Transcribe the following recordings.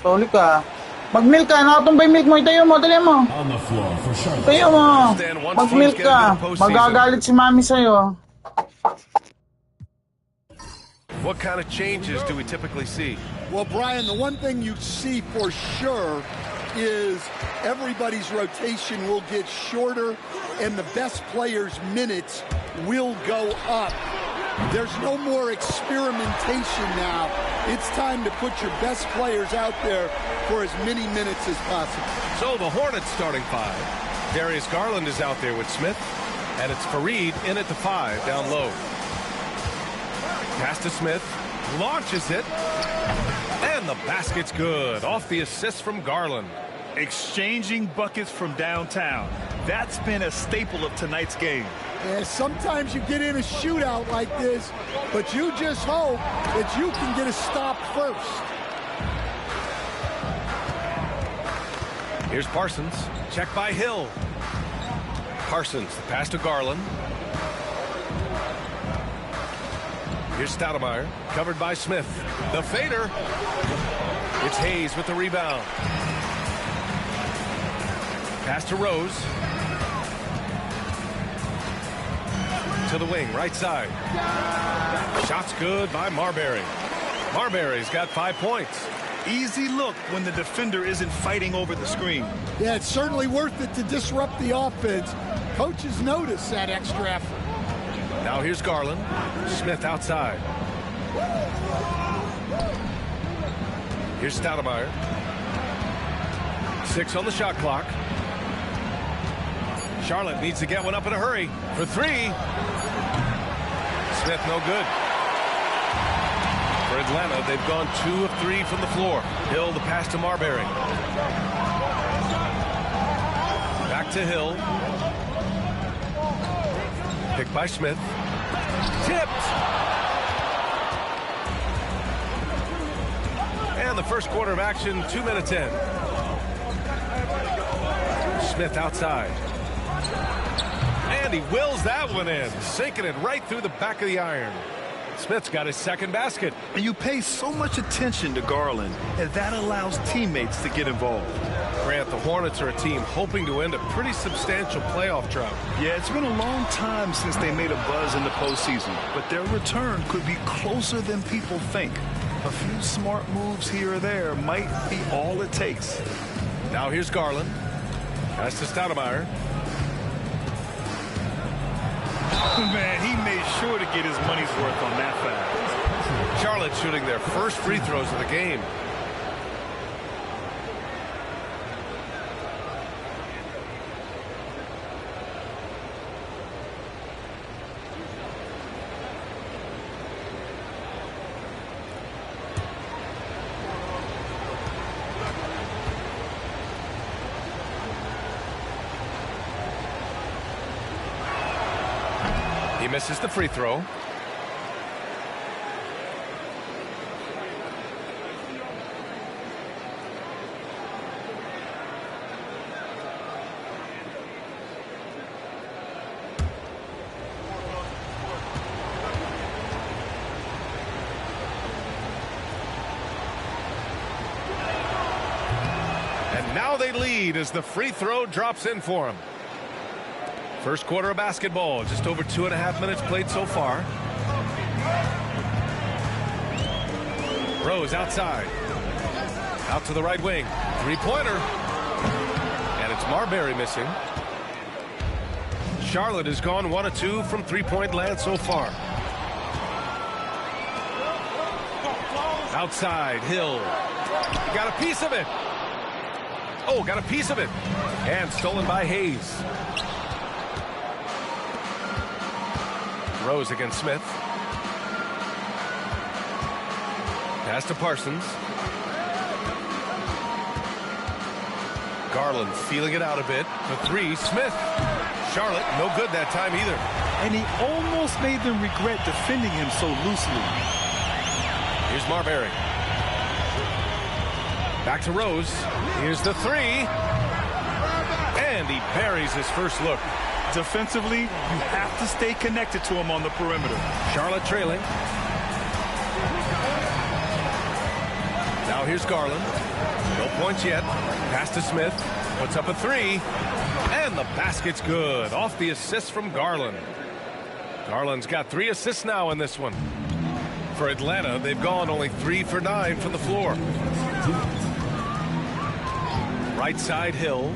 Stoli ka. Mag-milk ka. Nakatumbay milk mo. Itayo mo. Dali mo. Itayo mo. Mag-milk ka. Magagalit si mami sa'yo. What kind of changes do we typically see? Well, Brian, the one thing you see for sure is everybody's rotation will get shorter and the best players' minutes will go up. There's no more experimentation now. It's time to put your best players out there for as many minutes as possible. So the Hornets starting five. Darius Garland is out there with Smith, and it's Faried in at the 5 down low. Pass to Smith, launches it, and the basket's good off the assist from Garland. Exchanging buckets from downtown. That's been a staple of tonight's game. Yeah, sometimes you get in a shootout like this, but you just hope that you can get a stop first. Here's Parsons, checked by Hill. Parsons, the pass to Garland. Here's Stoudemire, covered by Smith. The fader. It's Hayes with the rebound. Pass to Rose. To the wing, right side. Shot's good by Marbury. Marbury's got 5 points. Easy look when the defender isn't fighting over the screen. Yeah, it's certainly worth it to disrupt the offense. Coaches notice that extra effort. Now here's Garland. Smith outside. Here's Stoudemire. 6 on the shot clock. Charlotte needs to get one up in a hurry for 3. Smith no good. For Atlanta, they've gone 2 of 3 from the floor. Hill the pass to Marbury. Back to Hill. Picked by Smith. Tipped. And the first quarter of action, 2 minutes in. Smith outside. And he wills that one in, sinking it right through the back of the iron. Smith's got his second basket. And you pay so much attention to Garland, and that allows teammates to get involved. Grant, the Hornets are a team hoping to end a pretty substantial playoff drought. Yeah, it's been a long time since they made a buzz in the postseason, but their return could be closer than people think. A few smart moves here or there might be all it takes. Now here's Garland. Pass to Stoudemire. Man, he made sure to get his money's worth on that foul. Charlotte shooting their first free throws of the game. He misses the free throw. And now they lead as the free throw drops in for him. First quarter of basketball, just over 2.5 minutes played so far. Rose outside. Out to the right wing. Three-pointer. And it's Marbury missing. Charlotte has gone 1 of 2 from three-point land so far. Outside, Hill. Got a piece of it. Oh, got a piece of it. And stolen by Hayes. Rose against Smith. Pass to Parsons. Garland feeling it out a bit. The three, Smith. Charlotte, no good that time either. And he almost made them regret defending him so loosely. Here's Marbury. Back to Rose. Here's the three. And he buries his first look. Defensively, you have to stay connected to him on the perimeter. Charlotte trailing. Now here's Garland. No points yet. Pass to Smith. Puts up a three. And the basket's good. Off the assist from Garland. Garland's got 3 assists now in this one. For Atlanta, they've gone only 3 for 9 from the floor. Right side, Hill.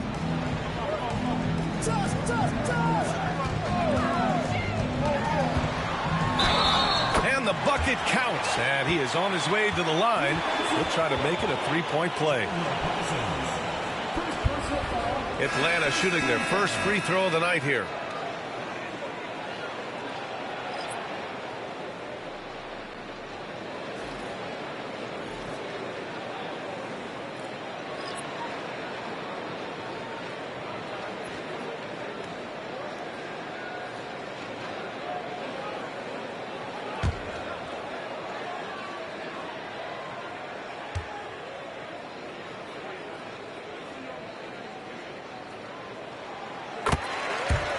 And the bucket counts. And he is on his way to the line. He'll try to make it a 3-point play. Atlanta shooting their first free throw of the night here.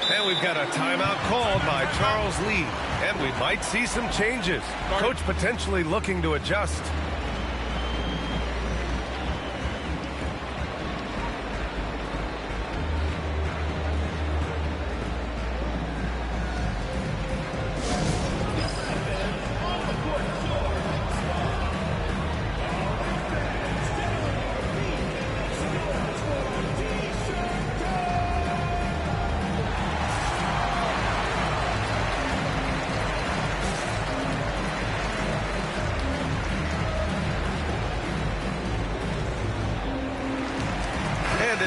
And we've got a timeout called by Charles Lee. And we might see some changes. Coach potentially looking to adjust.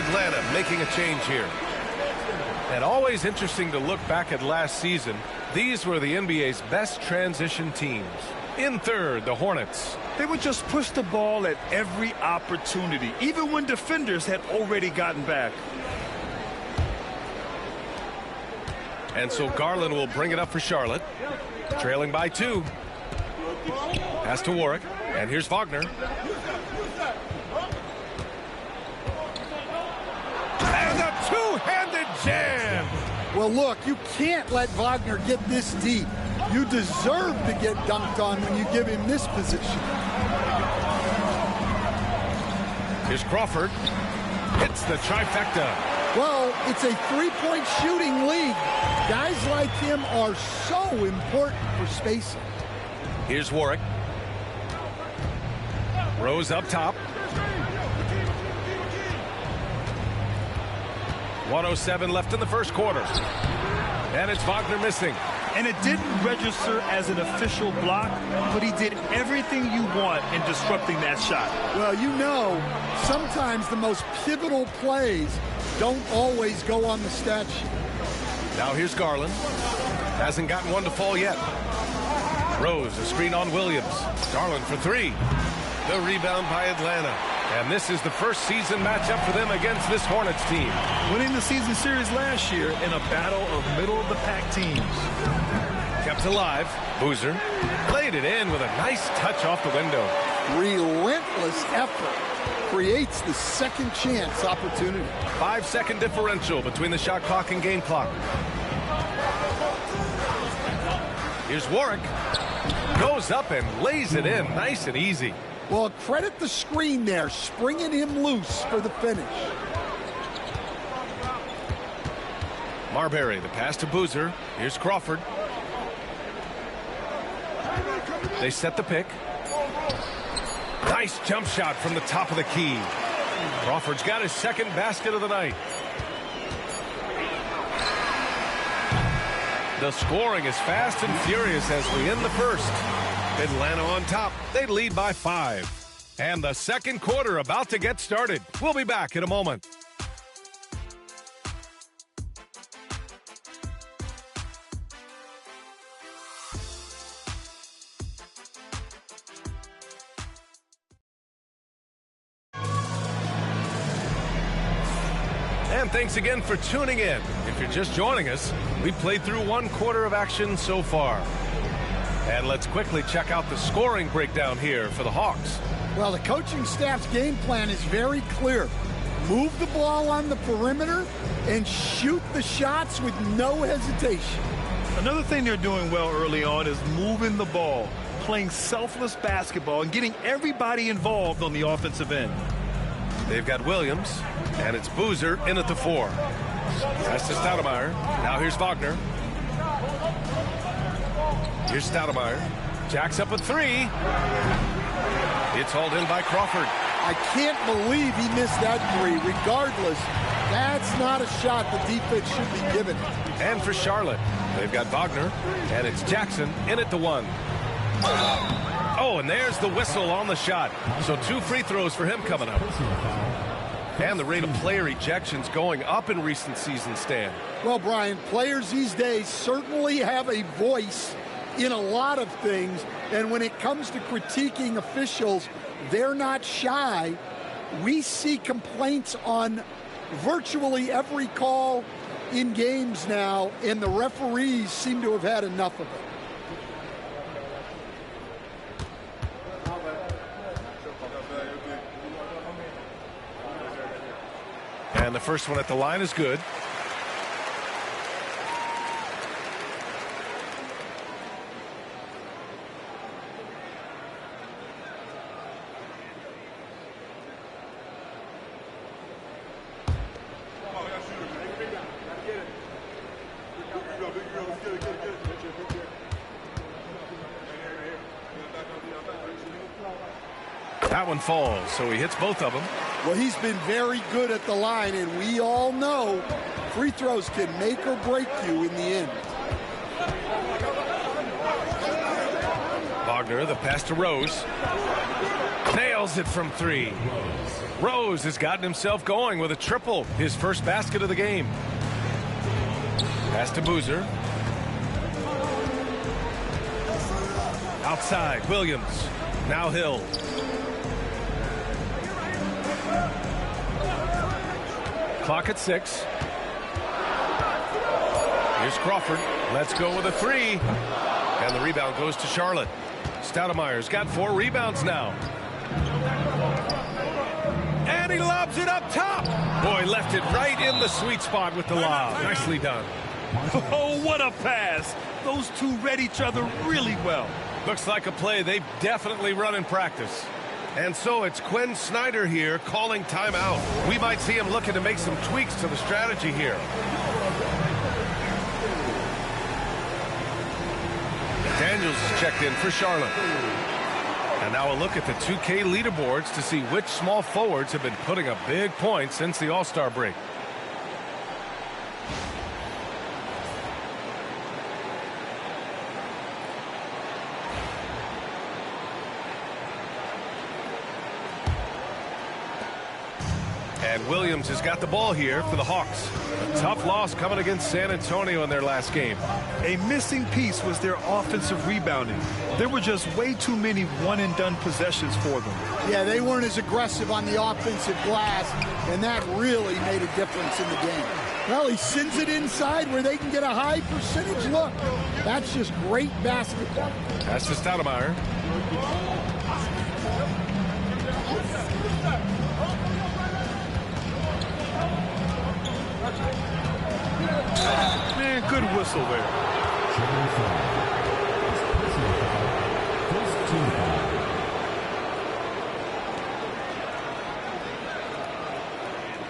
Atlanta making a change here. And always interesting to look back at last season. These were the NBA's best transition teams. In third, the Hornets. They would just push the ball at every opportunity, even when defenders had already gotten back. And so Garland will bring it up for Charlotte. Trailing by 2. Pass to Warwick. And here's Wagner. And a two-handed jam. Well, look, you can't let Wagner get this deep. You deserve to get dunked on when you give him this position. Here's Crawford. Hits the trifecta. Well, it's a three-point shooting league. Guys like him are so important for spacing. Here's Warwick. Rose up top. 1:07 left in the first quarter. And it's Wagner missing. And it didn't register as an official block, but he did everything you want in disrupting that shot. Well, you know, sometimes the most pivotal plays don't always go on the stat sheet. Now here's Garland. Hasn't gotten one to fall yet. Rose, a screen on Williams. Garland for 3. The rebound by Atlanta. And this is the first season matchup for them against this Hornets team. Winning the season series last year in a battle of middle-of-the-pack teams. Kept alive. Boozer played it in with a nice touch off the window. Relentless effort creates the second chance opportunity. 5-second differential between the shot clock and game clock. Here's Warwick. Goes up and lays it in nice and easy. Well, credit the screen there, springing him loose for the finish. Marbury, the pass to Boozer. Here's Crawford. They set the pick. Nice jump shot from the top of the key. Crawford's got his second basket of the night. The scoring is fast and furious as we end the first. Atlanta on top. They lead by 5. And the second quarter about to get started. We'll be back in a moment. And thanks again for tuning in. If you're just joining us, we played through one quarter of action so far. And let's quickly check out the scoring breakdown here for the Hawks. Well, the coaching staff's game plan is very clear. Move the ball on the perimeter and shoot the shots with no hesitation. Another thing they're doing well early on is moving the ball, playing selfless basketball, and getting everybody involved on the offensive end. They've got Williams, and it's Boozer in at the 4. Pass to Stoudemire. Now here's Wagner. Here's Stoudemire. Jacks up a 3. It's hauled in by Crawford. I can't believe he missed that 3. Regardless, that's not a shot the defense should be giving. And for Charlotte, they've got Wagner, and it's Jackson in at the 1. Oh, and there's the whistle on the shot. So 2 free throws for him coming up. And the rate of player ejections going up in recent seasons, Stan. Well, Brian, players these days certainly have a voice in a lot of things, and when it comes to critiquing officials, they're not shy. We see complaints on virtually every call in games now, and the referees seem to have had enough of it. And the first one at the line is good. That one falls, so he hits both of them. Well, he's been very good at the line, and we all know free throws can make or break you in the end. Wagner, the pass to Rose. Nails it from 3. Rose has gotten himself going with a triple, his first basket of the game. Pass to Boozer. Outside, Williams. Now Hill. Clock at 6. Here's Crawford. Let's go with a 3. And the rebound goes to Charlotte. Stoudemire's got 4 rebounds now. And he lobs it up top. Boy, left it right in the sweet spot with the lob. Nicely done. Oh, what a pass. Those two read each other really well. Looks like a play they've definitely run in practice. And so it's Quinn Snyder here calling timeout. We might see him looking to make some tweaks to the strategy here. Daniels is checked in for Charlotte. And now a look at the 2K leaderboards to see which small forwards have been putting up big points since the All-Star break. And Williams has got the ball here for the Hawks. A tough loss coming against San Antonio in their last game. A missing piece was their offensive rebounding. There were just way too many one-and-done possessions for them. Yeah, they weren't as aggressive on the offensive glass, and that really made a difference in the game. Well, he sends it inside where they can get a high percentage look. That's just great basketball. Pass to Stoudemire. Man, good whistle there.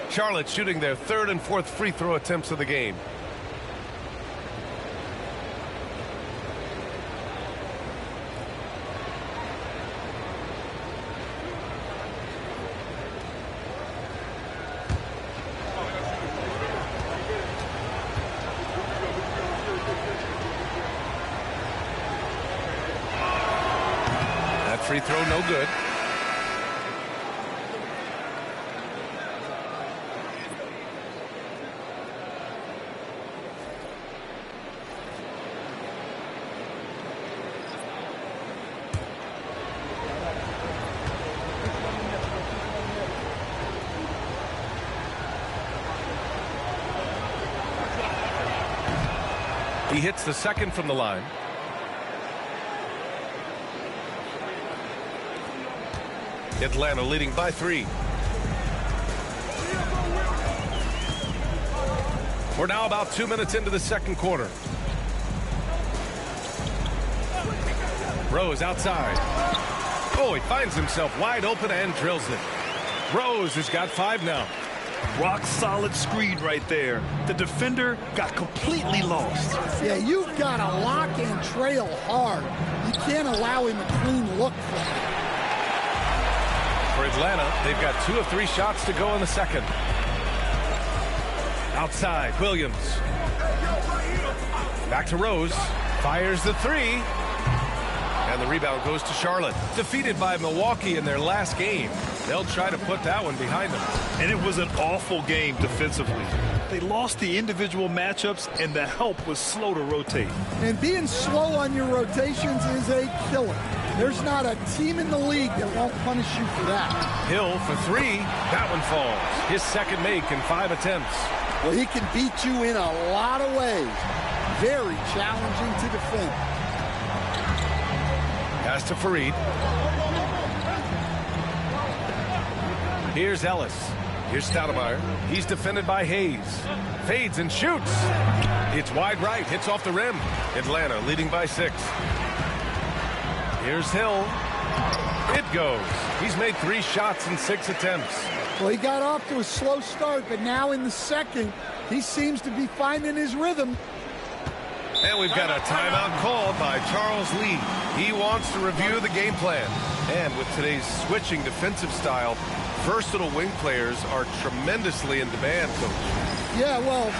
Charlotte shooting their third and fourth free throw attempts of the game. That free throw no good. He hits the second from the line. Atlanta leading by 3. We're now about 2 minutes into the second quarter. Rose outside. Oh, he finds himself wide open and drills it. Rose has got 5 now. Rock solid screen right there. The defender got completely lost. Yeah, you've got to lock and trail hard. You can't allow him a clean look from it. For Atlanta, they've got 2 of 3 shots to go in the second. Outside, Williams. Back to Rose. Fires the 3. And the rebound goes to Charlotte. Defeated by Milwaukee in their last game. They'll try to put that one behind them. And it was an awful game defensively. They lost the individual matchups, and the help was slow to rotate. And being slow on your rotations is a killer. There's not a team in the league that won't punish you for that. Hill for 3. That one falls. His second make in 5 attempts. Well, he can beat you in a lot of ways. Very challenging to defend. Pass to Fareed. Here's Ellis. Here's Stoudemire. He's defended by Hayes. Fades and shoots. It's wide right. Hits off the rim. Atlanta leading by 6. Here's Hill. It goes. He's made 3 shots in 6 attempts. Well, he got off to a slow start, but now in the second, he seems to be finding his rhythm. And we've got a timeout called by Charles Lee. He wants to review the game plan. And with today's switching defensive style, versatile wing players are tremendously in demand, Coach. Yeah, well,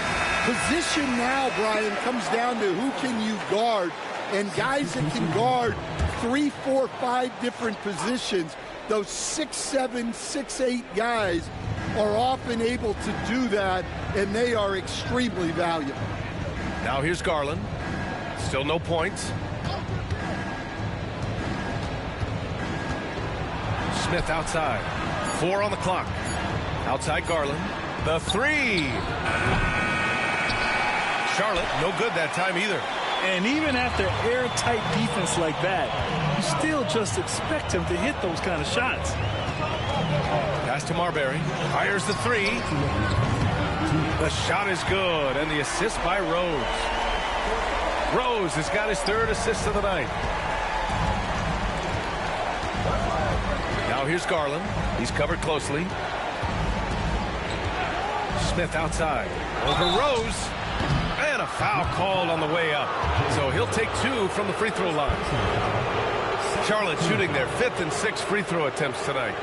position now, Brian, comes down to who can you guard. And guys that can guard 3, 4, 5 different positions, those 6'7", 6'8" guys are often able to do that, and they are extremely valuable. Now here's Garland. Still no points. Smith outside. 4 on the clock. Outside Garland. The 3. Charlotte, no good that time either. And even after airtight defense like that, you still just expect him to hit those kind of shots. Pass to Marbury. Fires the 3. The shot is good, and the assist by Rose. Rose has got his 3rd assist of the night. Now here's Garland. He's covered closely. Smith outside. Over Rose. And a foul called on the way up. So he'll take 2 from the free throw line. Charlotte shooting their 5th and 6th free throw attempts tonight.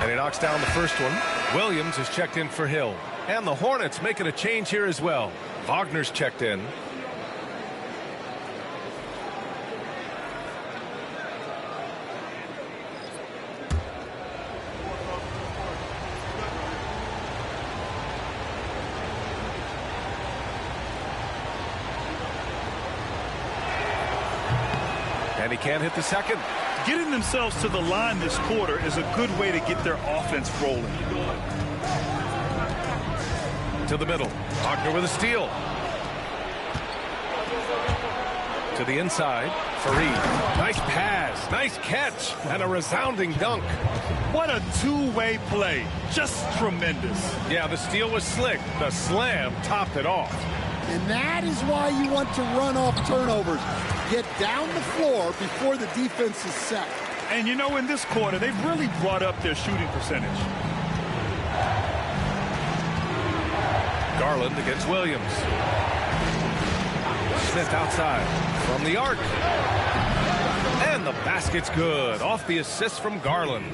And he knocks down the first one. Williams is checked in for Hill. And the Hornets making a change here as well. Wagner's checked in. And he can't hit the second. Getting themselves to the line this quarter is a good way to get their offense rolling. To the middle. Wagner with a steal. To the inside, Fareed. Nice pass, nice catch, and a resounding dunk. What a two-way play. Just tremendous. Yeah, the steal was slick. The slam topped it off. And that is why you want to run off turnovers. Get down the floor before the defense is set. And you know, in this quarter, they've really brought up their shooting percentage. Garland against Williams. Smith outside from the arc. And the basket's good off the assist from Garland.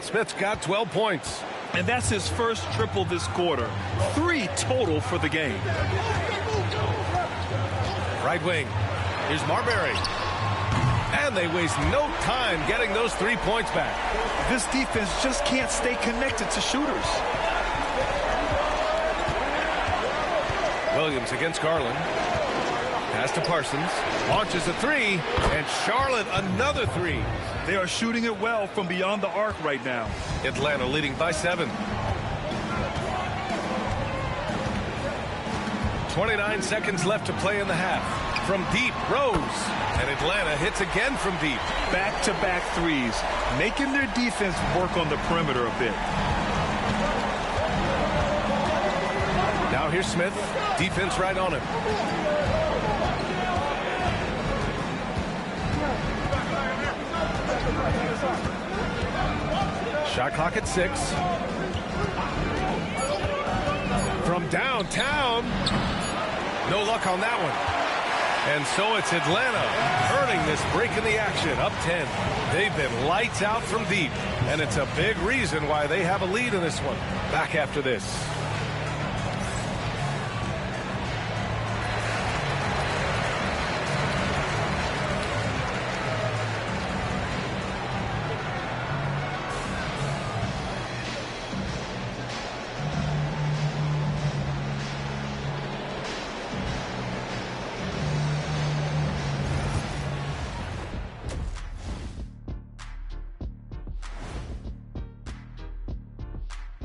Smith's got 12 points. And that's his first triple this quarter. 3 total for the game. Right wing. Here's Marbury. And they waste no time getting those 3 points back. This defense just can't stay connected to shooters. Williams against Garland. Pass to Parsons. Launches a 3. And Charlotte another 3. They are shooting it well from beyond the arc right now. Atlanta leading by 7. 29 seconds left to play in the half. From deep, Rose. And Atlanta hits again from deep. Back-to-back threes, making their defense work on the perimeter a bit. Now here's Smith. Defense right on him. Shot clock at 6. From downtown. No luck on that one. And so it's Atlanta earning this break in the action, up 10. They've been lights out from deep, and it's a big reason why they have a lead in this one. Back after this.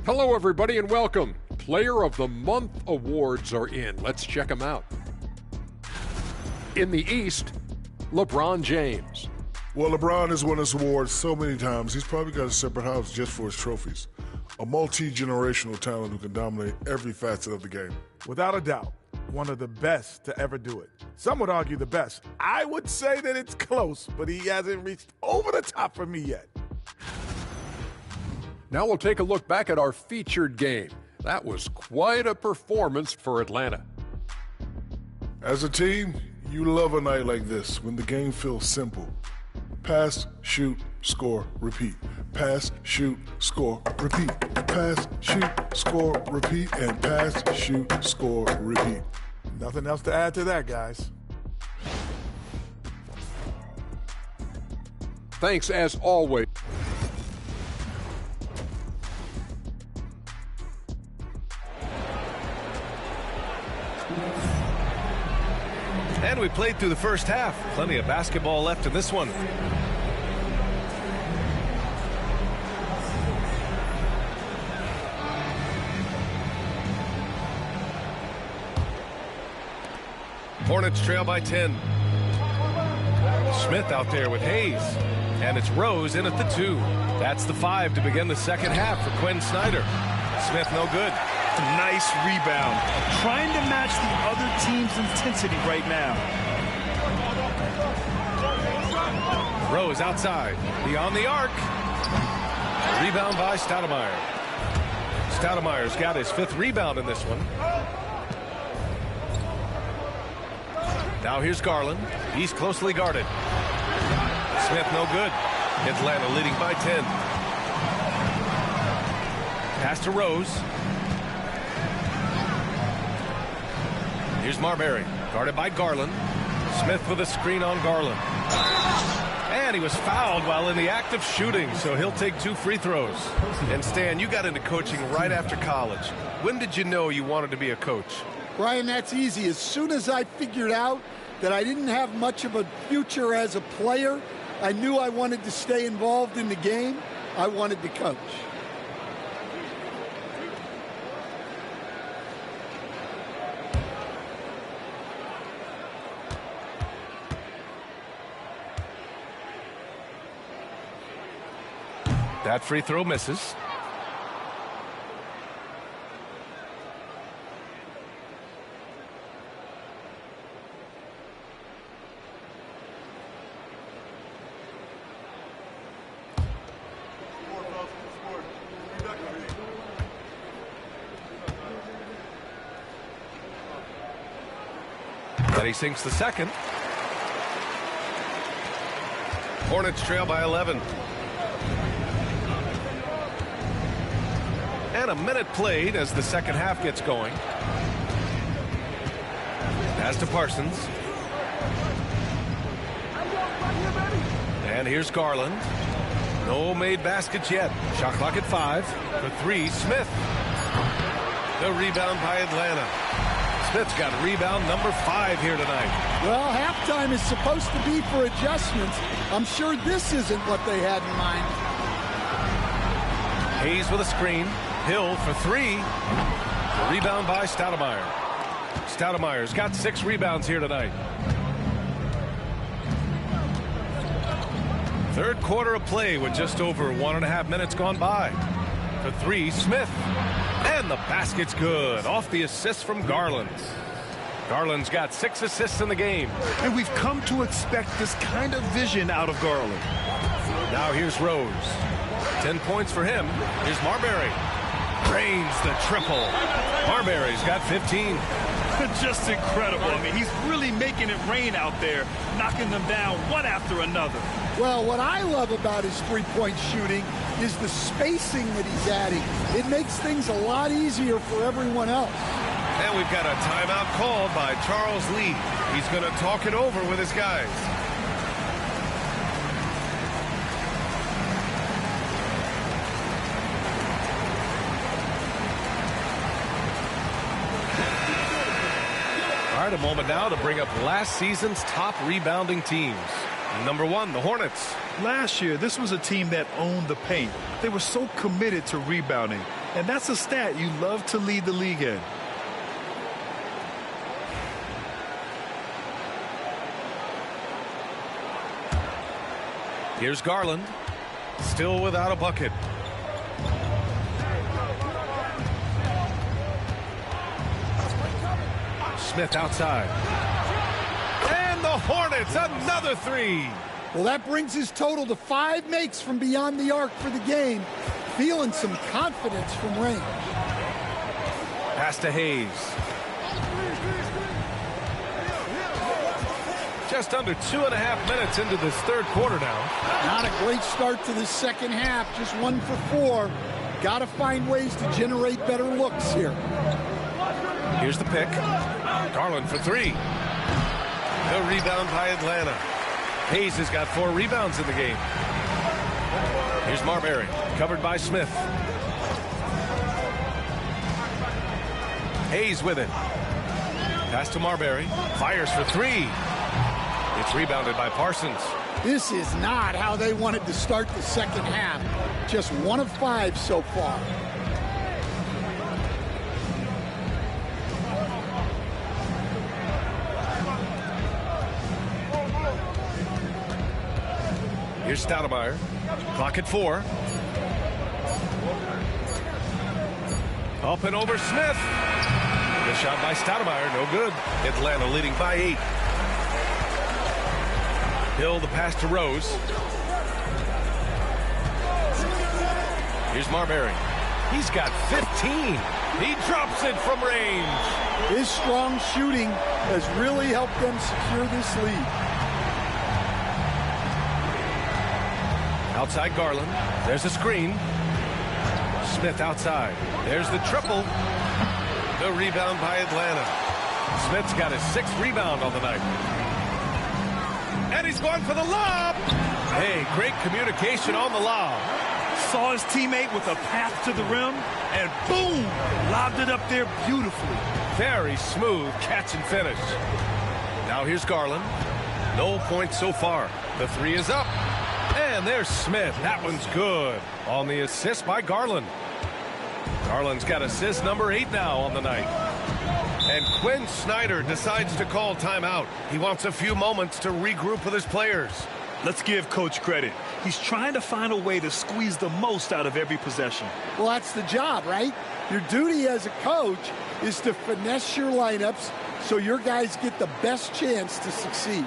Hello, everybody, and welcome. Player of the Month awards are in. Let's check them out. In the East, LeBron James. Well, LeBron has won this award so many times, he's probably got a separate house just for his trophies. A multi-generational talent who can dominate every facet of the game. Without a doubt, one of the best to ever do it. Some would argue the best. I would say that it's close, but he hasn't reached over the top for me yet. Now we'll take a look back at our featured game. That was quite a performance for Atlanta. As a team, you love a night like this when the game feels simple. Pass, shoot, score, repeat. Pass, shoot, score, repeat. Pass, shoot, score, repeat. And pass, shoot, score, repeat. Nothing else to add to that, guys. Thanks as always. And we played through the first half. Plenty of basketball left in this one. Hornets trail by 10. Smith out there with Hayes. And it's Rose in at the 2. That's the 5 to begin the second half for Quinn Snyder. Smith no good. Nice rebound. Trying to match the other team's intensity right now. Rose outside. Beyond the arc. Rebound by Stoudemire. Stoudemire's got his 5th rebound in this one. Now here's Garland. He's closely guarded. Smith no good. Atlanta leading by 10. Pass to Rose. Here's Marbury, guarded by Garland. Smith with a screen on Garland. And he was fouled while in the act of shooting, so he'll take 2 free throws. And Stan, you got into coaching right after college. When did you know you wanted to be a coach? Brian, that's easy. As soon as I figured out that I didn't have much of a future as a player, I knew I wanted to stay involved in the game. I wanted to coach. That free throw misses. Then he sinks the second. Hornets trail by 11. And a minute played as the second half gets going. Pass to Parsons. And here's Garland. No made baskets yet. Shot clock at 5. For 3, Smith. The rebound by Atlanta. Smith's got rebound number 5 here tonight. Well, halftime is supposed to be for adjustments. I'm sure this isn't what they had in mind. Hayes with a screen. Hill for 3. The rebound by Stoudemire. Stoudemire's got 6 rebounds here tonight. Third quarter of play with just over 1.5 minutes gone by. For 3, Smith. And the basket's good. Off the assist from Garland. Garland's got 6 assists in the game. And we've come to expect this kind of vision out of Garland. Now here's Rose. 10 points for him. Here's Marbury. Drains the triple. Marbury's got 15. Just incredible. I mean, he's really making it rain out there, knocking them down one after another. Well, what I love about his three-point shooting is the spacing that he's adding. It makes things a lot easier for everyone else. And we've got a timeout called by Charles Lee. He's going to talk it over with his guys. All right, a moment now to bring up last season's top rebounding teams. Number 1, the Hornets. Last year, this was a team that owned the paint. They were so committed to rebounding. And that's a stat you love to lead the league in. Here's Garland. Still without a bucket. Smith outside. And the Hornets, another 3. Well, that brings his total to 5 makes from beyond the arc for the game. Feeling some confidence from range. Pass to Hayes. Just under 2.5 minutes into this third quarter now. Not a great start to the second half. Just 1 for 4. Got to find ways to generate better looks here. Here's the pick. Garland for 3. The rebound by Atlanta. Hayes has got 4 rebounds in the game. Here's Marbury, covered by Smith. Hayes with it. Pass to Marbury. Fires for 3. It's rebounded by Parsons. This is not how they wanted to start the second half. Just 1 of 5 so far. Here's Stoudemire. Clock at 4. Up and over Smith. The shot by Stoudemire, no good. Atlanta leading by 8. Hill the pass to Rose. Here's Marbury. He's got 15. He drops it from range. His strong shooting has really helped them secure this lead. Outside Garland. There's a screen. Smith outside. There's the triple. The rebound by Atlanta. Smith's got his 6th rebound on the night. And he's going for the lob. Hey, great communication on the lob. Saw his teammate with a path to the rim, and boom, lobbed it up there beautifully. Very smooth catch and finish. Now here's Garland. No points so far. The 3 is up. And there's Smith. That one's good. On the assist by Garland. Garland's got assist number 8 now on the night. And Quinn Snyder decides to call timeout. He wants a few moments to regroup with his players. Let's give Coach credit. He's trying to find a way to squeeze the most out of every possession. Well, that's the job, right? Your duty as a coach is to finesse your lineups so your guys get the best chance to succeed.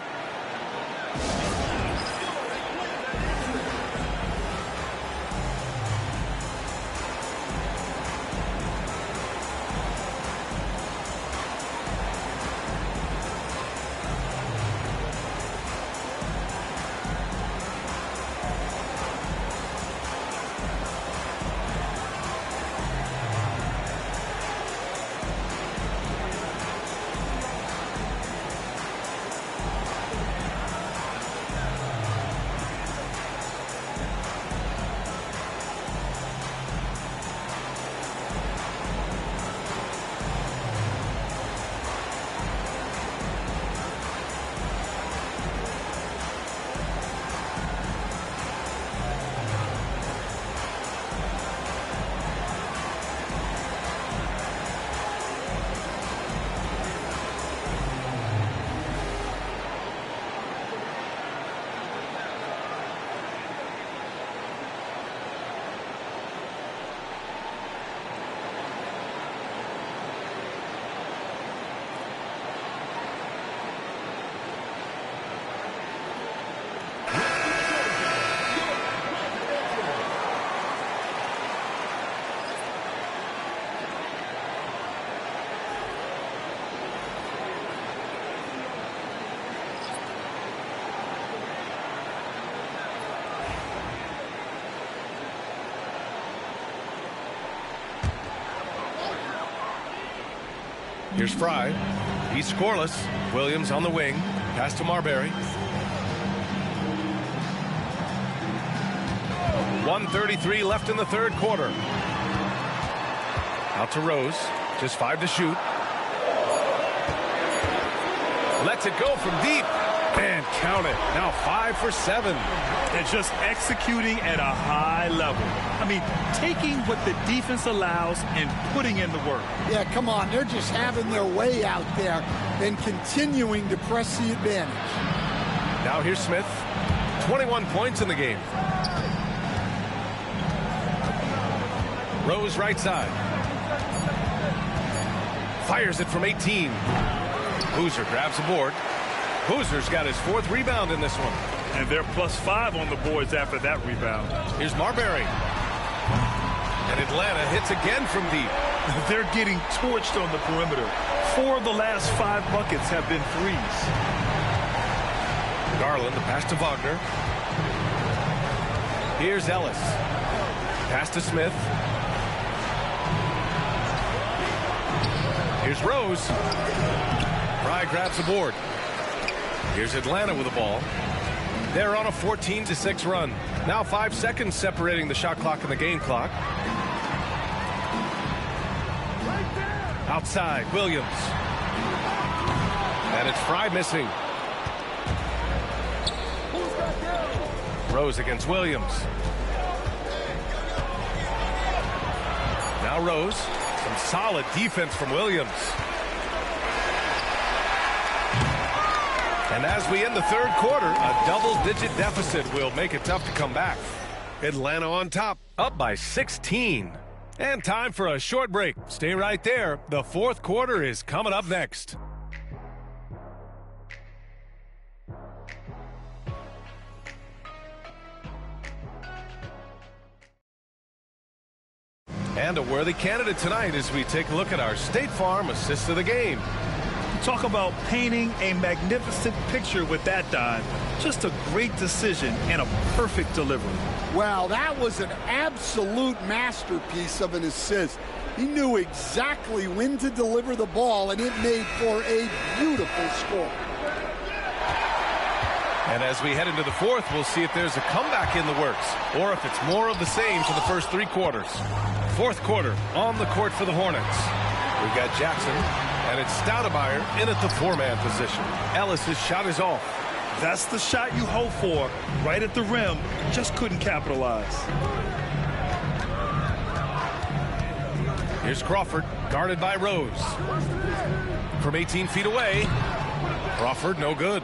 Here's Fry. He's scoreless. Williams on the wing. Pass to Marbury. 1:33 left in the third quarter. Out to Rose. Just 5 to shoot. Lets it go from deep. And count it. Now 5 for 7. They're just executing at a high level. I mean, taking what the defense allows and putting in the work. Yeah, come on. They're just having their way out there and continuing to press the advantage. Now here's Smith. 21 points in the game. Rose right side. Fires it from 18. Boozer grabs the board. Boozer's got his 4th rebound in this one. And they're +5 on the boards after that rebound. Here's Marbury. And Atlanta hits again from deep. They're getting torched on the perimeter. 4 of the last 5 buckets have been threes. Garland, the pass to Wagner. Here's Ellis. Pass to Smith. Here's Rose. Fry grabs the board. Here's Atlanta with the ball. They're on a 14-6 run. Now 5 seconds separating the shot clock and the game clock. Outside, Williams. And it's Fry missing. Rose against Williams. Now Rose. Some solid defense from Williams. And as we end the third quarter, a double-digit deficit will make it tough to come back. Atlanta on top, up by 16. And time for a short break. Stay right there. The fourth quarter is coming up next. And a worthy candidate tonight as we take a look at our State Farm assist of the game. Talk about painting a magnificent picture with that dive. Just a great decision and a perfect delivery. Wow, that was an absolute masterpiece of an assist. He knew exactly when to deliver the ball, and it made for a beautiful score. And as we head into the fourth, we'll see if there's a comeback in the works or if it's more of the same for the first 3 quarters. Fourth quarter on the court for the Hornets. We've got Jackson, and it's Stoudemire in at the 4-man position. Ellis's shot is off. That's the shot you hope for, right at the rim. Just couldn't capitalize. Here's Crawford, guarded by Rose. From 18 feet away, Crawford no good.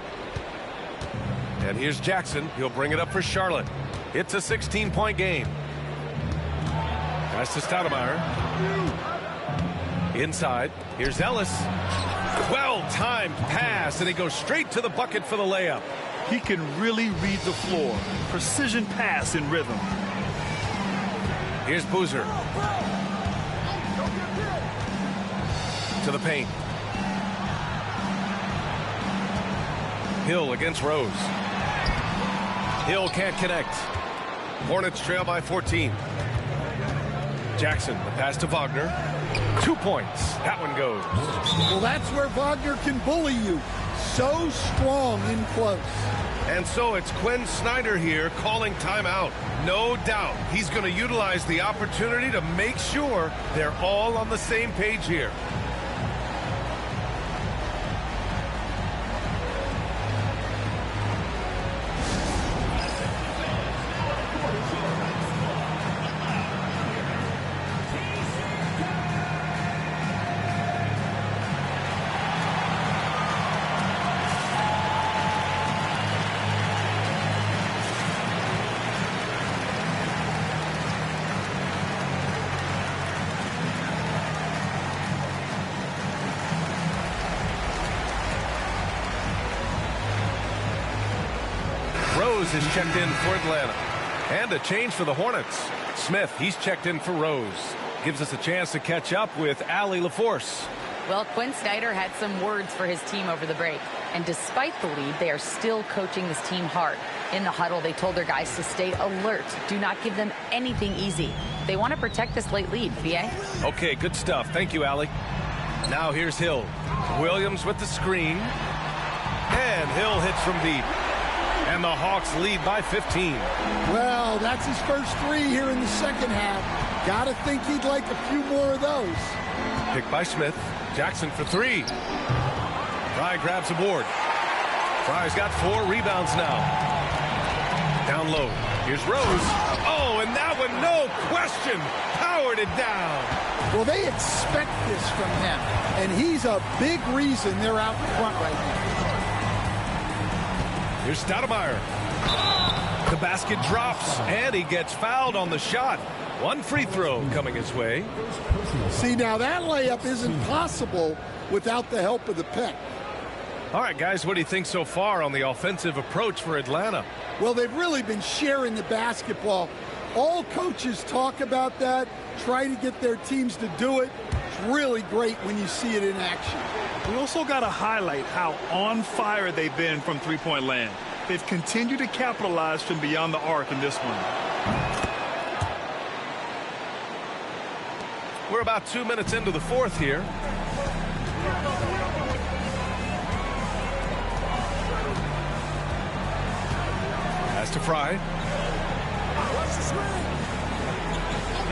And here's Jackson. He'll bring it up for Charlotte. It's a 16-point game. Pass to Stoudemire. Inside. Here's Ellis. Well-timed pass, and he goes straight to the bucket for the layup. He can really read the floor. Precision pass in rhythm. Here's Boozer. To the paint. Hill against Rose. Hill can't connect. Hornets trail by 14. Jackson, the pass to Wagner. 2 points. That one goes. Well, that's where Wagner can bully you. So strong in close. And so it's Quinn Snyder here calling timeout. No doubt he's going to utilize the opportunity to make sure they're all on the same page here. Rose is checked in for Atlanta. And a change for the Hornets. Smith, he's checked in for Rose. Gives us a chance to catch up with Allie LaForce. Well, Quinn Snyder had some words for his team over the break. And despite the lead, they are still coaching this team hard. In the huddle, they told their guys to stay alert. Do not give them anything easy. They want to protect this late lead, VA. Okay, good stuff. Thank you, Allie. Now here's Hill. Williams with the screen. And Hill hits from deep. And the Hawks lead by 15. Well, that's his first three here in the second half. Gotta think he'd like a few more of those. Picked by Smith. Jackson for three. Fry grabs a board. Fry's got 4 rebounds now. Down low. Here's Rose. Oh, and that one, no question, powered it down. Well, they expect this from him, and he's a big reason they're out in front right now. Here's Stoudemire. The basket drops, and he gets fouled on the shot. 1 free throw coming his way. See, now that layup isn't possible without the help of the pick. All right, guys, what do you think so far on the offensive approach for Atlanta? Well, they've really been sharing the basketball. All coaches talk about that, try to get their teams to do it. It's really great when you see it in action. We also got to highlight how on fire they've been from three-point land. They've continued to capitalize from beyond the arc in this one. We're about 2 minutes into the fourth here. Pass to Fry.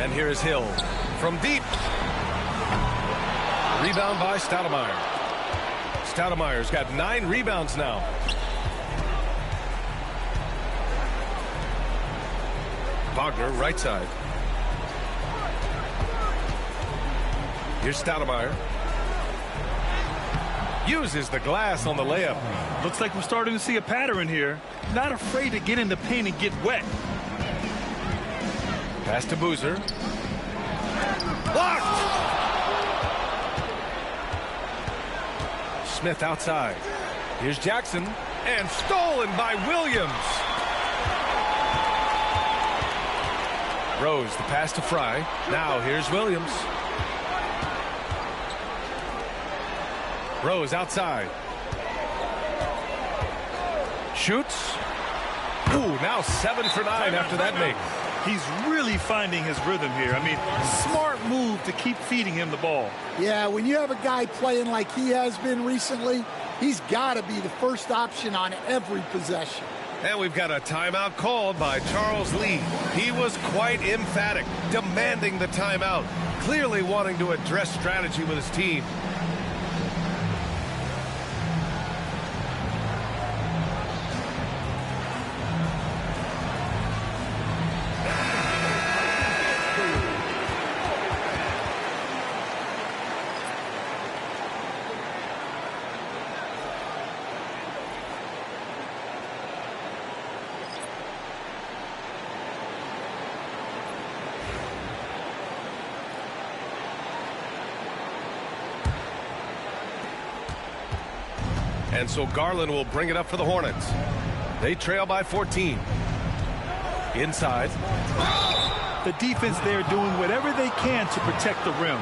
And here is Hill from deep. Rebound by Stoudemire. Stoudemire's got 9 rebounds now. Wagner, right side. Here's Stoudemire. Uses the glass on the layup. Looks like we're starting to see a pattern here. Not afraid to get in the paint and get wet. Pass to Boozer. Blocked! Smith outside. Here's Jackson. And stolen by Williams. Rose, the pass to Fry. Now here's Williams. Rose outside. Shoots. Ooh, now 7 for 9 after that make. He's really finding his rhythm here. I mean, smart move to keep feeding him the ball. Yeah, when you have a guy playing like he has been recently, he's got to be the first option on every possession. And we've got a timeout called by Charles Lee. He was quite emphatic, demanding the timeout, clearly wanting to address strategy with his team. And so Garland will bring it up for the Hornets. They trail by 14. Inside. The defense there doing whatever they can to protect the rim.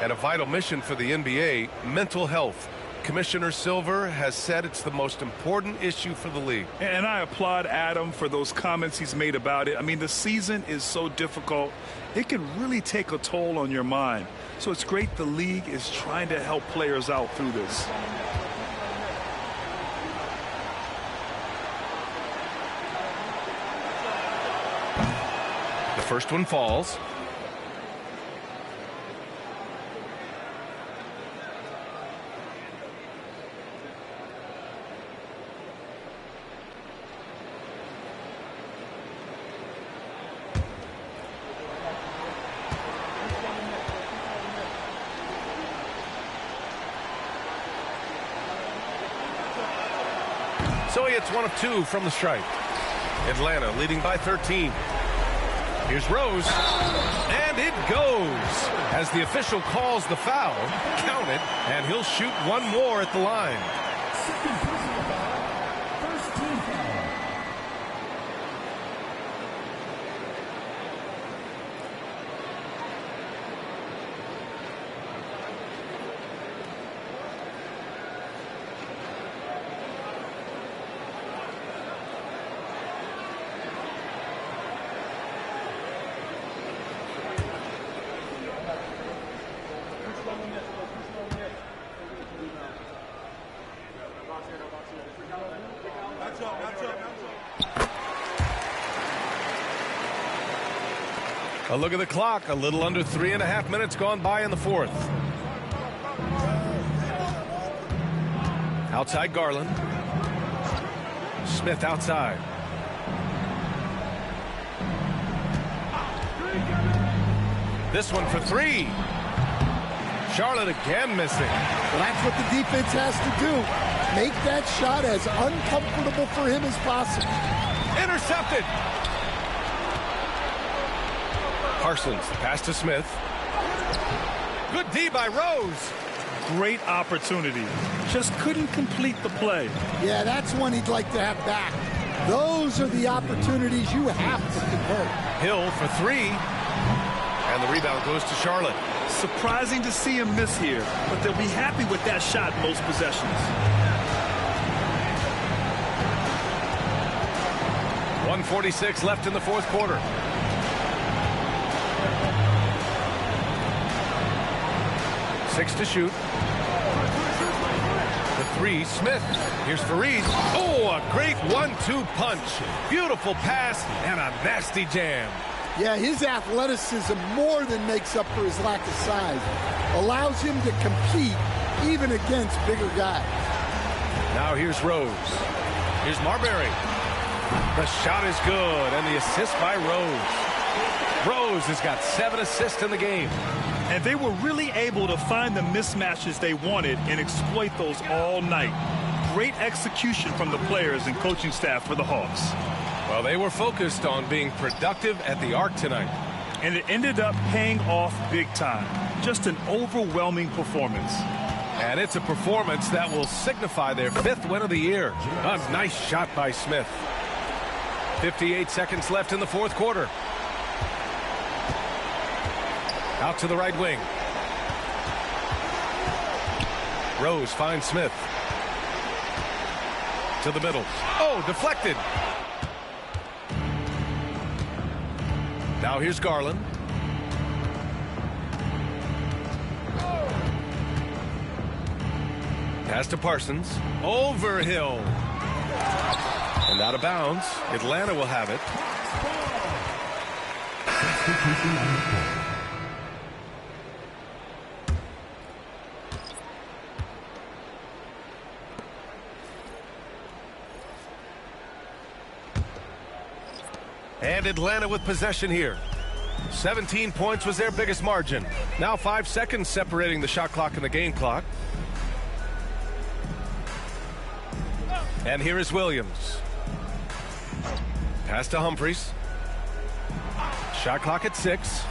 And a vital mission for the NBA, mental health. Commissioner Silver has said it's the most important issue for the league. And I applaud Adam for those comments he's made about it. I mean, the season is so difficult. It can really take a toll on your mind. So it's great the league is trying to help players out through this. The first one falls. So he hits 1 of 2 from the stripe. Atlanta leading by 13. Here's Rose, and it goes. As the official calls the foul, count it, and he'll shoot one more at the line. A look at the clock. A little under 3.5 minutes gone by in the fourth. Outside Garland. Smith outside. This one for 3. Charlotte again missing. Well, that's what the defense has to do. Make that shot as uncomfortable for him as possible. Intercepted. Parsons, pass to Smith. Good D by Rose. Great opportunity. Just couldn't complete the play. Yeah, that's one he'd like to have back. Those are the opportunities you have to convert. Hill for 3. And the rebound goes to Charlotte. Surprising to see him miss here, but they'll be happy with that shot most possessions. 1:46 left in the fourth quarter. Six to shoot. The 3, Smith. Here's Fareed. Oh, a great 1-2 punch. Beautiful pass and a nasty jam. Yeah, his athleticism more than makes up for his lack of size. Allows him to compete even against bigger guys. Now here's Rose. Here's Marbury. The shot is good, and the assist by Rose. Rose has got 7 assists in the game. And they were really able to find the mismatches they wanted and exploit those all night. Great execution from the players and coaching staff for the Hawks. Well, they were focused on being productive at the arc tonight. And it ended up paying off big time. Just an overwhelming performance. And it's a performance that will signify their 5th win of the year. A nice shot by Smith. 58 seconds left in the fourth quarter. Out to the right wing. Rose finds Smith. To the middle. Oh, deflected. Now here's Garland. Pass to Parsons. Over Hill. And out of bounds. Atlanta will have it. And Atlanta with possession here. 17 points was their biggest margin. Now 5 seconds separating the shot clock and the game clock. And here is Williams. Pass to Humphries. Shot clock at 6.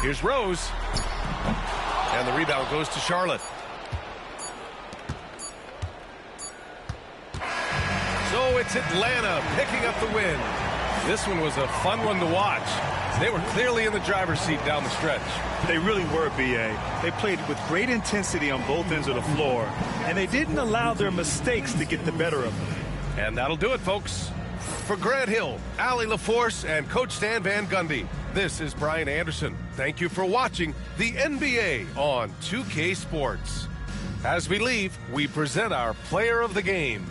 Here's Rose. And the rebound goes to Charlotte. So it's Atlanta picking up the win. This one was a fun one to watch. They were clearly in the driver's seat down the stretch. They really were, B.A. They played with great intensity on both ends of the floor, and they didn't allow their mistakes to get the better of them. And that'll do it, folks. For Grant Hill, Allie LaForce, and Coach Stan Van Gundy, this is Brian Anderson. Thank you for watching the NBA on 2K Sports. As we leave, we present our player of the game.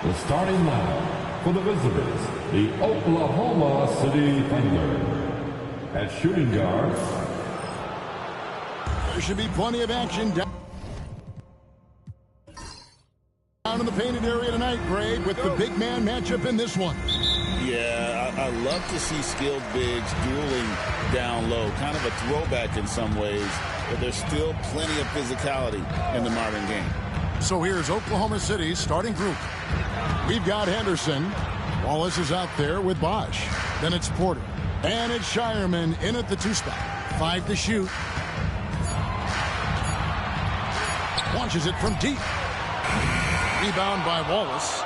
The starting lineup for the visitors, the Oklahoma City Thunder. At shooting guard, there should be plenty of action down in the painted area tonight, Greg, with the big man matchup in this one. Yeah, I love to see skilled bigs dueling down low. Kind of a throwback in some ways, but there's still plenty of physicality in the modern game. So here's Oklahoma City's starting group. We've got Henderson, Wallace is out there with Bosch. Then it's Porter. And it's Shireman in at the 2 spot. 5 to shoot. Launches it from deep. Rebound by Wallace.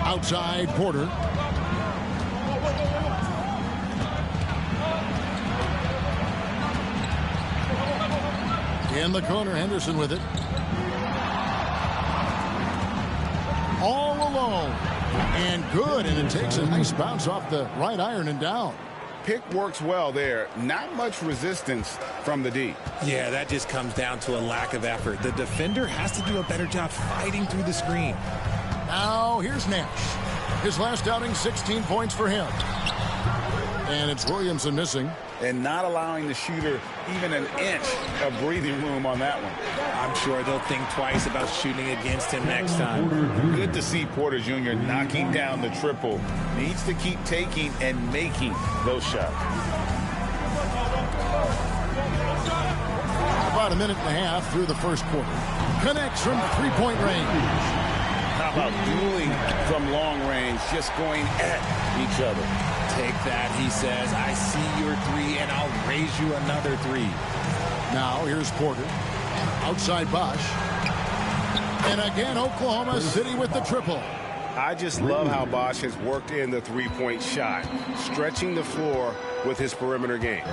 Outside Porter. In the corner, Henderson with it. All alone. And good, and it takes a nice bounce off the right iron and down. Pick works well there. Not much resistance from the D. Yeah, that just comes down to a lack of effort. The defender has to do a better job fighting through the screen. Now, here's Nash. His last outing, 16 points for him. And it's Williamson missing. And not allowing the shooter even an inch of breathing room on that one. I'm sure they'll think twice about shooting against him next time. Good to see Porter Jr. knocking down the triple. Needs to keep taking and making those shots. About a minute and a half through the first quarter. Connects from three-point range. How about dueling from long range, just going at each other? Take that, he says. I see your 3, and I'll raise you another 3. Now, here's Porter. Outside Bosch. And again, Oklahoma City with the triple. I just love how Bosch has worked in the three-point shot, stretching the floor with his perimeter game.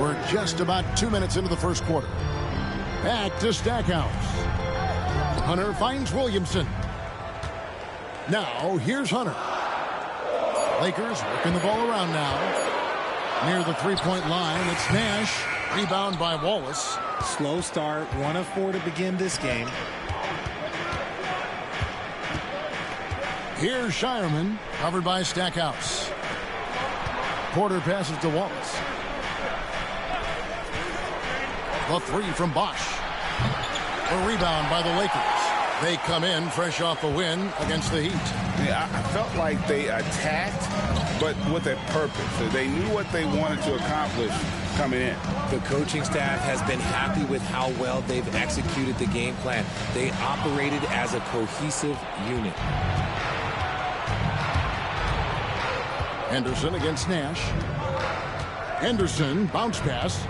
We're just about 2 minutes into the first quarter. Back to Stackhouse. Hunter finds Williamson. Now, here's Hunter. Lakers working the ball around now. Near the three-point line, it's Nash. Rebound by Wallace. Slow start, 1 of 4 to begin this game. Here's Shireman, covered by Stackhouse. Porter passes to Wallace. The 3 from Bosch. A rebound by the Lakers. They come in fresh off a win against the Heat. Yeah, I felt like they attacked, but with a purpose. They knew what they wanted to accomplish coming in. The coaching staff has been happy with how well they've executed the game plan. They operated as a cohesive unit. Henderson against Nash. Henderson, bounce pass.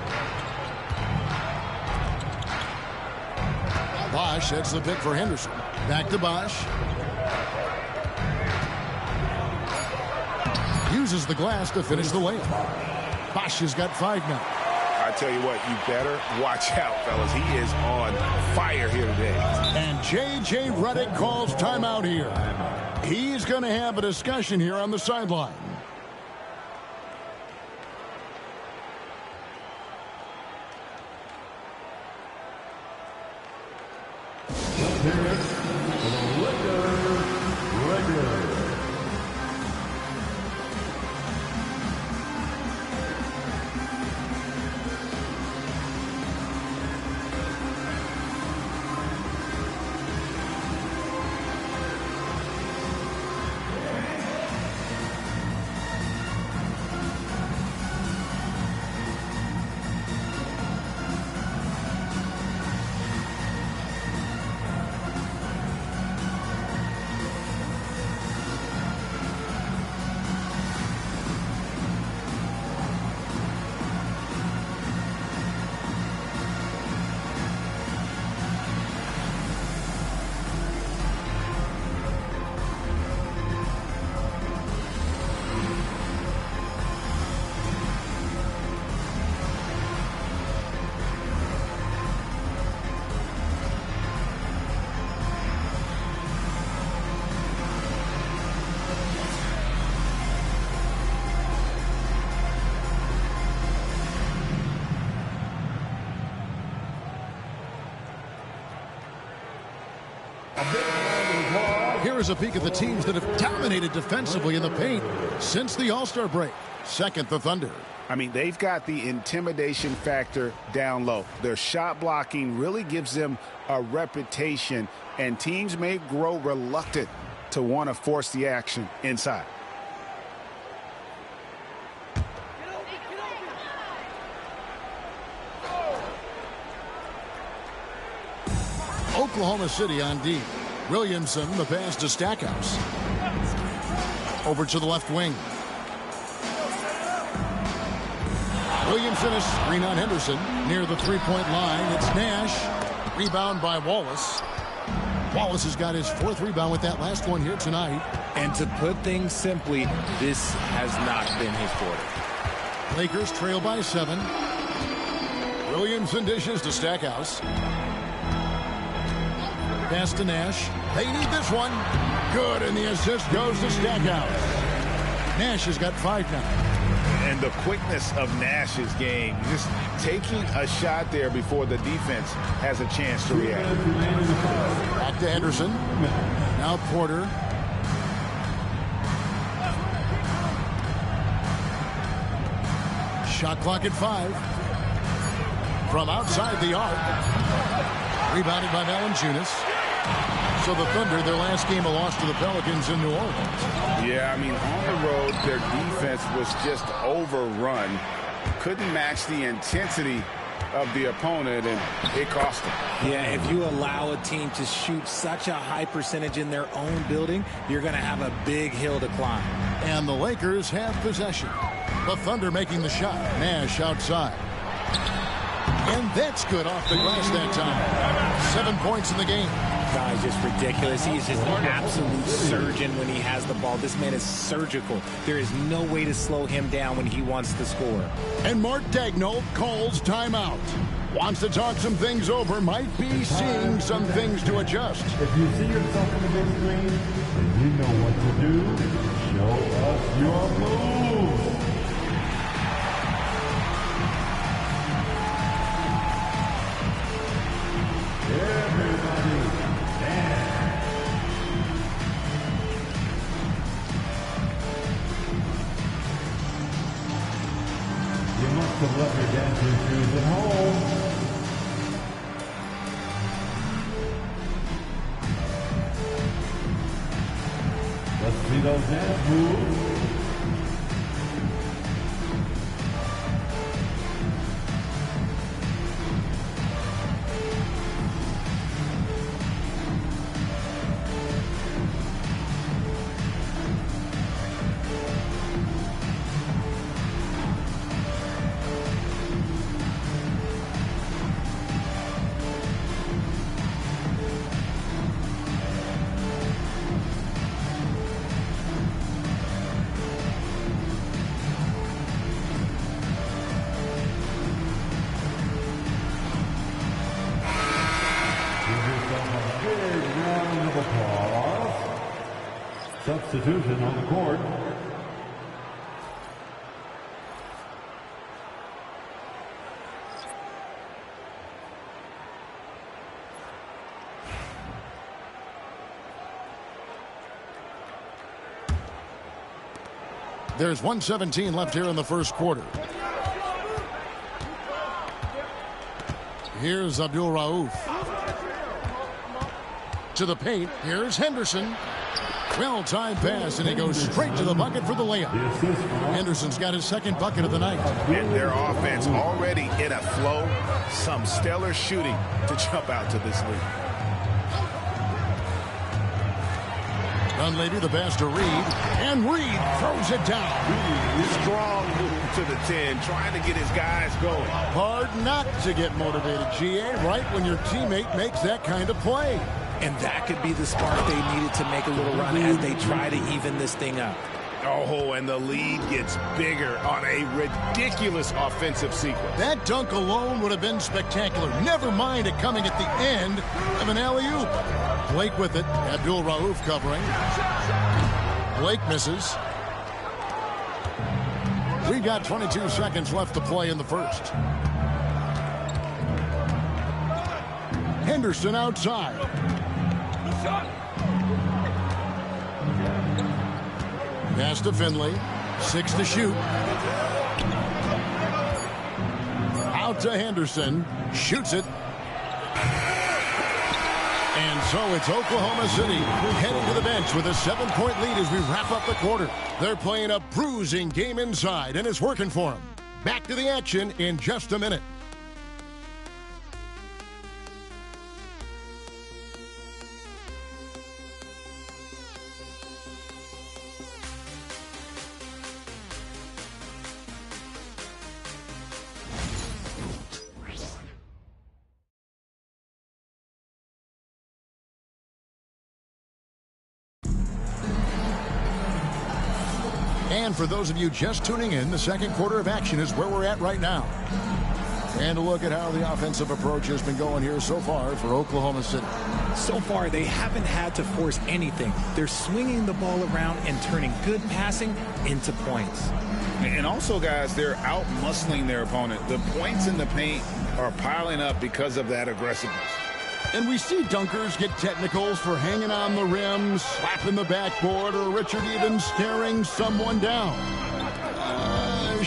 Bosch sets the pick for Henderson. Back to Bosch. Uses the glass to finish the layup. Bosch has got 5 now. I tell you what, you better watch out, fellas. He is on fire here today. And J.J. Redick calls timeout here. He's going to have a discussion here on the sideline. Here is a peek at the teams that have dominated defensively in the paint since the All-Star break. Second, the Thunder. I mean, they've got the intimidation factor down low. Their shot blocking really gives them a reputation, and teams may grow reluctant to want to force the action inside. Oklahoma City on D. Williamson, the pass to Stackhouse. Over to the left wing. Williamson is screen on Henderson near the three-point line. It's Nash. Rebound by Wallace. Wallace has got his 4th rebound with that last one here tonight. And to put things simply, this has not been his quarter. Lakers trail by 7. Williamson dishes to Stackhouse. Pass to Nash. They need this one. Good, and the assist goes to Stackhouse. Nash has got 5 now. And the quickness of Nash's game, just taking a shot there before the defense has a chance to react. Back to Henderson. Now Porter. Shot clock at 5. From outside the arc. Rebounded by Valanciunas. So the Thunder, their last game, a loss to the Pelicans in New Orleans. Yeah, I mean, on the road, their defense was just overrun. Couldn't match the intensity of the opponent, and it cost them. Yeah, if you allow a team to shoot such a high percentage in their own building, you're going to have a big hill to climb. And the Lakers have possession. The Thunder making the shot. Nash outside. And that's good off the glass that time. 7 points in the game. Guy's just ridiculous. He is just an absolute surgeon when he has the ball. This man is surgical. There is no way to slow him down when he wants to score. And Mark Daigneault calls timeout. Wants to talk some things over. Might be seeing some things to adjust. If you see yourself on the big screen and you know what to do, show us your moves. To love your dancing shoes at home. Let's see those dance moves. Substitution on the court. There's 1:17 left here in the first quarter. Here's Abdul Rauf. To the paint. Here's Henderson. Well-timed pass, and he goes straight to the bucket for the layup. Henderson's got his 2nd bucket of the night. And their offense already in a flow. Some stellar shooting to jump out to this lead. Dunleavy, the pass to Reed, and Reed throws it down. Strong move to the 10, trying to get his guys going. Hard not to get motivated, GA, right when your teammate makes that kind of play. And that could be the spark they needed to make a little run as they try to even this thing up. Oh, and the lead gets bigger on a ridiculous offensive sequence. That dunk alone would have been spectacular. Never mind it coming at the end of an alley-oop. Blake with it. Abdul Rauf covering. Blake misses. We've got 22 seconds left to play in the first. Henderson outside. Pass to Finley. 6 to shoot. Out to Henderson. Shoots it. And so it's Oklahoma City heading to the bench with a 7-point lead as we wrap up the quarter. They're playing a bruising game inside, and it's working for them. Back to the action in just a minute. And for those of you just tuning in, the second quarter of action is where we're at right now. And a look at how the offensive approach has been going here so far for Oklahoma City. So far, they haven't had to force anything. They're swinging the ball around and turning good passing into points. And also, guys, they're out-muscling their opponent. The points in the paint are piling up because of that aggressiveness. And we see dunkers get technicals for hanging on the rim, slapping the backboard, or Richard even staring someone down.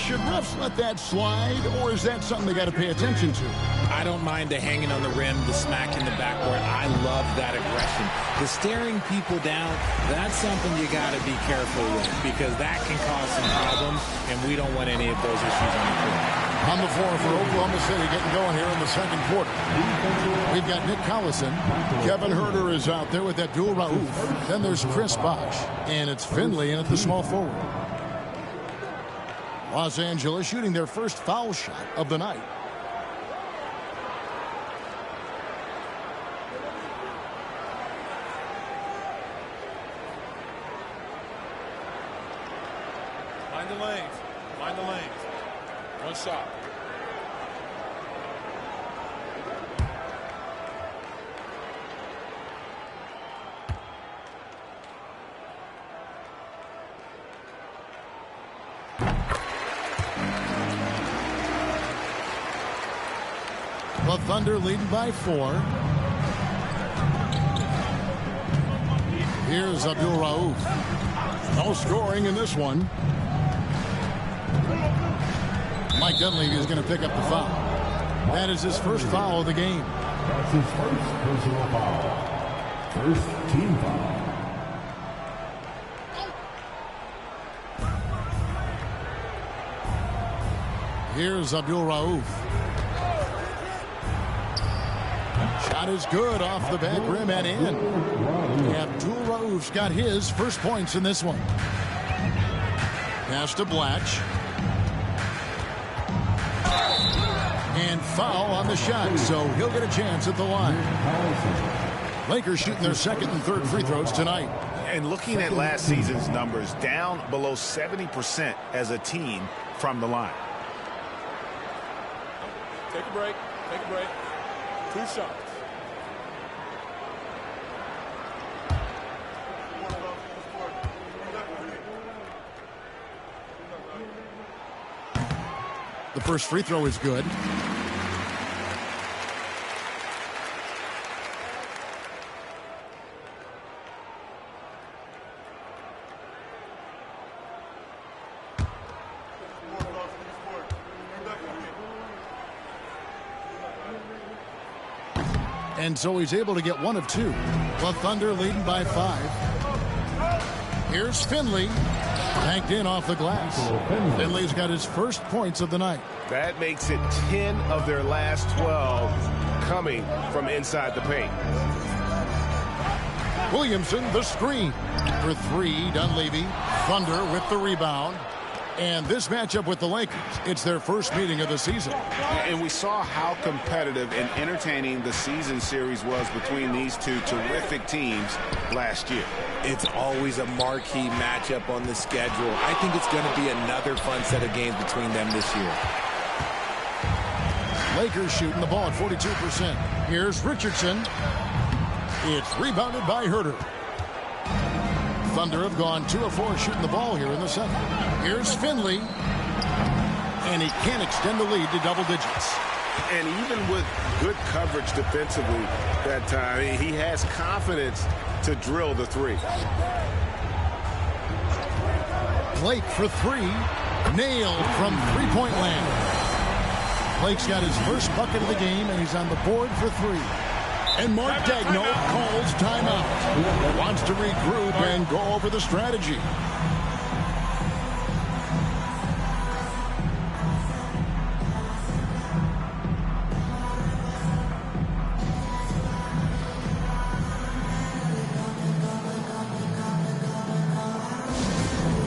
Should refs let that slide, or is that something they got to pay attention to? I don't mind the hanging on the rim, the smack in the backboard. I love that aggression. The staring people down, that's something you got to be careful with because that can cause some problems, and we don't want any of those issues on the court. On the floor for Oklahoma City getting going here in the second quarter. We've got Nick Collison. Kevin Huerter is out there with Abdul Rauf. Then there's Chris Bosh, and it's Finley in at the small forward. Los Angeles shooting their first foul shot of the night. Mind the lanes. Mind the lanes. One shot. The Thunder leading by 4. Here's Abdul Rauf. No scoring in this one. Mike Dunleavy is going to pick up the foul. That is his first foul of the game. That's his first personal foul. First team foul. Here's Abdul Rauf. Shot is good off the back rim and in. Abdul Rauf's got his first points in this one. Pass to Blatch. And foul on the shot, so he'll get a chance at the line. Lakers shooting their second and third free throws tonight. And looking at last season's numbers, down below 70% as a team from the line. Take a break. Take a break. 2 shots. The first free throw is good. And so he's able to get 1 of 2. The Thunder leading by 5. Here's Finley. Banked in off the glass. Finley's got his first points of the night. That makes it 10 of their last 12 coming from inside the paint. Williamson, the screen. For 3, Dunleavy. Thunder with the rebound. And this matchup with the Lakers, it's their first meeting of the season. And we saw how competitive and entertaining the season series was between these two terrific teams last year. It's always a marquee matchup on the schedule. I think it's going to be another fun set of games between them this year. Lakers shooting the ball at 42%. Here's Richardson. It's rebounded by Huerter. Thunder have gone 2 of 4 shooting the ball here in the second. Here's Finley. And he can't extend the lead to double digits. And even with good coverage defensively that time, he has confidence to drill the 3. Blake for 3. Nailed from three-point land. Blake's got his first bucket of the game, and he's on the board for 3. And Mark Daigneault calls timeout. Wants to regroup and go over the strategy.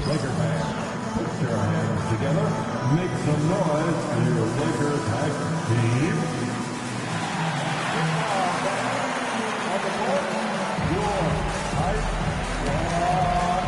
Laker fans, put your hands together. Make some noise for your Laker tag team. Your tight squad.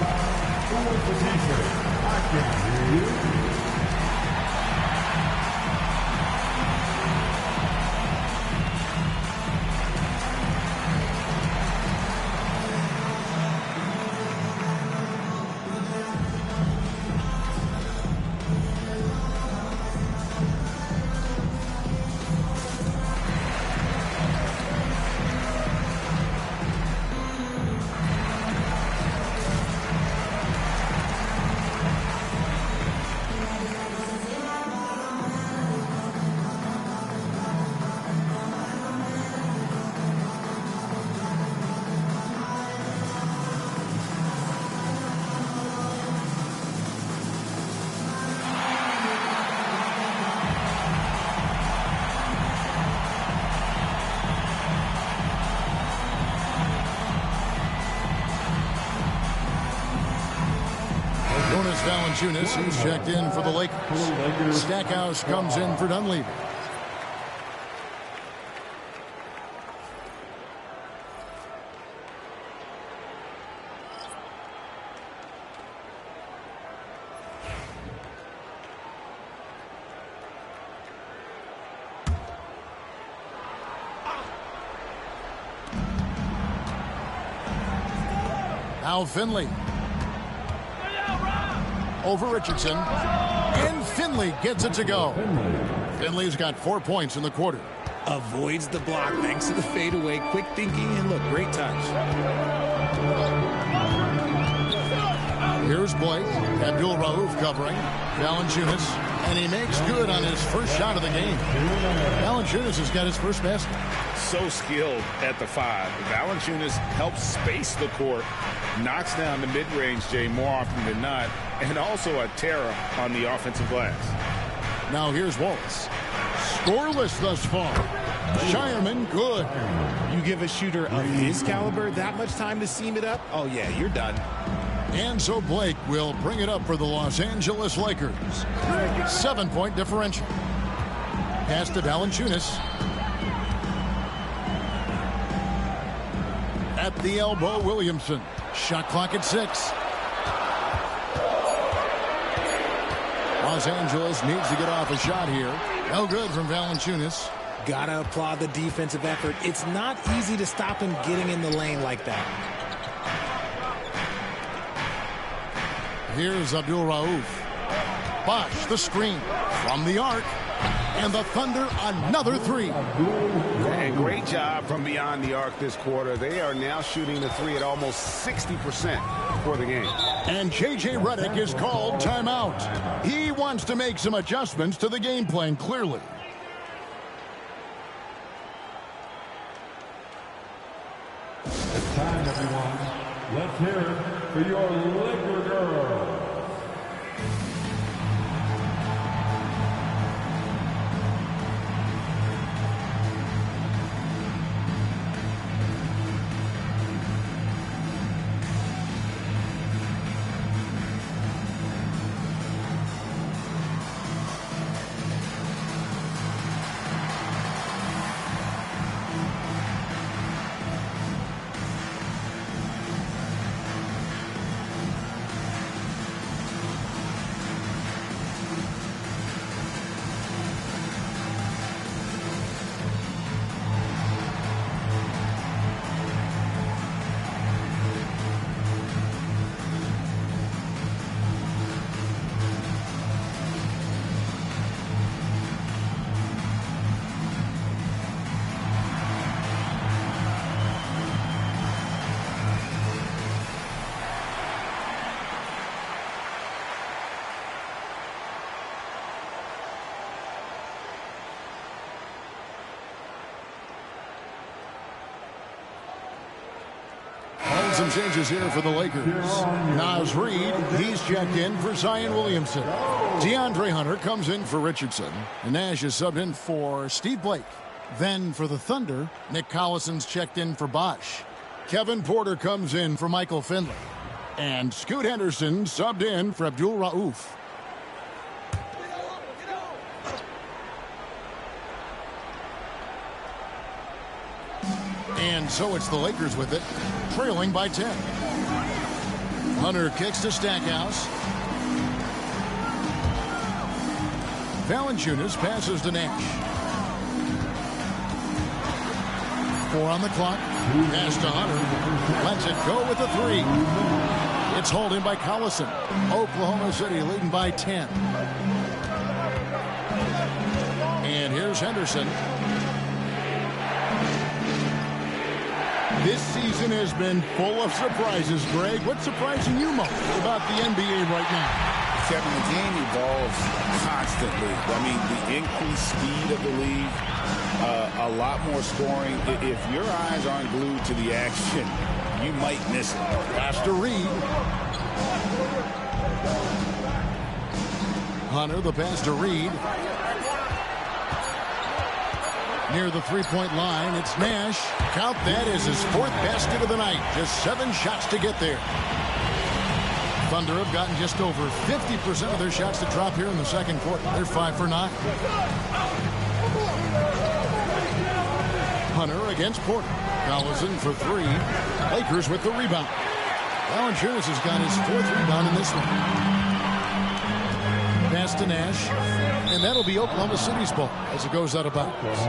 Valanciunas, he's checked in for the Lakers. Stackhouse comes in for Dunleavy. Now Finley. Over Richardson. And Finley gets it to go. Finley's got 4 points in the quarter. Avoids the block thanks to the fadeaway. Quick thinking, and look, great touch. Here's Blake. Abdul Rauf covering. Valanciunas. And he makes good on his first shot of the game. Valanciunas has got his first basket. So skilled at the 5. Valanciunas helps space the court. Knocks down the mid-range, Jay, more often than not. And also a terror on the offensive glass. Now here's Wallace. Scoreless thus far. Shireman, good. You give a shooter of his caliber that much time to seam it up? Oh, yeah, you're done. And so Blake will bring it up for the Los Angeles Lakers. 7-point differential. Pass to Valanciunas. At the elbow, Williamson. Shot clock at 6. Los Angeles needs to get off a shot here. No good from Valanciunas. Gotta applaud the defensive effort. It's not easy to stop him getting in the lane like that. Here's Abdul Rauf. Bosh, the screen from the arc. And the Thunder, another 3. And great job from beyond the arc this quarter. They are now shooting the 3 at almost 60% for the game. And J.J. Redick is called timeout. He wants to make some adjustments to the game plan, clearly. It's time, everyone. Let's hear it for your Laker girls. Some changes here for the Lakers. Naz Reid, he's checked in for Zion Williamson. DeAndre Hunter comes in for Richardson. And Nash is subbed in for Steve Blake. Then for the Thunder, Nick Collison's checked in for Bosh. Kevin Porter comes in for Michael Finley. And Scoot Henderson subbed in for Abdul Rauf. And so it's the Lakers with it, trailing by 10. Hunter kicks to Stackhouse. Valanciunas passes to Nash. 4 on the clock. Pass to Hunter. Lets it go with a 3. It's hauled in by Collison. Oklahoma City leading by 10. And here's Henderson. This season has been full of surprises, Greg. What's surprising you most about the NBA right now? Kevin, the game evolves constantly. I mean, the increased speed of the league, a lot more scoring. If your eyes aren't glued to the action, you might miss it. Pass to Reid. Hunter, the pass to Reid. Near the three-point line, it's Nash. Count that as his 4th basket of the night. Just 7 shots to get there. Thunder have gotten just over 50% of their shots to drop here in the second quarter. They're 5 for 9. Hunter against Porter. Collison for 3. Lakers with the rebound. Valanciunas has got his 4th rebound in this one. Pass to Nash. And that'll be Oklahoma City's ball as it goes out of bounds.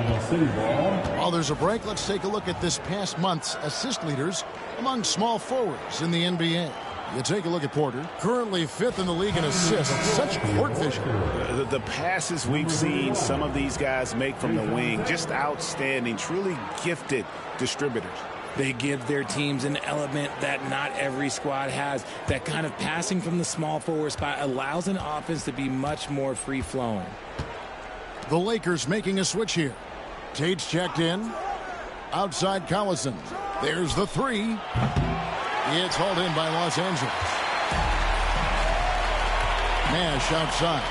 While there's a break, let's take a look at this past month's assist leaders among small forwards in the NBA. You take a look at Porter, currently 5th in the league in assists. Such court vision. The passes we've seen some of these guys make from the wing, just outstanding, truly gifted distributors. They give their teams an element that not every squad has. That kind of passing from the small forward spot allows an offense to be much more free-flowing. The Lakers making a switch here. Tate's checked in. Outside Collison. There's the 3. It's hauled in by Los Angeles. Nash outside.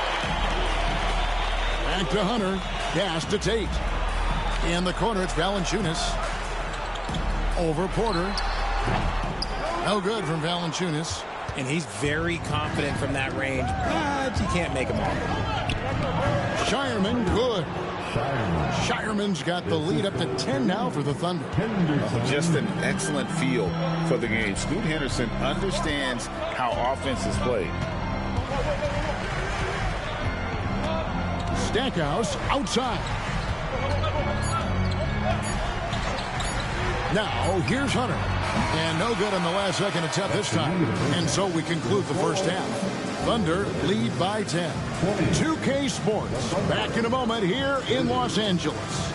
Back to Hunter. Pass to Tate. In the corner, it's Valanciunas. Over Porter. No good from Valanciunas. And he's very confident from that range, but you can't make him all. Shireman, good. Shireman's got the lead up to 10 now for the Thunder. Just an excellent feel for the game. Scoot Henderson understands how offense is played. Stackhouse outside. Now, here's Hunter. And no good on the last second attempt this time. And so we conclude the first half. Thunder lead by 10. 2K Sports. Back in a moment here in Los Angeles.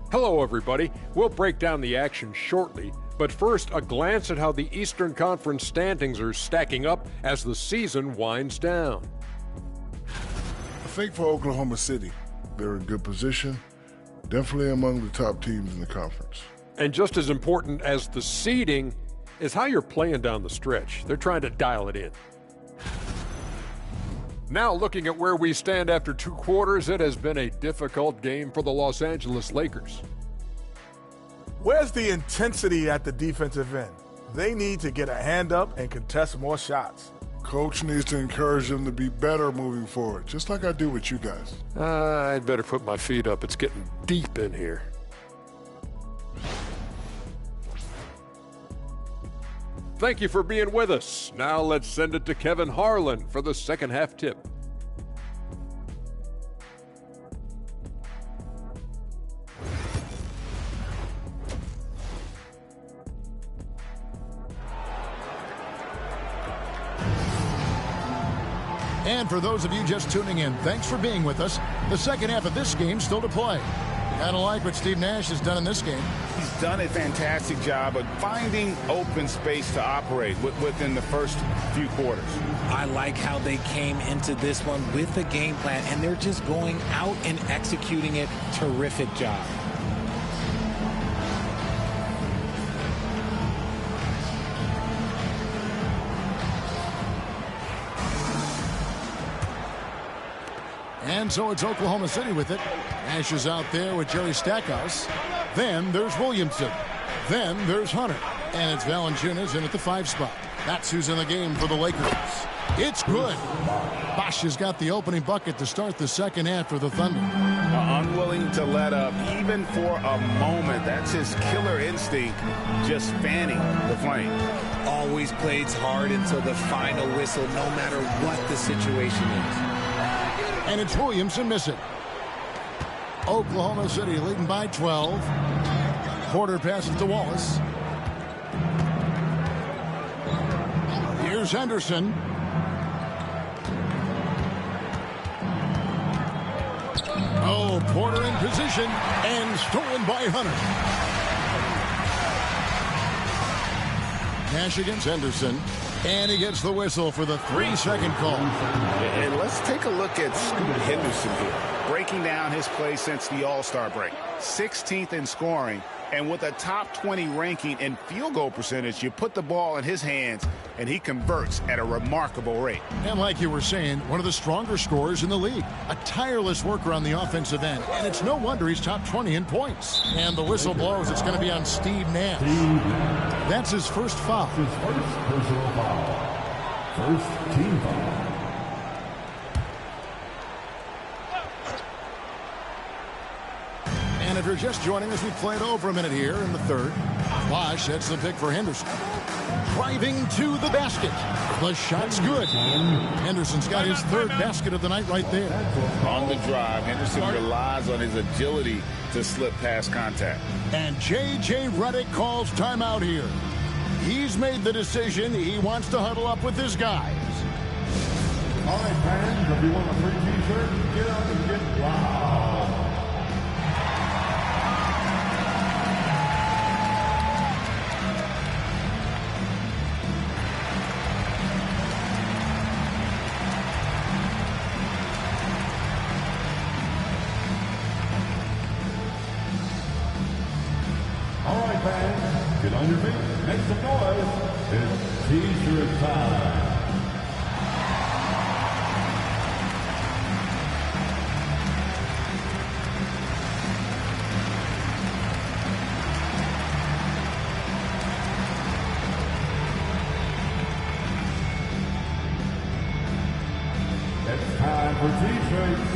Hello, everybody. We'll break down the action shortly, but first, a glance at how the Eastern Conference standings are stacking up as the season winds down. I think for Oklahoma City, they're in good position, definitely among the top teams in the conference. And just as important as the seeding is how you're playing down the stretch. They're trying to dial it in. Now looking at where we stand after 2 quarters, it has been a difficult game for the Los Angeles Lakers. Where's the intensity at the defensive end? They need to get a hand up and contest more shots. Coach needs to encourage them to be better moving forward, just like I do with you guys. I'd better put my feet up. It's getting deep in here. Thank you for being with us. Now let's send it to Kevin Harlan for the second half tip. And for those of you just tuning in, thanks for being with us. The second half of this game still to play. Kind of like what Steve Nash has done in this game. He's done a fantastic job of finding open space to operate within the first few quarters. I like how they came into this one with a game plan, and they're just going out and executing it. Terrific job. And so it's Oklahoma City with it. Nash is out there with Jerry Stackhouse. Then there's Williamson. Then there's Hunter. And it's Valanciunas in at the 5 spot. That's who's in the game for the Lakers. It's good. Bosh has got the opening bucket to start the second half for the Thunder. Unwilling to let up even for a moment. That's his killer instinct, just fanning the flame. Always plays hard until the final whistle, no matter what the situation is. And it's Williamson missing. Oklahoma City leading by 12. Porter passes to Wallace. Here's Henderson. Oh, Porter in position and stolen by Hunter. Nash against Henderson. And he gets the whistle for the 3-second call. And let's take a look at Scoot Henderson here. Breaking down his play since the All-Star break. 16th in scoring. And with a top 20 ranking in field goal percentage, you put the ball in his hands, and he converts at a remarkable rate. And like you were saying, one of the stronger scorers in the league. A tireless worker on the offensive end. And it's no wonder he's top 20 in points. And the whistle blows. It's going to be on Steve Nash. That's his first foul. His first personal foul. First team foul. And if you're just joining us, we played over a minute here in the third. Bosch hits the pick for Henderson. Driving to the basket. The shot's good. Henderson's got his third basket of the night right there. On the drive, Henderson relies on his agility to slip past contact. And J.J. Redick calls timeout here. He's made the decision. He wants to huddle up with his guys. All right, fans, if you want a free t-shirt, get up and get loud. Get on your feet, make some noise. It's t-shirt time. It's time for t-shirts.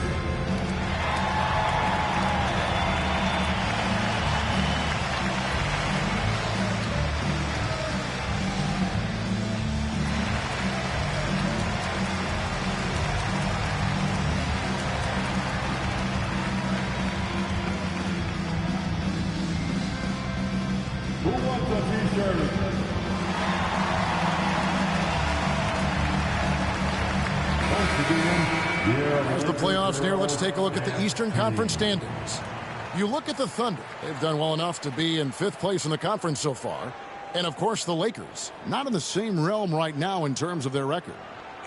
Who wants a t-shirt? As the playoffs near, let's take a look at the Eastern Conference standings. You look at the Thunder. They've done well enough to be in 5th place in the conference so far. And, of course, the Lakers. Not in the same realm right now in terms of their record.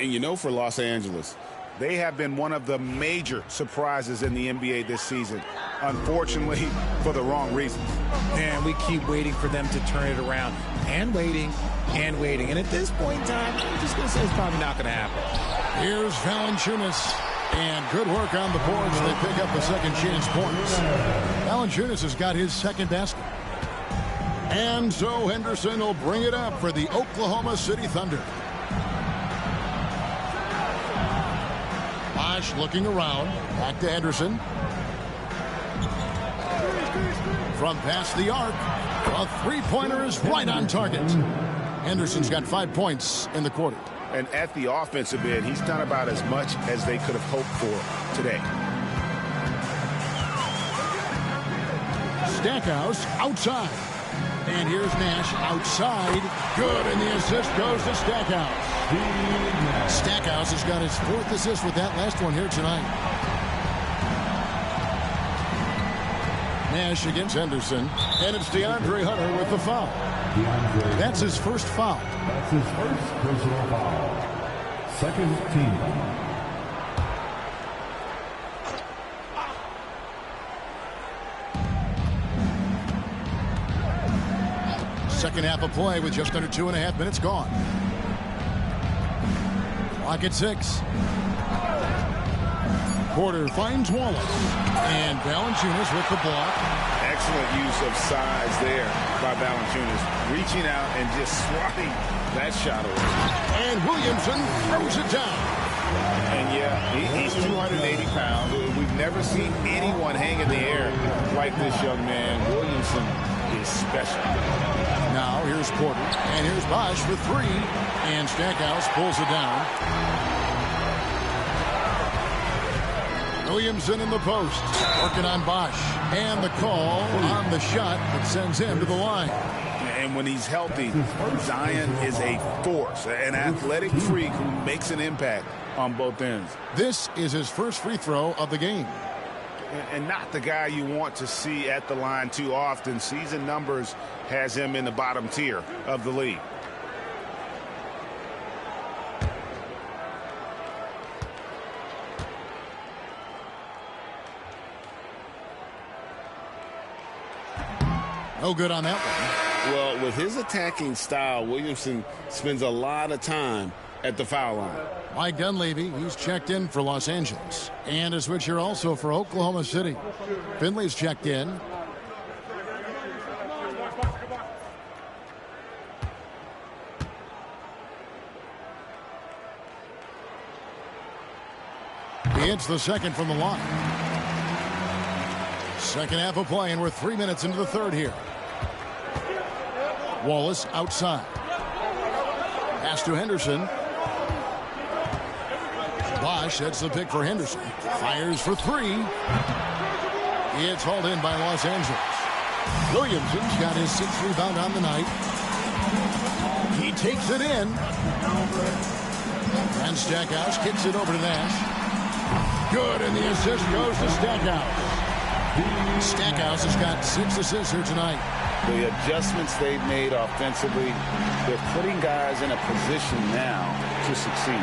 And you know, for Los Angeles, they have been one of the major surprises in the NBA this season. Unfortunately, for the wrong reasons. And we keep waiting for them to turn it around. And waiting, and waiting. And at this point in time, I'm just going to say it's probably not going to happen. Here's Valanciunas. And good work on the boards. They pick up the second chance points. Valanciunas has got his second basket. And so Henderson will bring it up for the Oklahoma City Thunder. Bosch looking around. Back to Henderson. From past the arc. A three-pointer is right on target. Henderson's got 5 points in the quarter. And at the offensive end, he's done about as much as they could have hoped for today. Stackhouse outside. And here's Nash outside. Good, and the assist goes to Stackhouse. Stackhouse has got his 4th assist with that last one here tonight. Nash against Henderson. And it's DeAndre Hunter with the foul. That's his first foul. That's his first personal foul. Second team foul. Second half of play with just under 2.5 minutes gone. Clock at 6. Porter finds Wallace. And Valanciunas with the block. Excellent use of size there by Valanciunas. Reaching out and just swatting that shot away. And Williamson throws it down. And yeah, he's 280 pounds. We've never seen anyone hang in the air like this young man. Williamson is special. Now here's Porter. And here's Bosch for 3. And Stackhouse pulls it down. Williamson in the post. Working on Bosch. And the call on the shot that sends him to the line. And when he's healthy, Zion is a force, an athletic freak who makes an impact on both ends. This is his first free throw of the game. And not the guy you want to see at the line too often. Season numbers has him in the bottom tier of the league. No good on that one. Well, with his attacking style, Williamson spends a lot of time at the foul line. Mike Dunleavy, he's checked in for Los Angeles. And a switch here also for Oklahoma City. Finley's checked in. He hits the second from the line. Second half of play, and we're 3 minutes into the third here. Wallace outside. Pass to Henderson. Bosch sets the pick for Henderson. Fires for three. It's hauled in by Los Angeles. Williamson's got his 6th rebound on the night. He takes it in. And Stackhouse kicks it over to Nash. Good, and the assist goes to Stackhouse. Stackhouse has got 6 assists here tonight. The adjustments they've made offensively, they're putting guys in a position now to succeed.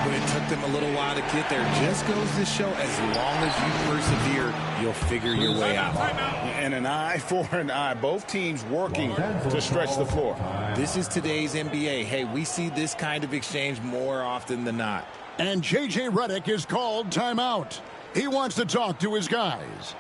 But it took them a little while to get there. Just goes to show, as long as you persevere, you'll figure your way out. And an eye for an eye. Both teams working to stretch the floor. This is today's NBA. Hey, we see this kind of exchange more often than not. And J.J. Redick is called timeout. He wants to talk to his guys.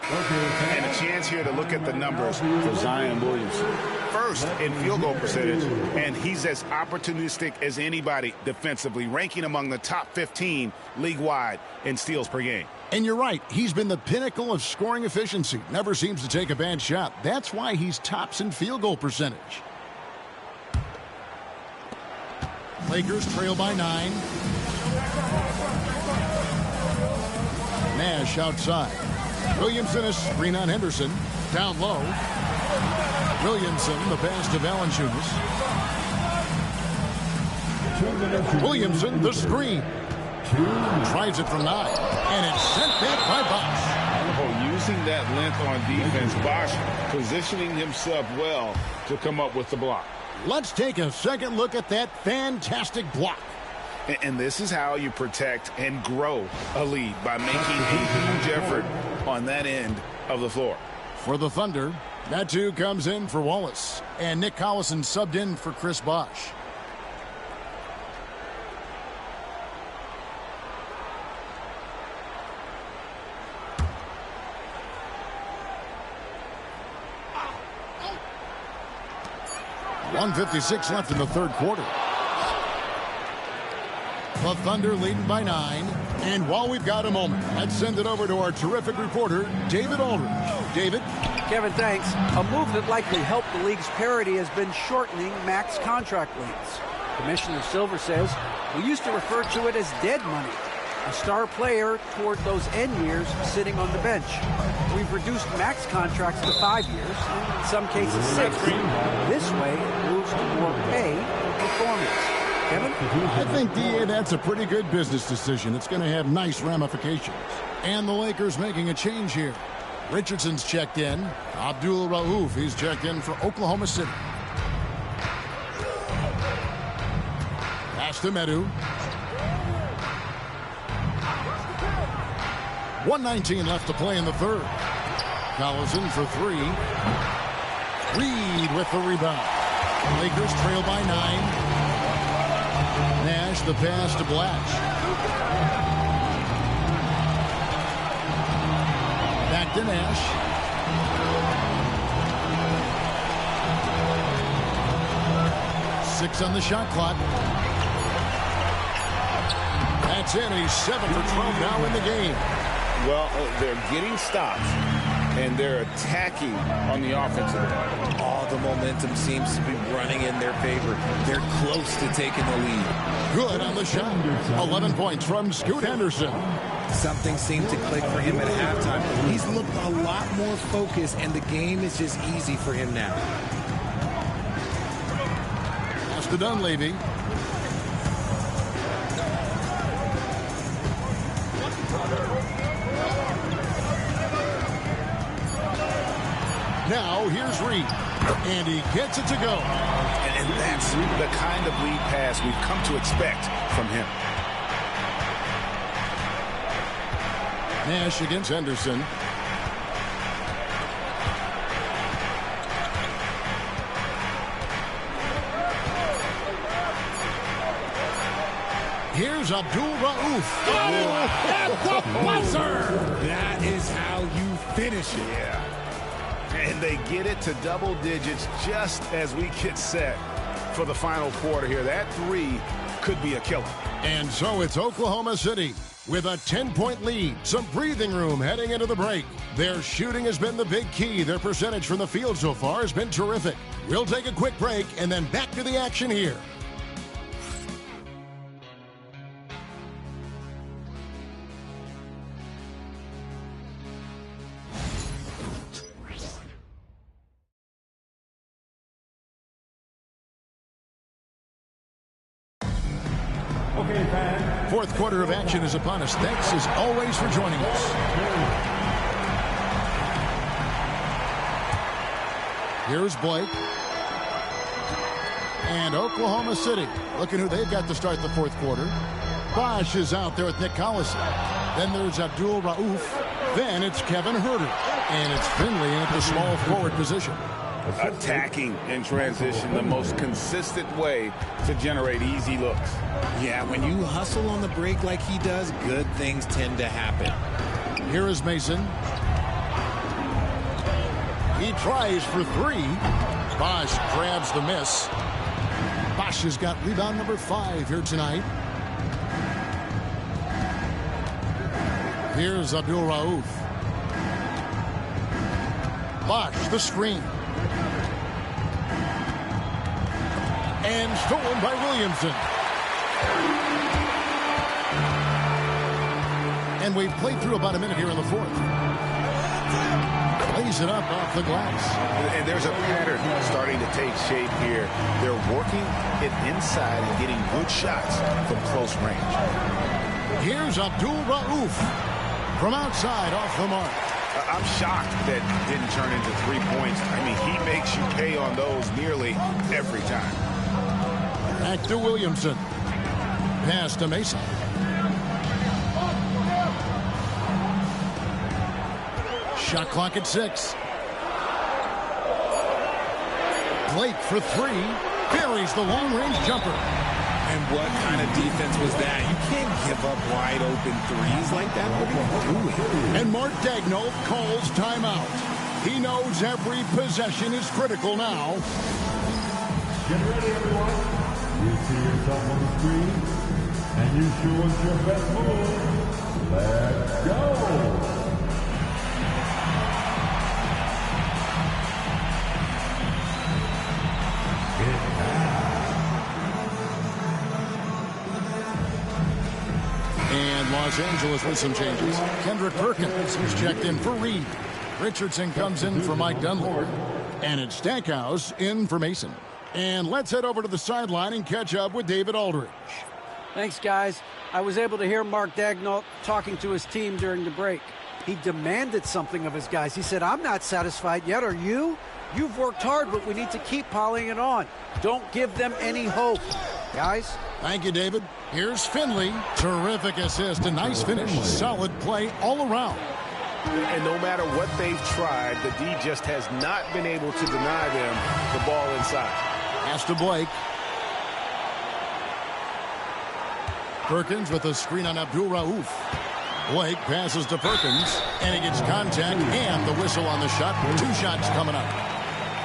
And a chance here to look at the numbers for Zion Williamson. First in field goal percentage, and he's as opportunistic as anybody defensively, ranking among the top 15 league-wide in steals per game. And you're right, he's been the pinnacle of scoring efficiency. Never seems to take a bad shot. That's why he's tops in field goal percentage. Lakers trail by 9. Nash outside. Williamson is screen on Henderson. Down low. Williamson, the pass to Valanciunas. Williamson, the screen. Tries it from 9. And it's sent back by Bosch. Using that length on defense, Bosch positioning himself well to come up with the block. Let's take a second look at that fantastic block. And this is how you protect and grow a lead, by making a huge effort on that end of the floor. For the Thunder, that too comes in for Wallace. And Nick Collison subbed in for Chris Bosch. .156 left in the third quarter. The Thunder leading by 9. And while we've got a moment, let's send it over to our terrific reporter, David Aldridge. David? Kevin, thanks. A move that likely helped the league's parity has been shortening max contract lengths. Commissioner Silver says we used to refer to it as dead money, a star player toward those end years sitting on the bench. We've reduced max contracts to 5 years, and in some cases 6. This way, it moves to more pay and performance. Kevin? I think, DA, that's a pretty good business decision. It's going to have nice ramifications. And the Lakers making a change here. Richardson's checked in. Abdul Rauf, he's checked in for Oklahoma City. Pass to Medu. 1:19 left to play in the third. Collison for three. Reed with the rebound. Lakers trail by 9. Nash the pass to Blatch. Back to Nash. Six on the shot clock. That's it. He's 7 for 12 now in the game. Well, they're getting stops, and they're attacking on the offensive end. All the momentum seems to be running in their favor. They're close to taking the lead. Good on the shot. 11 points from Scoot Henderson. Something seemed to click for him at halftime. He's looked a lot more focused, and the game is just easy for him now. Pass to Dunleavy. Now here's Reed, and he gets it to go. And that's the kind of lead pass we've come to expect from him. Nash against Henderson. Here's Abdul Rauf. Oh, at the buzzer! That is how you finish it. Yeah. And they get it to double digits just as we get set for the final quarter here. That three could be a killer. And so it's Oklahoma City with a 10-point lead. Some breathing room heading into the break. Their shooting has been the big key. Their percentage from the field so far has been terrific. We'll take a quick break and then back to the action here. Fourth quarter of action is upon us. Thanks as always for joining us. Here's Blake. And Oklahoma City. Looking who they've got to start the fourth quarter. Bosch is out there with Nick Collison. Then there's Abdul Rauf. Then it's Kevin Huerter. And it's Finley at the small forward position. Attacking in transition, the most consistent way to generate easy looks. Yeah, when you hustle on the break like he does, good things tend to happen. Here is Mason. He tries for three. Bosch grabs the miss. Bosch has got rebound number 5 here tonight. Here's Abdul Rauf. Bosch, the screen. And stolen by Williamson. And we've played through about a minute here in the fourth. Plays it up off the glass. And there's a pattern starting to take shape here. They're working it inside and getting good shots from close range. Here's Abdul Rauf from outside off the mark. I'm shocked that didn't turn into 3 points. I mean, he makes you pay on those nearly every time. Back to Williamson. Pass to Mason. Shot clock at 6. Blake for 3. Buries the long-range jumper. And what kind of defense was that? You can't give up wide open threes like that. What are you doing? And Mark Daigneault calls timeout. He knows every possession is critical now. Get ready, everyone. You see yourself on the screen, and you show us your best move. Let's go. And Los Angeles with some changes. Kendrick Perkins is checked in for Reed. Richardson comes in for Mike Dunlap. And it's Stackhouse in for Mason. And let's head over to the sideline and catch up with David Aldridge. Thanks, guys. I was able to hear Mark Daigneault talking to his team during the break. He demanded something of his guys. He said, I'm not satisfied yet, are you? You've worked hard, but we need to keep piling it on. Don't give them any hope. Guys? Thank you, David. Here's Finley. Terrific assist. A nice finish. Solid play all around. And no matter what they've tried, the D just has not been able to deny them the ball inside. Pass to Blake. Perkins with a screen on Abdul Rauf. Blake passes to Perkins, and he gets contact and the whistle on the shot. 2 shots coming up.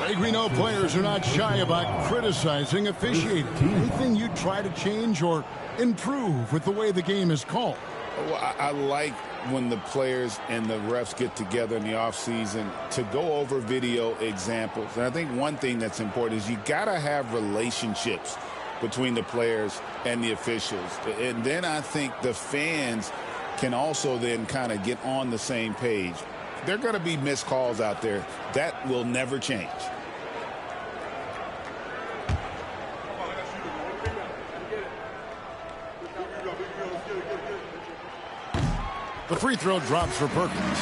Greg, we know players are not shy about criticizing officiating. Anything you'd try to change or improve with the way the game is called? Well, I like when the players and the refs get together in the offseason to go over video examples. And I think one thing that's important is you got to have relationships between the players and the officials. And then I think the fans can also then kind of get on the same page. There are going to be missed calls out there. That will never change. The free throw drops for Perkins.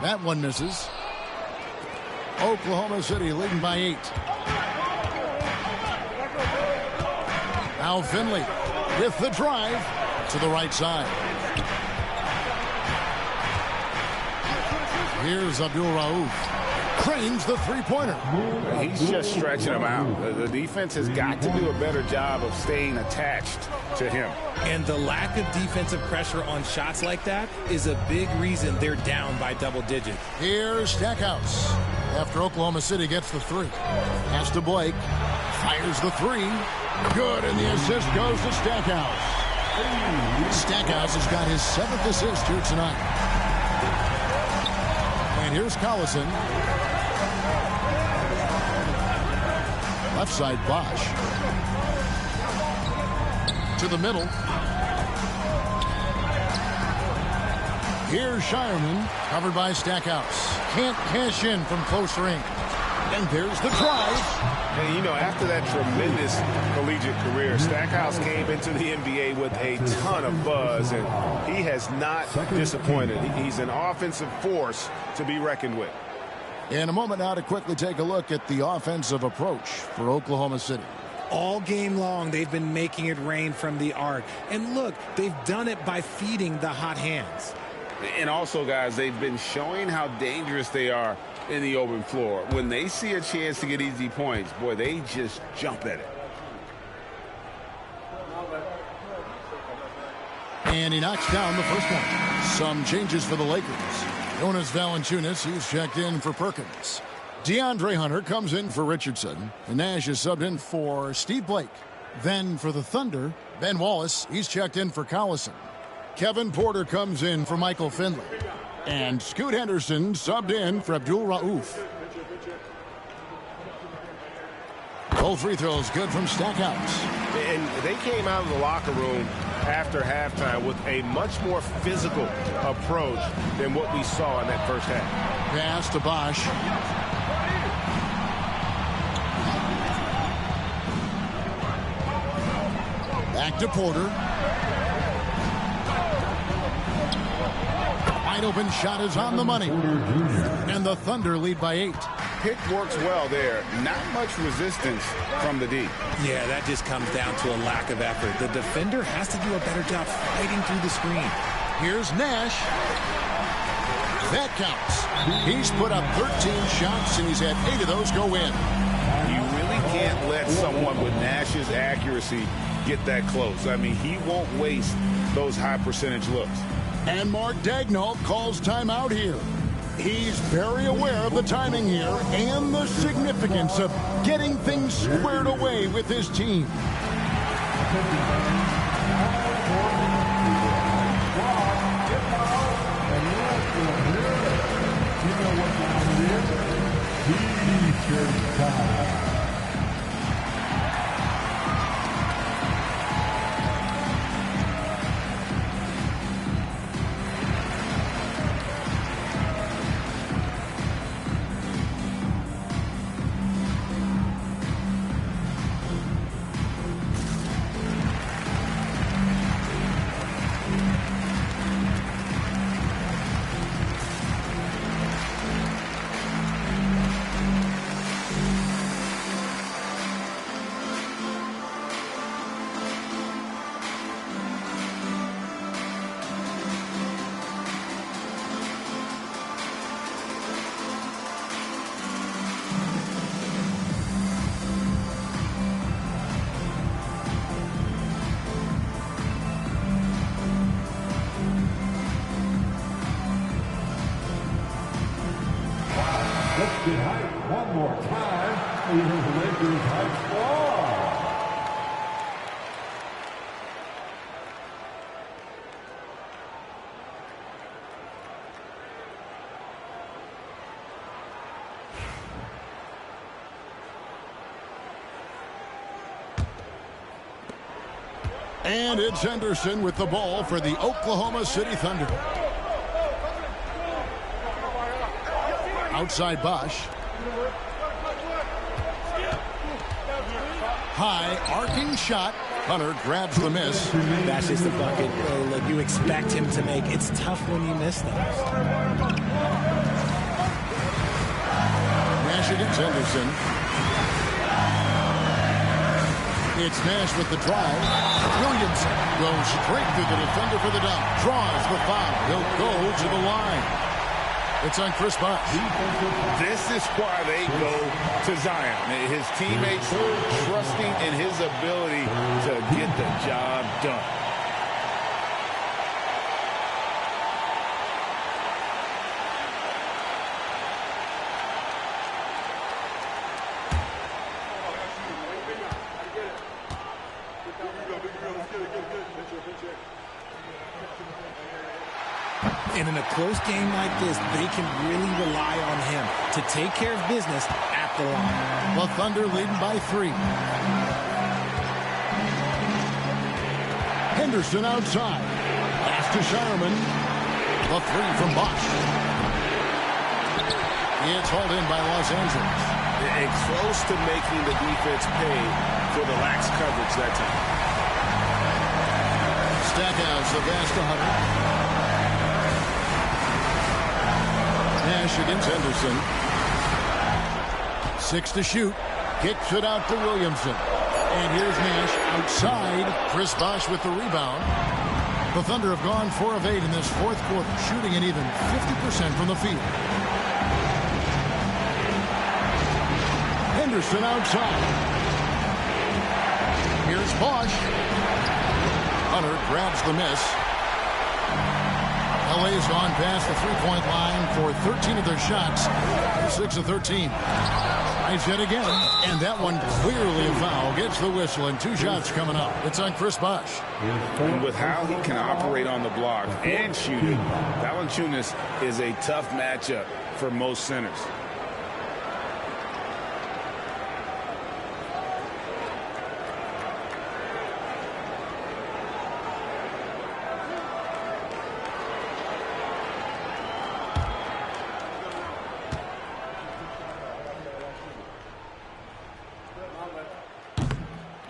That one misses. Oklahoma City leading by 8. Now Finley with the drive to the right side. Here's Abdul Rauf. Cranes the three-pointer. He's just stretching him out. The defense has got to do a better job of staying attached to him. And the lack of defensive pressure on shots like that is a big reason they're down by double digits. Here's Stackhouse after Oklahoma City gets the 3. Pass to Blake. Fires the 3. Good, and the assist goes to Stackhouse. Stackhouse has got his 7th assist here tonight. And here's Collison. Left side, Bosch. To the middle. Here's Shireman, covered by Stackhouse. Can't cash in from close range. And there's the drive. And, you know, after that tremendous collegiate career, Stackhouse came into the NBA with a ton of buzz, and he has not disappointed. He's an offensive force to be reckoned with. In a moment now to quickly take a look at the offensive approach for Oklahoma City. All game long, they've been making it rain from the arc. And look, they've done it by feeding the hot hands. And also, guys, they've been showing how dangerous they are in the open floor. When they see a chance to get easy points, boy, they just jump at it. And he knocks down the first one. Some changes for the Lakers. Jonas Valanciunas, he's checked in for Perkins. DeAndre Hunter comes in for Richardson. And Nash is subbed in for Steve Blake. Then for the Thunder, Ben Wallace, he's checked in for Collison. Kevin Porter comes in for Michael Finley. And Scoot Henderson subbed in for Abdul Rauf. Both free throws good from Stackhouse. And they came out of the locker room after halftime with a much more physical approach than what we saw in that first half. Pass to Bosch. Back to Porter. Wide open shot is on the money. And the Thunder lead by 8. Pick works well there. Not much resistance from the D. Yeah, that just comes down to a lack of effort. The defender has to do a better job fighting through the screen. Here's Nash. That counts. He's put up 13 shots, and he's had 8 of those go in. You really can't let someone with Nash's accuracy get that close. I mean, he won't waste those high percentage looks. And Mark Daigneault calls timeout here. He's very aware of the timing here and the significance of getting things squared away with his team. get hyped one more time. Here's Lakers Hype Squad. And it's Henderson with the ball for the Oklahoma City Thunder. Outside Bosch. High arcing shot. Hunter grabs the miss. That's just a bucket like you expect him to make. It's tough when you miss those. Nash against Henderson. It's Nash with the drive. Williamson goes straight through the defender for the dunk. Draws the foul. He'll go to the line. It's on Chris Bosh. This is why they go to Zion. His teammates trusting in his ability to get the job done. And in a close game like this, they can really rely on him to take care of business at the line. The Thunder leading by 3. Henderson outside. Pass to Sharman. The 3 from Bosch. It's hauled in by Los Angeles. It's close to making the defense pay for the lax coverage that time. Stackhouse, the pass to Hunter. Nash against Henderson. 6 to shoot. Kicks it out to Williamson. And here's Nash outside. Chris Bosh with the rebound. The Thunder have gone 4 of 8 in this fourth quarter, shooting an even 50% from the field. Henderson outside. Here's Bosh. Hunter grabs the miss. LA's gone past the three-point line for 13 of their shots. 6 of 13. Tries yet again, and that one clearly a foul. Gets the whistle, and 2 shots coming up. It's on Chris Bosh. And with how he can operate on the block and shooting, Valanciunas is a tough matchup for most centers.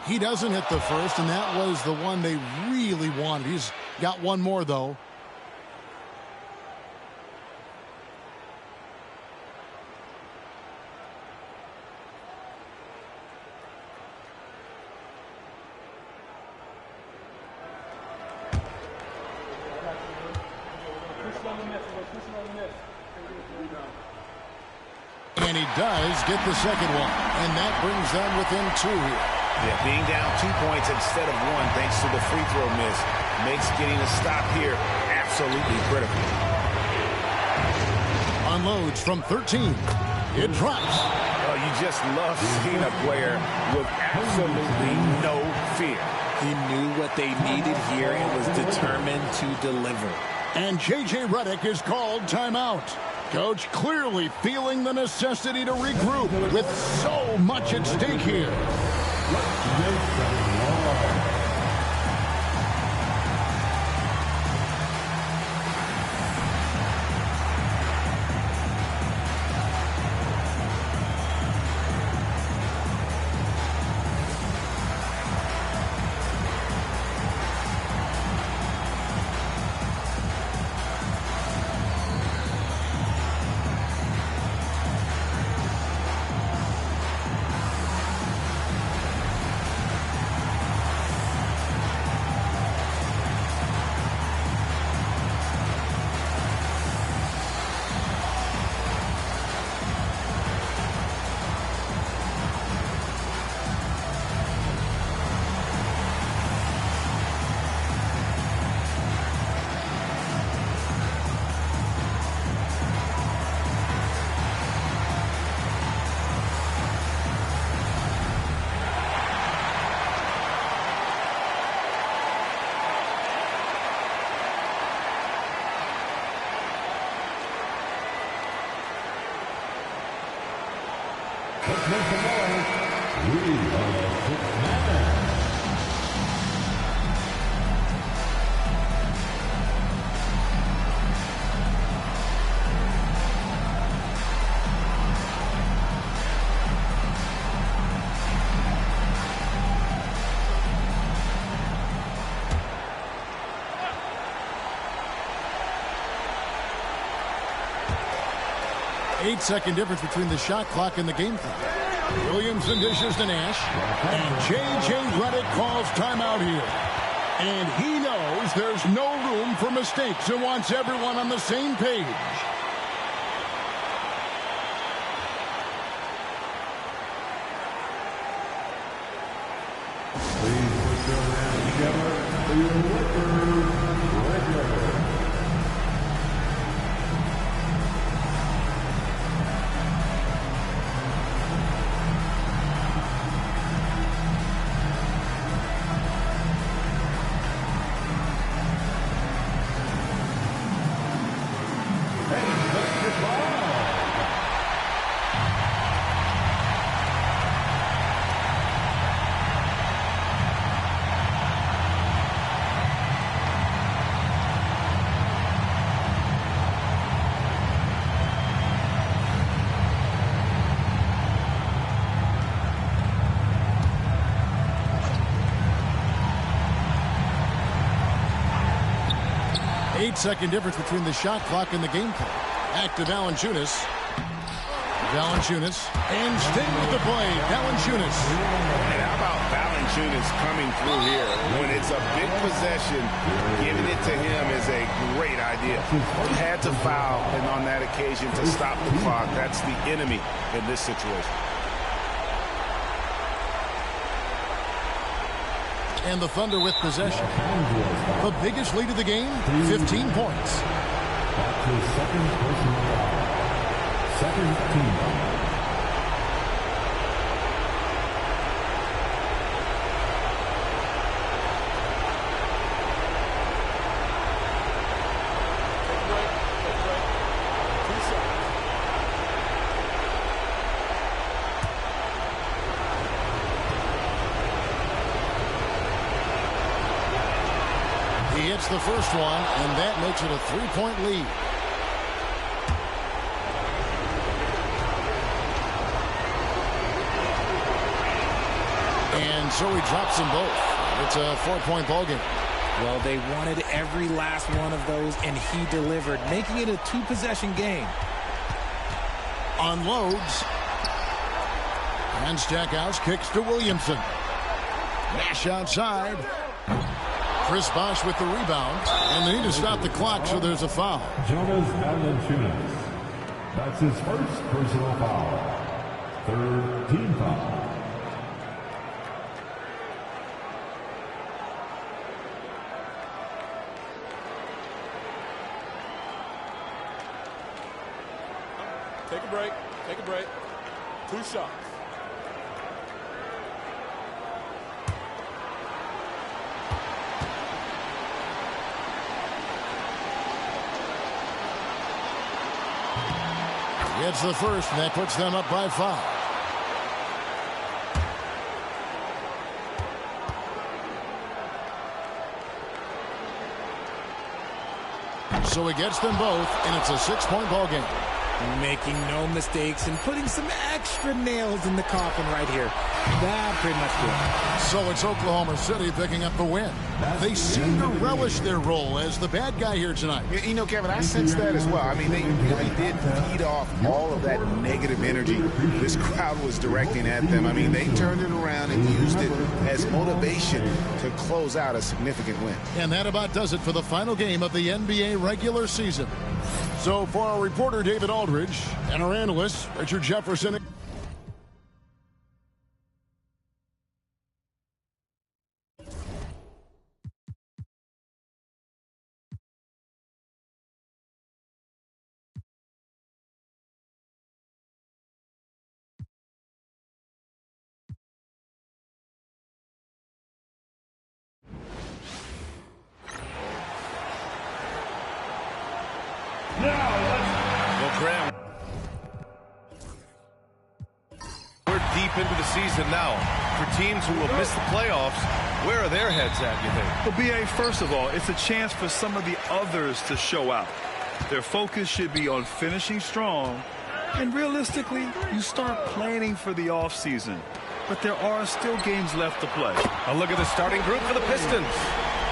He doesn't hit the first, and that was the one they really wanted. He's got one more, though. And he does get the second one, and that brings them within 2 here. Yeah, being down 2 points instead of 1 thanks to the free throw miss makes getting a stop here absolutely critical. Unloads from 13. It drops. Oh, you just love seeing a player with absolutely no fear. He knew what they needed here and was determined to deliver. And J.J. Redick is called timeout. Coach clearly feeling the necessity to regroup with so much at stake here. let's make some noise. We are the Sixth Man. Eight-second difference between the shot clock and the game clock. Williamson dishes to Nash. And J.J. Redick calls timeout here. And he knows there's no room for mistakes and wants everyone on the same page. Please put your hands together for your Lakers record. Eight-second difference between the shot clock and the game clock. Back to Valanciunas. Valanciunas. And stay with the play. Valanciunas. And how about Valanciunas coming through here? When it's a big possession, giving it to him is a great idea. Had to foul, and on that occasion to stop the clock. That's the enemy in this situation. And the Thunder with possession. The biggest lead of the game, 15 points. That's his second personal foul. Second team foul. He hits the first one, and that makes it a three-point lead. And so he drops them both. It's a four-point ballgame. Well, they wanted every last one of those, and he delivered, making it a two-possession game. Unloads. And Stackhouse kicks to Williamson. Nash outside. Chris Bosh with the rebound. And they need to stop the clock, so there's a foul. Jonas Valanciunas. That's his first personal foul. Third team foul. Take a break. Take a break. 2 shots. Gets the first, and that puts them up by 5. So he gets them both, and it's a 6-point ball game. Making no mistakes and putting some extra nails in the coffin right here. That pretty much did it. So it's Oklahoma City picking up the win. They seem to relish their role as the bad guy here tonight. You know, Kevin, I sense that as well. I mean, they really did feed off all of that negative energy this crowd was directing at them. I mean, they turned it around and used it as motivation to close out a significant win. And that about does it for the final game of the NBA regular season. So for our reporter, David Aldridge, and our analyst, Richard Jefferson. deep into the season now. For teams who will miss the playoffs, where are their heads at, you think? Well, B.A., first of all, it's a chance for some of the others to show out. Their focus should be on finishing strong. And realistically, you start planning for the offseason. But there are still games left to play. A look at the starting group for the Pistons.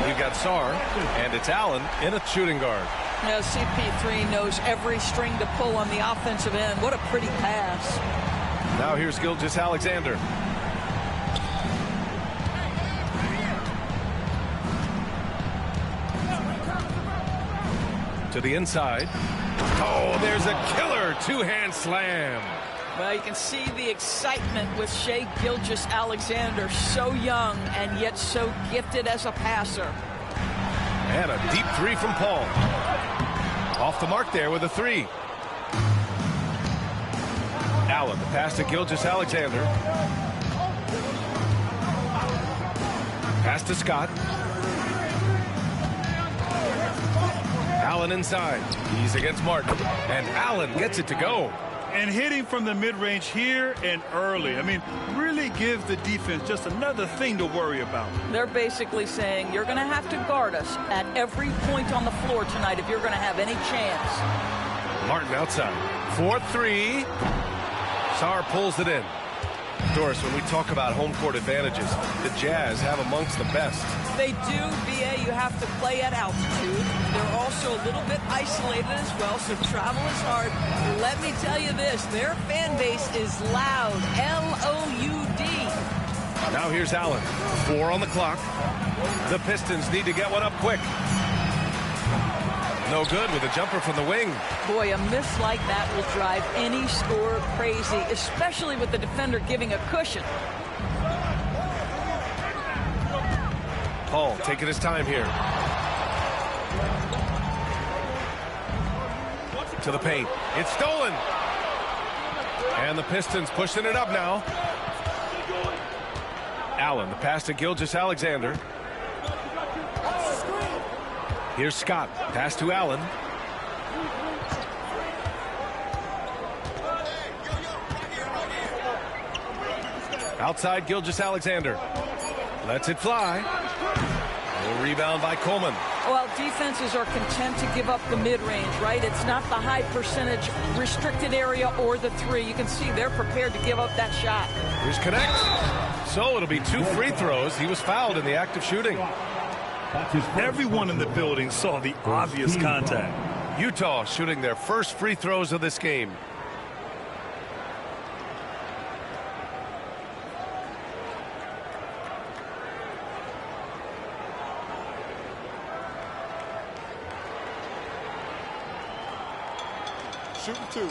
We've got Sarr, and it's Allen in a shooting guard. Now, CP3 knows every string to pull on the offensive end. What a pretty pass. Now here's Gilgeous-Alexander. To the inside. Oh, there's a killer two-hand slam. Well, you can see the excitement with Shai Gilgeous-Alexander, so young and yet so gifted as a passer. And a deep three from Paul. Off the mark there with a three. Allen, the pass to Gilgeous-Alexander. Pass to Scott. Allen inside. He's against Martin. And Allen gets it to go. And hitting from the mid-range here and early. I mean, really give the defense just another thing to worry about. They're basically saying you're going to have to guard us at every point on the floor tonight if you're going to have any chance. Martin outside. 4-3. Sarr pulls it in. Doris, when we talk about home court advantages, the Jazz have amongst the best. They do, B.A. You have to play at altitude. They're also a little bit isolated as well, so travel is hard. Let me tell you this, their fan base is loud, L-O-U-D. Now here's Allen. 4 on the clock. The Pistons need to get one up quick. No good with a jumper from the wing. Boy, a miss like that will drive any scorer crazy, especially with the defender giving a cushion. Paul taking his time here. To the paint. It's stolen. And the Pistons pushing it up now. Allen, the pass to Gilgeous-Alexander. Here's Scott. Pass to Allen. Outside Gilgeous-Alexander. Lets it fly. A rebound by Coleman. Well, defenses are content to give up the mid-range, right? It's not the high percentage restricted area or the three. You can see they're prepared to give up that shot. Here's Connect. So it'll be 2 free throws. He was fouled in the act of shooting. Everyone in the building saw the obvious contact. Utah shooting their first free throws of this game. Shooting 2.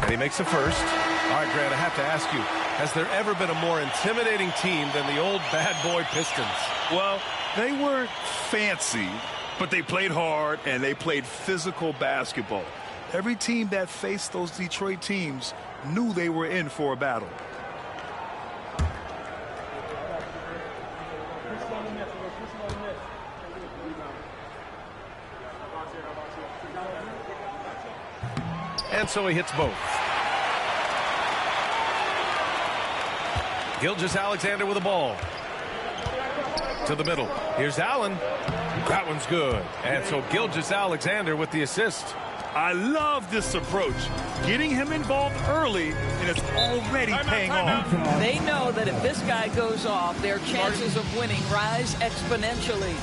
And he makes a first. All right, Grant, I have to ask you, has there ever been a more intimidating team than the old bad boy Pistons? Well, they weren't fancy, but they played hard and they played physical basketball. Every team that faced those Detroit teams knew they were in for a battle. And so he hits both. Gilgeous-Alexander with the ball. To the middle. Here's Allen. That one's good. And so Gilgeous-Alexander with the assist. I love this approach. Getting him involved early, and it's already paying off. They know that if this guy goes off, their chances of winning rise exponentially.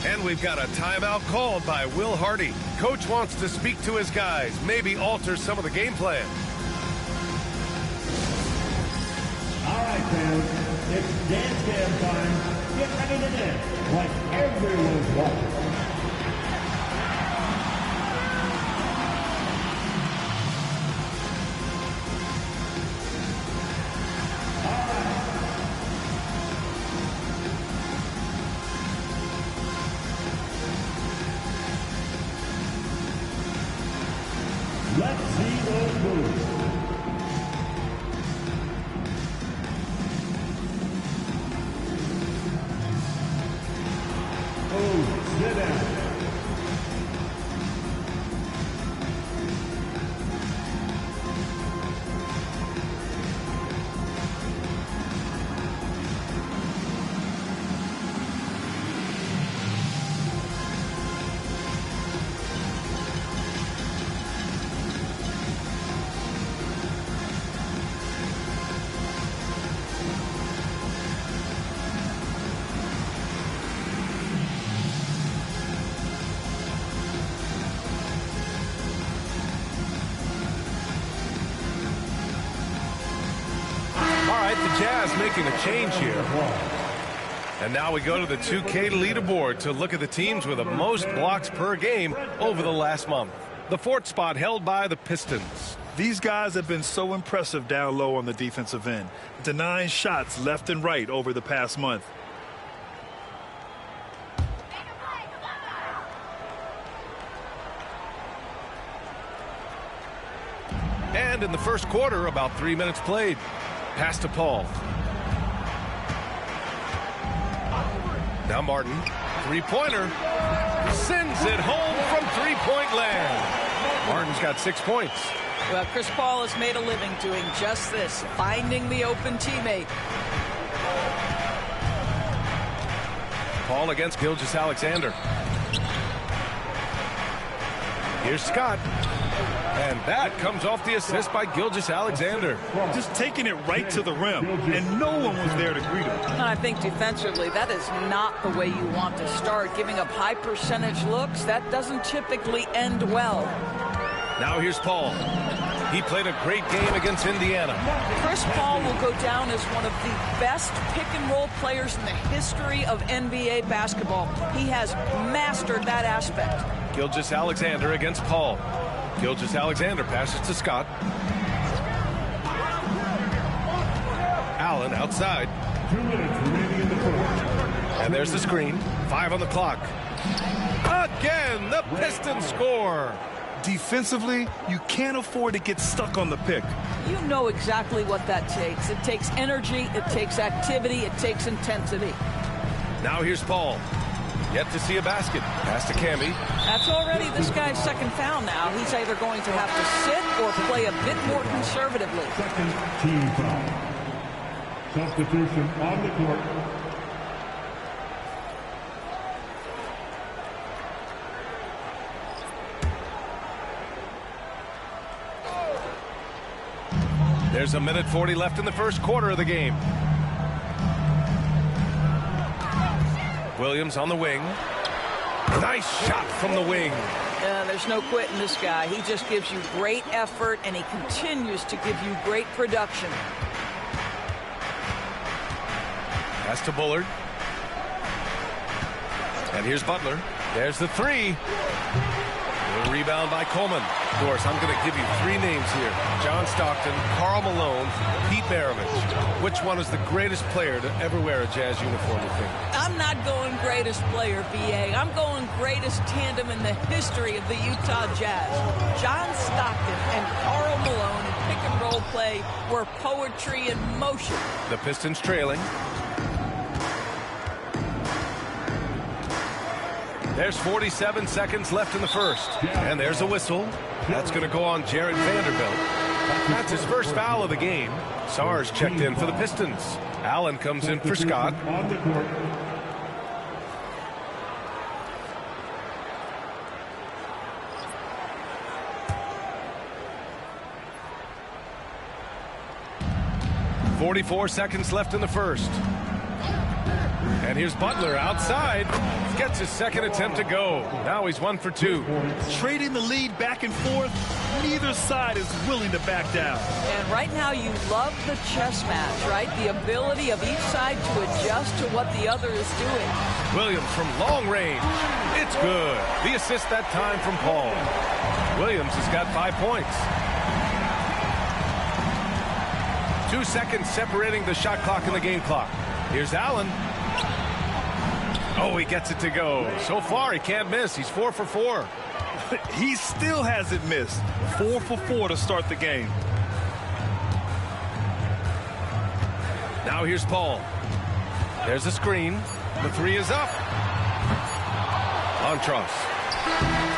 And we've got a timeout called by Will Hardy. Coach wants to speak to his guys, maybe alter some of the game plan. All right, fans, it's dance cam time. Get ready to dance like everyone's watching. Let's see those moves. with the Jazz making a change here. And now we go to the 2K leaderboard to look at the teams with the most blocks per game over the last month. The fourth spot held by the Pistons. These guys have been so impressive down low on the defensive end, denying shots left and right over the past month. And in the first quarter, about 3 minutes played. Pass to Paul. Now Martin, three-pointer, sends it home from three-point land. Martin's got 6 points. Well, Chris Paul has made a living doing just this, finding the open teammate. Paul against Gilgeous-Alexander. Here's Scott. And that comes off the assist by Gilgeous-Alexander. Just taking it right to the rim, and no one was there to greet him. And I think defensively, that is not the way you want to start. Giving up high percentage looks, that doesn't typically end well. Now here's Paul. He played a great game against Indiana. Chris Paul will go down as one of the best pick-and-roll players in the history of NBA basketball. He has mastered that aspect. Gilgeous-Alexander against Paul. Gilgeous-Alexander passes to Scott. Allen outside. 2 minutes remaining in the fourth. And there's the screen. 5 on the clock. Again, the Pistons score. Defensively, you can't afford to get stuck on the pick. You know exactly what that takes. It takes energy, it takes activity, it takes intensity. Now here's Paul. Yet to see a basket. Pass to Camby. That's already this guy's second foul now. He's either going to have to sit or play a bit more conservatively. Second team foul. Substitution on the court. There's a minute 40 left in the first quarter of the game. Williams on the wing. Nice shot from the wing. There's no quitting this guy. He just gives you great effort, and he continues to give you great production. Pass to Bullard. And here's Butler. There's the three. A rebound by Coleman. Of course, I'm going to give you 3 names here. John Stockton, Karl Malone, Pete Maravich. Which one is the greatest player to ever wear a Jazz uniform, you think? I'm not going greatest player, B.A. I'm going greatest tandem in the history of the Utah Jazz. John Stockton and Karl Malone in pick-and-roll play were poetry in motion. The Pistons trailing. There's 47 seconds left in the first. And there's a whistle. That's going to go on Jared Vanderbilt. That's his first foul of the game. Sars checked in for the Pistons. Allen comes in for Scott. On the court. .44 seconds left in the first. And here's Butler outside. Gets his second attempt to go. Now he's 1 for 2. Trading the lead back and forth, neither side is willing to back down. And right now you love the chess match, right? The ability of each side to adjust to what the other is doing. Williams from long range. It's good. The assist that time from Paul. Williams has got 5 points. 2 seconds separating the shot clock and the game clock. Here's Allen. Oh, he gets it to go. So far, he can't miss. He's 4 for 4. He still hasn't missed. 4 for 4 to start the game. Now here's Paul. There's a screen. The 3 is up. Montross.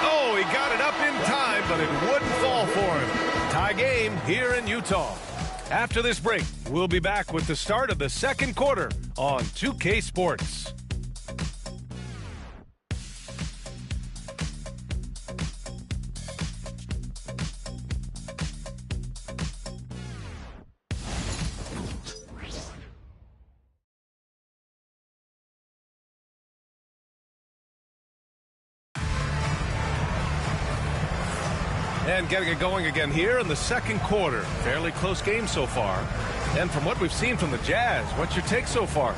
Oh, he got it up in time, but it wouldn't fall for him. Tie game here in Utah. After this break, we'll be back with the start of the second quarter on 2K Sports. And getting it going again here in the second quarter. Fairly close game so far. And from what we've seen from the Jazz, what's your take so far?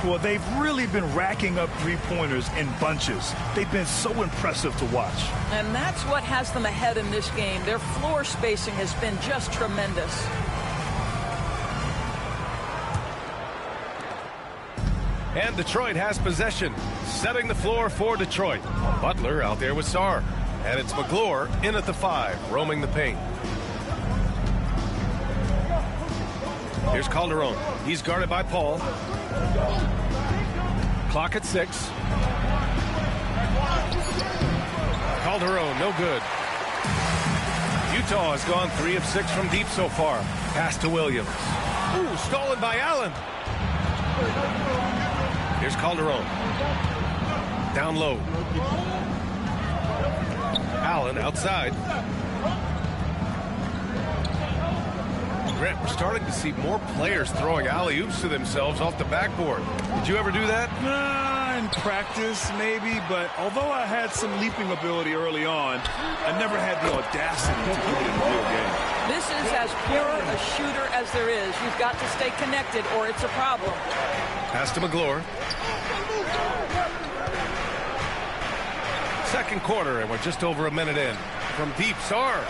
Well, they've really been racking up three-pointers in bunches. They've been so impressive to watch. And that's what has them ahead in this game. Their floor spacing has been just tremendous. And Detroit has possession, setting the floor for Detroit. Butler out there with Sarr. And it's McGlure in at the 5, roaming the paint. Here's Calderon. He's guarded by Paul. Clock at 6. Calderon, no good. Utah has gone 3 of 6 from deep so far. Pass to Williams. Ooh, stolen by Allen. Here's Calderon. Down low. Allen outside. Grant, we're starting to see more players throwing alley-oops to themselves off the backboard. Did you ever do that? In practice, maybe, but although I had some leaping ability early on, I never had the audacity to do it in a real game. This is as pure a shooter as there is. You've got to stay connected or it's a problem. Pass to McGlure. Second quarter, and we're just over a minute in. From deep, Sarr.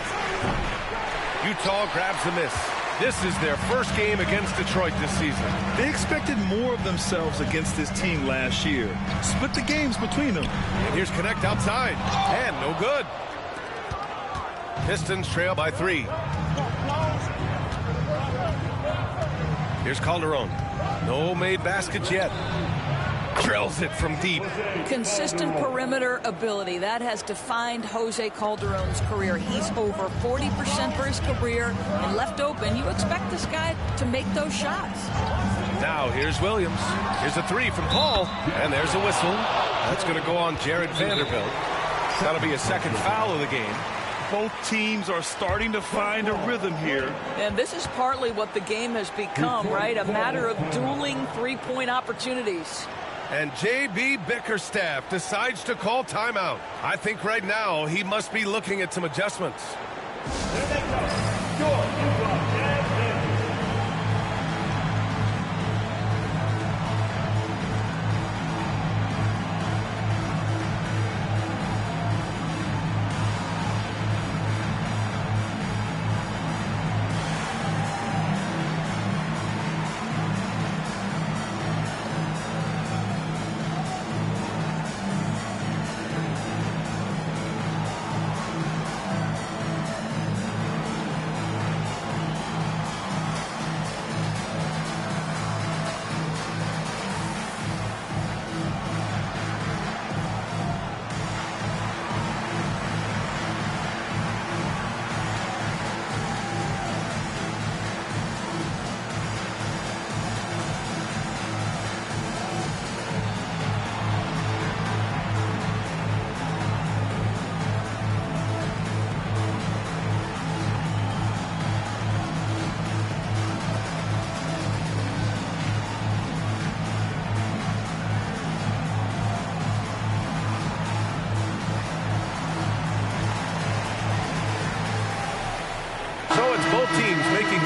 Utah grabs the miss. This is their first game against Detroit this season. They expected more of themselves against this team last year. Split the games between them. And here's Connect outside. And no good. Pistons trail by 3. Here's Calderon. No made baskets yet. Drills it from deep. Consistent perimeter ability. That has defined Jose Calderon's career. He's over 40% for his career and left open. You expect this guy to make those shots. Now here's Williams. Here's a 3 from Paul. And there's a whistle. That's going to go on Jared Vanderbilt. That'll be a second foul of the game. Both teams are starting to find a rhythm here. And this is partly what the game has become, right? A matter of dueling three-point opportunities. And J.B. Bickerstaff decides to call timeout. I think right now he must be looking at some adjustments.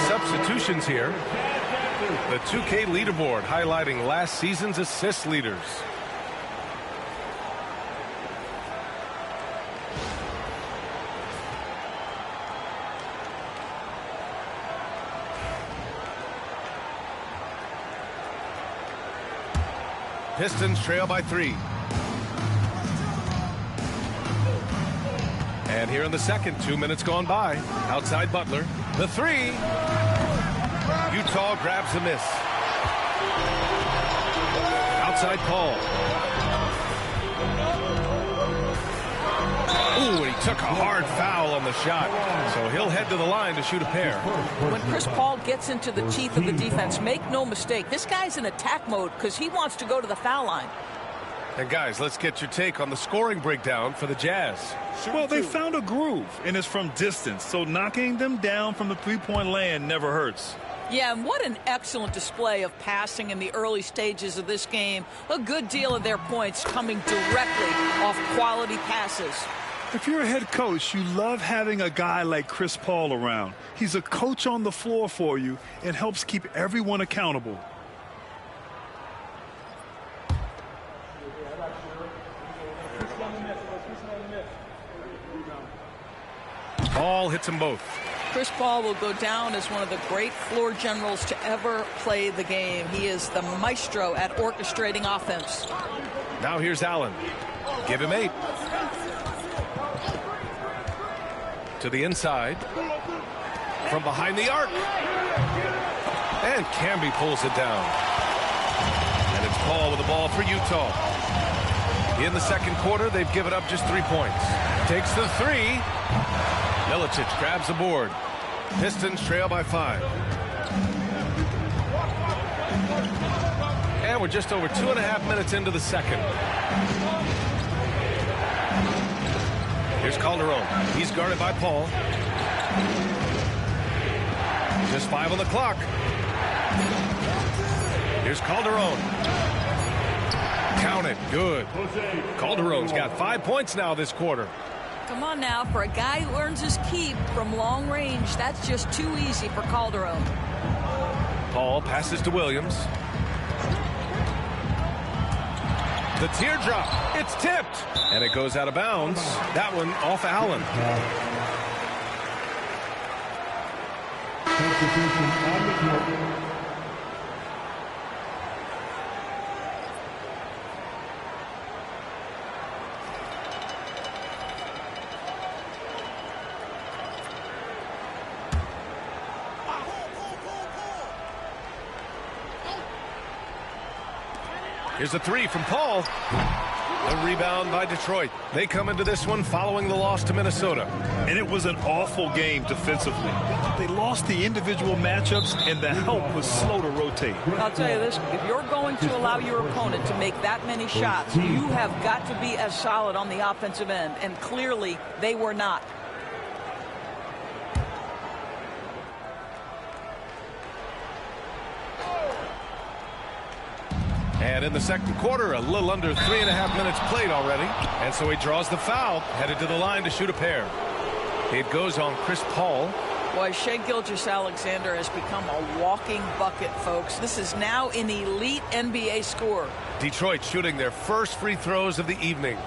Substitutions here. The 2K leaderboard highlighting last season's assist leaders. Pistons trail by 3. And here in the second, 2 minutes gone by. Outside Butler. The 3. Utah grabs the miss. Outside Paul. Ooh, and he took a hard foul on the shot. So he'll head to the line to shoot a pair. When Chris Paul gets into the teeth of the defense, make no mistake, this guy's in attack mode because he wants to go to the foul line. And guys, let's get your take on the scoring breakdown for the Jazz. Well, they found a groove, and it's from distance, so knocking them down from the three-point land never hurts. Yeah, and what an excellent display of passing in the early stages of this game. A good deal of their points coming directly off quality passes. If you're a head coach, you love having a guy like Chris Paul around. He's a coach on the floor for you and helps keep everyone accountable. Paul hits them both. Chris Paul will go down as one of the great floor generals to ever play the game. He is the maestro at orchestrating offense. Now here's Allen. Give him 8. To the inside. From behind the arc. And Camby pulls it down. And it's Paul with the ball for Utah. In the second quarter, they've given up just 3 points. Takes the 3. Milicic grabs the board. Pistons trail by 5. And we're just over 2.5 minutes into the second. Here's Calderon. He's guarded by Paul. Just 5 on the clock. Here's Calderon. Count it. Good. Calderon's got 5 points now this quarter. Come on now, for a guy who earns his keep from long range, that's just too easy for Calderon. Paul passes to Williams. The teardrop. It's tipped. And it goes out of bounds. That one off Allen. Here's a 3 from Paul. A rebound by Detroit. They come into this one following the loss to Minnesota. And it was an awful game defensively. They lost the individual matchups, and the help was slow to rotate. I'll tell you this, if you're going to allow your opponent to make that many shots, you have got to be as solid on the offensive end, and clearly they were not. And in the second quarter, a little under 3.5 minutes played already. And so he draws the foul, headed to the line to shoot a pair. It goes on Chris Paul. Boy, Shai Gilgeous-Alexander has become a walking bucket, folks. This is now an elite NBA scorer. Detroit shooting their first free throws of the evening.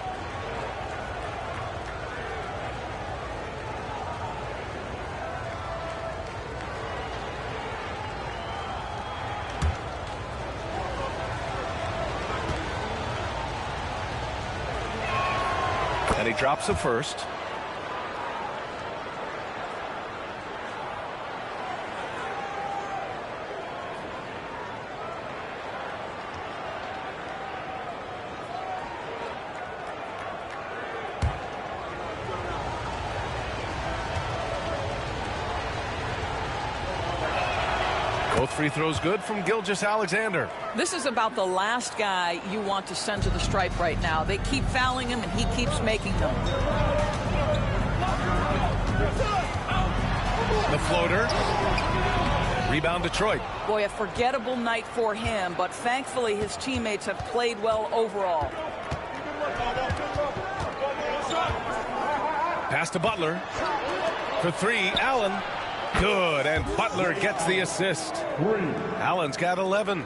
And he drops the first. Both free throws good from Gilgeous-Alexander. This is about the last guy you want to send to the stripe right now. They keep fouling him, and he keeps making them. The floater. Rebound Detroit. Boy, a forgettable night for him, but thankfully his teammates have played well overall. Pass to Butler. For 3, Allen. Good, and Butler gets the assist. Allen's got 11.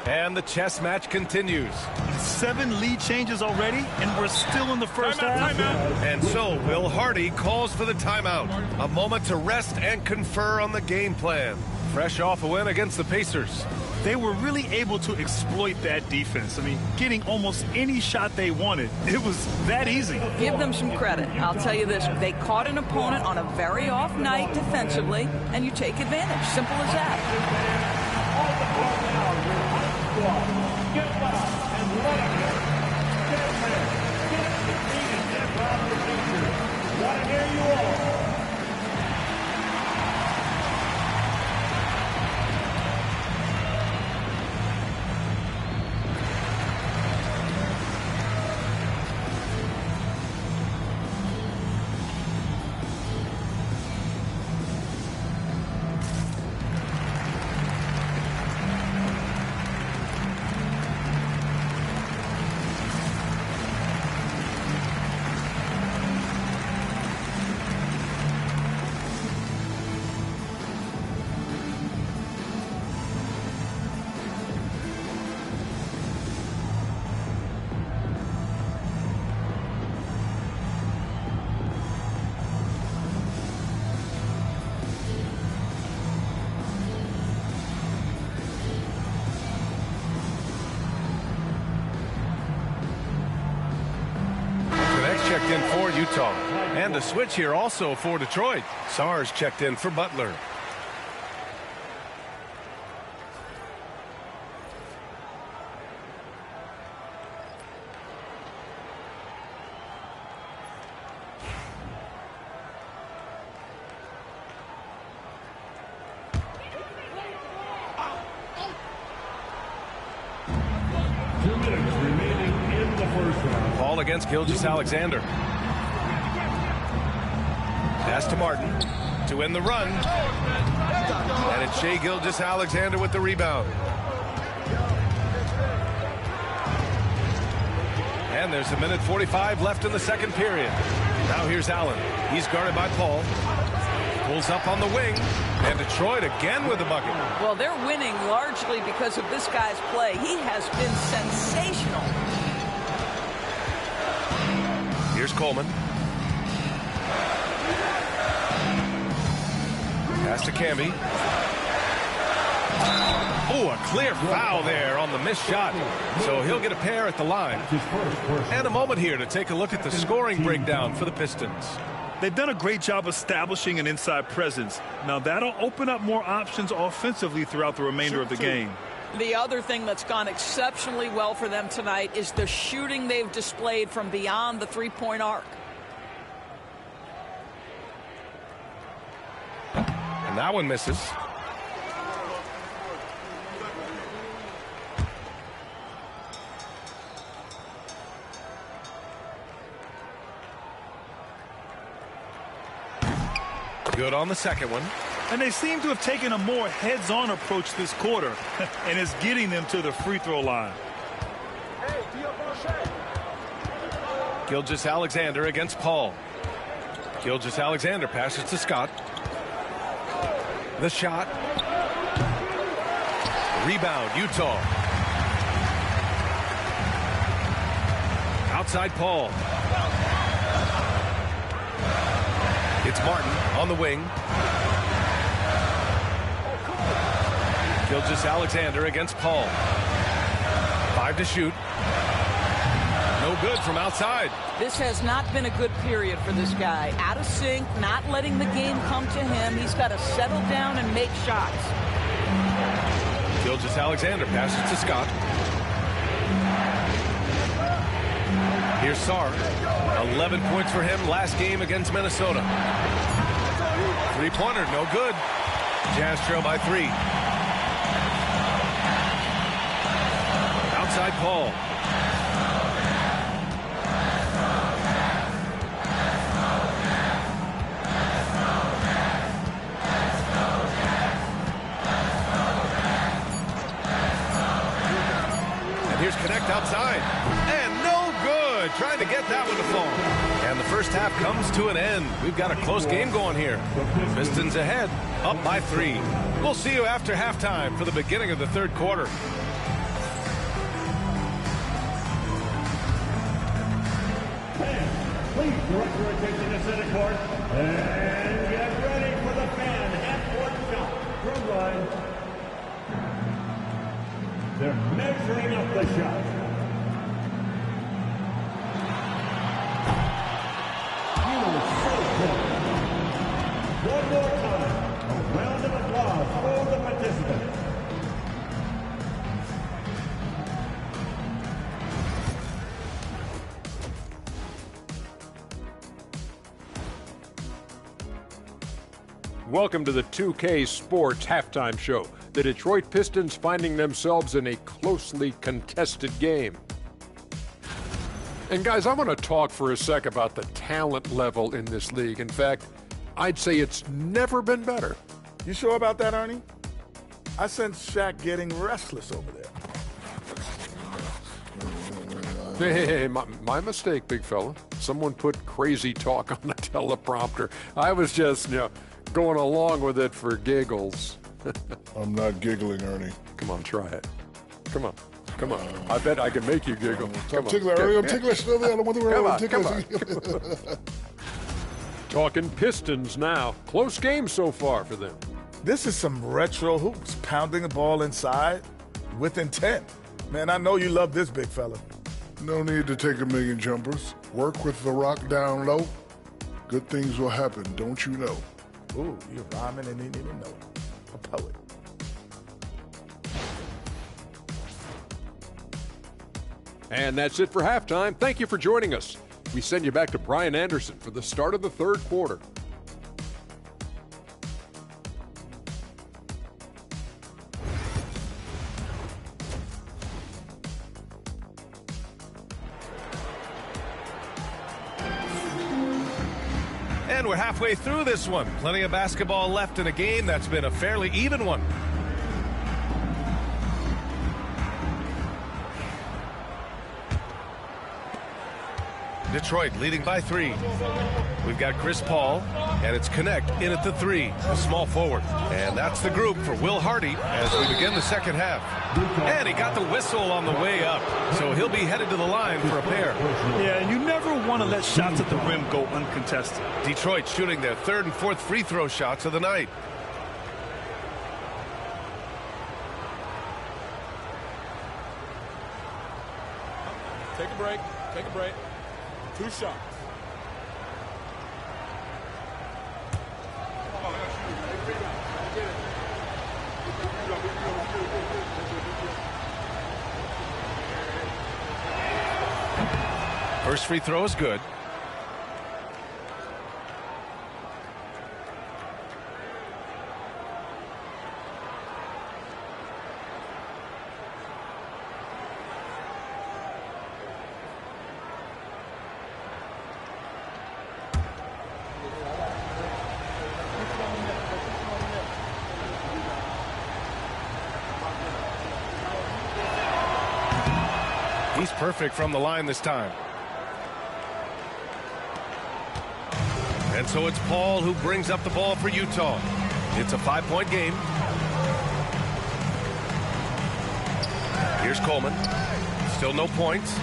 And the chess match continues. 7 lead changes already, and we're still in the first half. And so Will Hardy calls for the timeout. A moment to rest and confer on the game plan. Fresh off a win against the Pacers. They were really able to exploit that defense. I mean, getting almost any shot they wanted. It was that easy. Give them some credit. I'll tell you this. They caught an opponent on a very off night defensively, and you take advantage. Simple as that. in for Utah. And a switch here also for Detroit. Sarge checked in for Butler. Ball against Gilgeous-Alexander. Pass to Martin to win the run. And it's Shai Gilgeous-Alexander with the rebound. And there's 1:45 left in the second period. Now here's Allen. He's guarded by Paul. Pulls up on the wing. And Detroit again with the bucket. Well, they're winning largely because of this guy's play. He has been sensational. Here's Coleman. Pass to Camby. Oh, a clear foul there on the missed shot. So he'll get a pair at the line. And a moment here to take a look at the scoring breakdown for the Pistons. They've done a great job establishing an inside presence. Now that'll open up more options offensively throughout the remainder of the game. The other thing that's gone exceptionally well for them tonight is the shooting they've displayed from beyond the three-point arc. And that one misses. Good on the second one. And they seem to have taken a more heads-on approach this quarter, and it's getting them to the free throw line. Gilgeous-Alexander against Paul. Gilgeous-Alexander passes to Scott. The shot. Rebound, Utah. Outside Paul. It's Martin on the wing. Gilgeous-Alexander against Paul. 5 to shoot. No good from outside. This has not been a good period for this guy. Out of sync, not letting the game come to him. He's got to settle down and make shots. Gilgeous-Alexander passes to Scott. Here's Sarr. 11 points for him last game against Minnesota. Three-pointer, no good. Jazz trail by 3. Outside Paul. And here's Connect outside. And no good. Trying to get that one to fall. And the first half comes to an end. We've got a close game going here. Pistons ahead, up by 3. We'll see you after halftime for the beginning of the third quarter. Please direct your attention to center court and get ready for the fan half-court shot from line. They're measuring up the shot. One more time, a round of applause for the participants. Welcome to the 2K Sports Halftime Show. The Detroit Pistons finding themselves in a closely contested game. And guys, I want to talk for a sec about the talent level in this league. In fact, I'd say it's never been better. You sure about that, Ernie? I sense Shaq getting restless over there. Hey, my mistake, big fella. Someone put crazy talk on the teleprompter. I was just, going along with it for giggles. I'm not giggling, Ernie. Come on, try it. Come on. I bet I can make you giggle. I'm ticklish, Ernie. I'm ticklish. I don't want to worry. I'm ticklish. Talking Pistons now. Close game so far for them. This is some retro hoops, pounding the ball inside with intent. Man, I know you love this, big fella. No need to take a million jumpers. Work with the rock down low. Good things will happen, don't you know? Ooh, you're rhyming and didn't even know. A poet. And that's it for halftime. Thank you for joining us. We send you back to Brian Anderson for the start of the third quarter. And we're halfway through this one. Plenty of basketball left in a game that's been a fairly even one. Detroit leading by 3. We've got Chris Paul, and it's Connect in at the 3, a small forward. And that's the group for Will Hardy as we begin the second half. And he got the whistle on the way up, so he'll be headed to the line for a pair. Yeah, and you never want to let shots at the rim go uncontested. Detroit shooting their third and fourth free throw shots of the night. Take a break. Take a break. 2 shots. First free throw is good. He's perfect from the line this time. And so it's Paul who brings up the ball for Utah. It's a 5-point game. Here's Coleman. Still no points.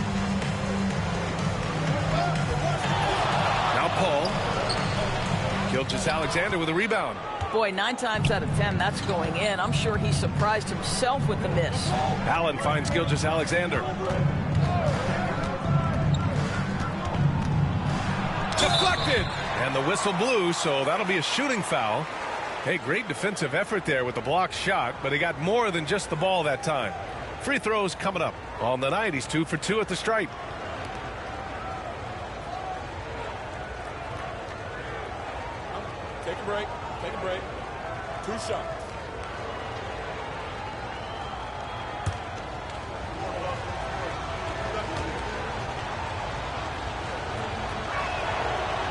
Now Paul. Gilgeous-Alexander with a rebound. Boy, 9 times out of 10, that's going in. I'm sure he surprised himself with the miss. Allen finds Gilgeous-Alexander. Deflected! And the whistle blew, so that'll be a shooting foul. Hey, great defensive effort there with the blocked shot, but he got more than just the ball that time. Free throws coming up. On the night, he's 2 for 2 at the stripe. Take a break. Take a break. 2 shots.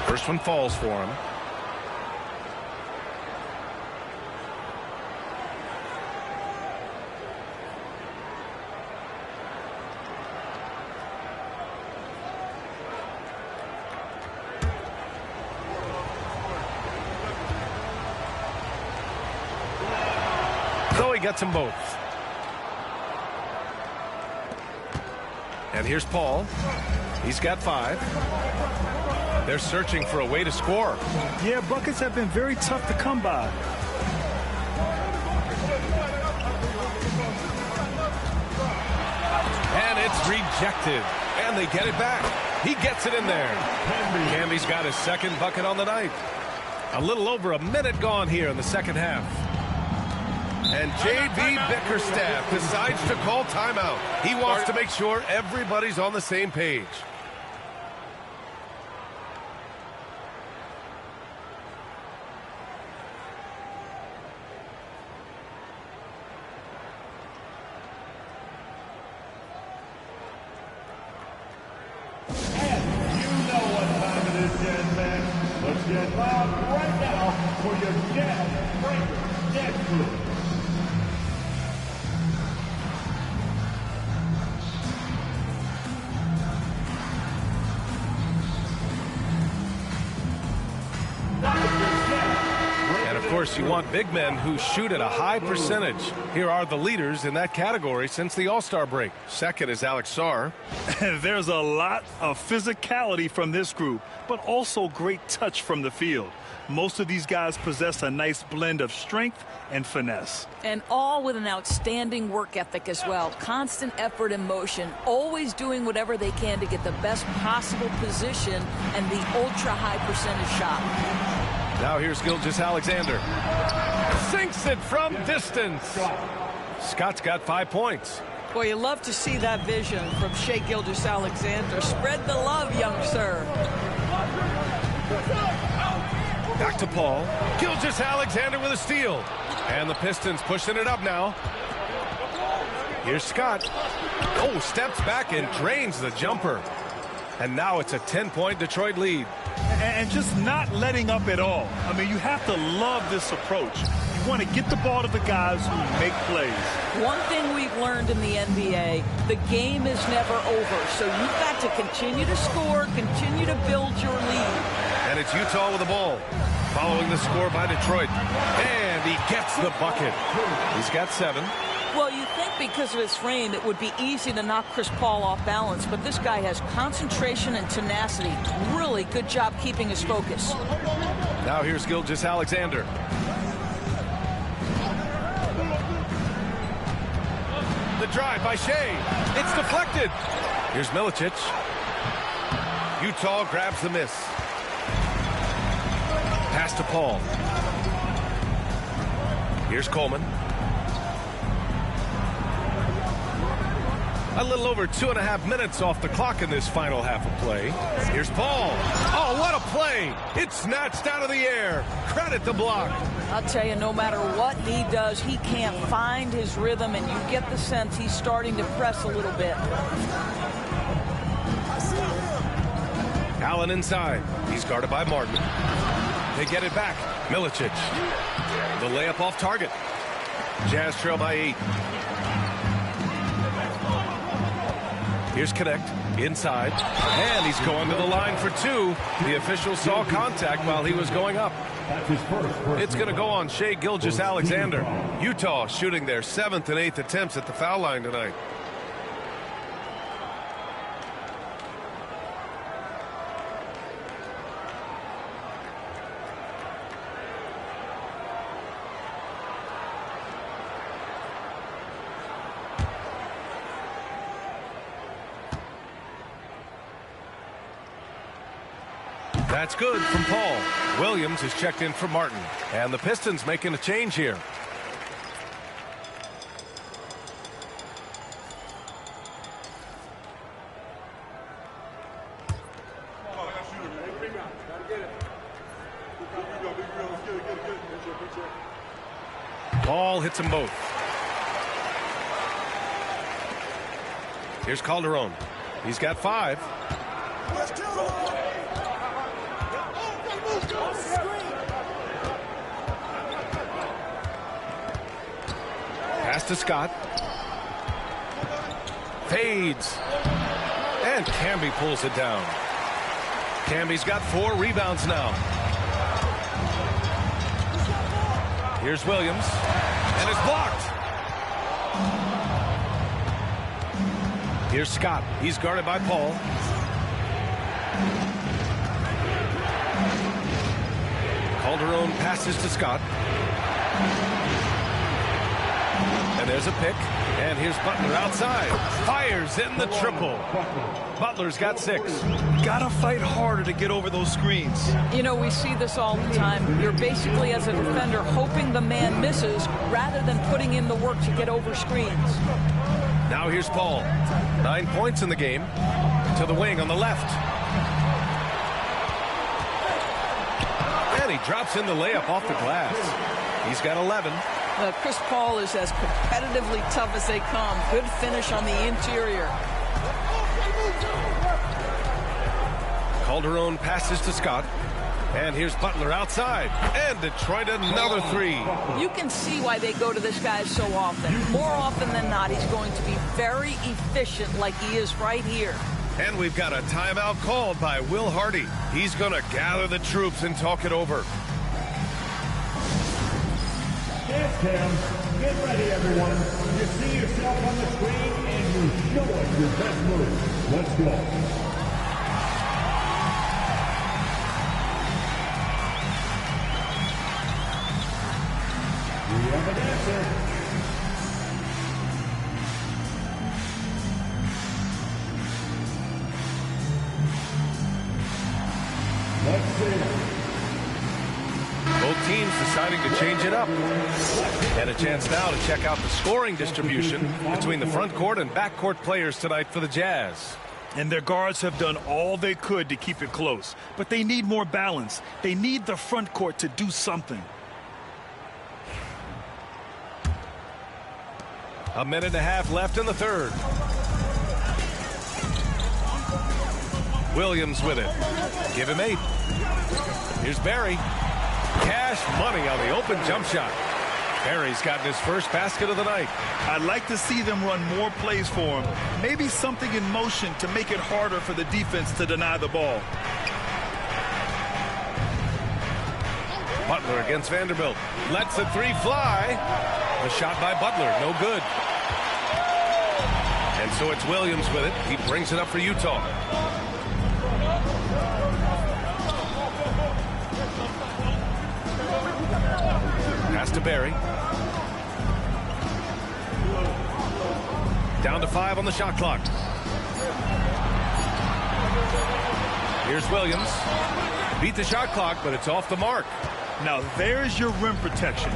First one falls for him. So he gets them both. And here's Paul. He's got 5. They're searching for a way to score. Yeah, buckets have been very tough to come by. And it's rejected. And they get it back. He gets it in there. Camby's got his second bucket on the night. A little over a minute gone here in the second half. And J.B. Bickerstaff decides to call timeout. He wants to make sure everybody's on the same page. course, you want big men who shoot at a high percentage. Here are the leaders in that category since the All-Star break. Second is Alex Sarr. There's a lot of physicality from this group, but also great touch from the field. Most of these guys possess a nice blend of strength and finesse. And all with an outstanding work ethic as well. Constant effort and motion, always doing whatever they can to get the best possible position and the ultra-high percentage shot. Now here's Gilgeous-Alexander. Sinks it from distance. Scott's got 5 points. Boy, you love to see that vision from Shai Gilgeous-Alexander. Spread the love, young sir. Back to Paul. Gilgeous-Alexander with a steal. And the Pistons pushing it up now. Here's Scott. Oh, steps back and drains the jumper. And now it's a 10-point Detroit lead. And just not letting up at all. I mean, you have to love this approach. You want to get the ball to the guys who make plays. One thing we've learned in the NBA, the game is never over. So you've got to continue to score, continue to build your lead. And it's Utah with the ball. Following the score by Detroit. And he gets the bucket. He's got 7. Well, you think because of his frame, it would be easy to knock Chris Paul off balance, but this guy has concentration and tenacity. Really good job keeping his focus. Now here's Gilgeous-Alexander. The drive by Shai. It's deflected. Here's Milicic. Utah grabs the miss. Pass to Paul. Here's Coleman. A little over 2.5 minutes off the clock in this final half of play. Here's Paul. Oh, what a play. It's snatched out of the air. Credit the block. I'll tell you, no matter what he does, he can't find his rhythm, and you get the sense he's starting to press a little bit. Allen inside. He's guarded by Martin. They get it back. Milicic. The layup off target. Jazz trail by 8. Here's Connect inside, and he's going to the line for 2. The official saw contact while he was going up. It's going to go on Shai Gilgeous-Alexander. Utah shooting their 7th and 8th attempts at the foul line tonight. That's good from Paul. Williams is checked in for Martin. And the Pistons making a change here. Paul hits them both. Here's Calderon. He's got 5. Pass to Scott. Fades. And Camby pulls it down. Camby's got 4 rebounds now. Here's Williams. And it's blocked. Here's Scott. He's guarded by Paul. Calderon passes to Scott. And there's a pick. And here's Butler outside. Fires in the triple. Butler's got 6. Gotta fight harder to get over those screens. You know, we see this all the time. You're basically, as a defender, hoping the man misses rather than putting in the work to get over screens. Now here's Paul. 9 points in the game. To the wing on the left. And he drops in the layup off the glass. He's got 11. Chris Paul is as competitively tough as they come. Good finish on the interior. Calderon passes to Scott. And here's Butler outside. And Detroit another 3. You can see why they go to this guy so often. More often than not, he's going to be very efficient like he is right here. And we've got a timeout called by Will Hardy. He's going to gather the troops and talk it over. Dance Cam, get ready, everyone. You see yourself on the screen and you show us your best move. Let's go. We have a dancer. Let's see. Both teams deciding to change it up. And a chance now to check out the scoring distribution between the front court and back court players tonight for the Jazz. And their guards have done all they could to keep it close. But they need more balance. They need the front court to do something. A minute and a half left in the third. Williams with it. Give him 8. Here's Barry. Cash money on the open jump shot. Barry's gotten his first basket of the night. I'd like to see them run more plays for him. Maybe something in motion to make it harder for the defense to deny the ball. Butler against Vanderbilt. Lets the 3 fly. The shot by Butler, no good. And so it's Williams with it. He brings it up for Utah. Pass to Barry. Down to 5 on the shot clock. Here's Williams. Beat the shot clock, but it's off the mark. Now there's your rim protection.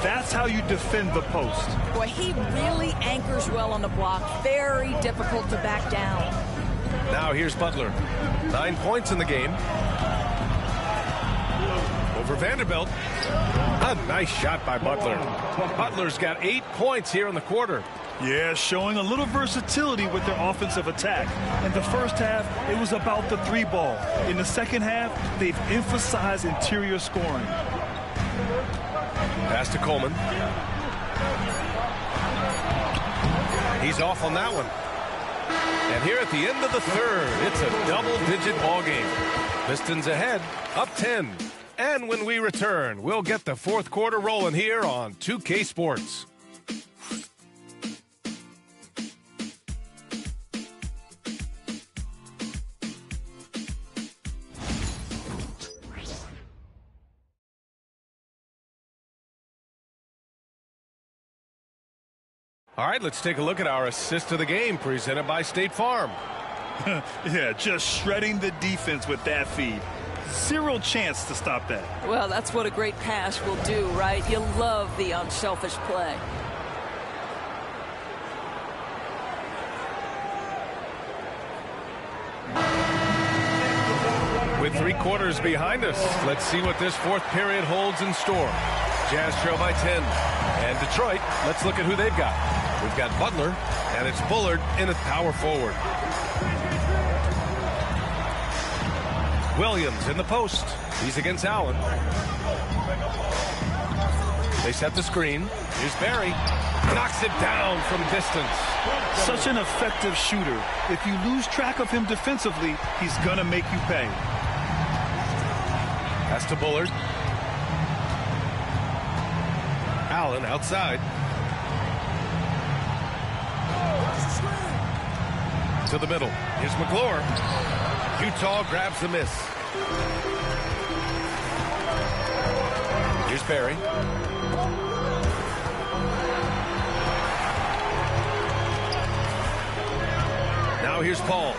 That's how you defend the post. Boy, he really anchors well on the block. Very difficult to back down. Now here's Butler. 9 points in the game. Over Vanderbilt. A nice shot by Butler. Butler's got 8 points here in the quarter. Yeah, showing a little versatility with their offensive attack. In the first half, it was about the 3 ball. In the second half, they've emphasized interior scoring. Pass to Coleman. He's off on that one. And here at the end of the third, it's a double-digit ball game. Pistons ahead, up 10. And when we return, we'll get the fourth quarter rolling here on 2K Sports. All right, let's take a look at our assist of the game presented by State Farm. Yeah, just shredding the defense with that feed. Zero chance to stop that. Well, that's what a great pass will do, right? You love the unselfish play. With 3 quarters behind us, let's see what this fourth period holds in store. Jazz trail by 10. And Detroit, let's look at who they've got. We've got Butler, and it's Bullard in at power forward. Williams in the post. He's against Allen. They set the screen. Here's Barry. Knocks it down from distance. Such an effective shooter. If you lose track of him defensively, he's going to make you pay. Pass to Bullard. Allen outside. To the middle. Here's McClure. Utah grabs the miss. Here's Barry. Now here's Paul.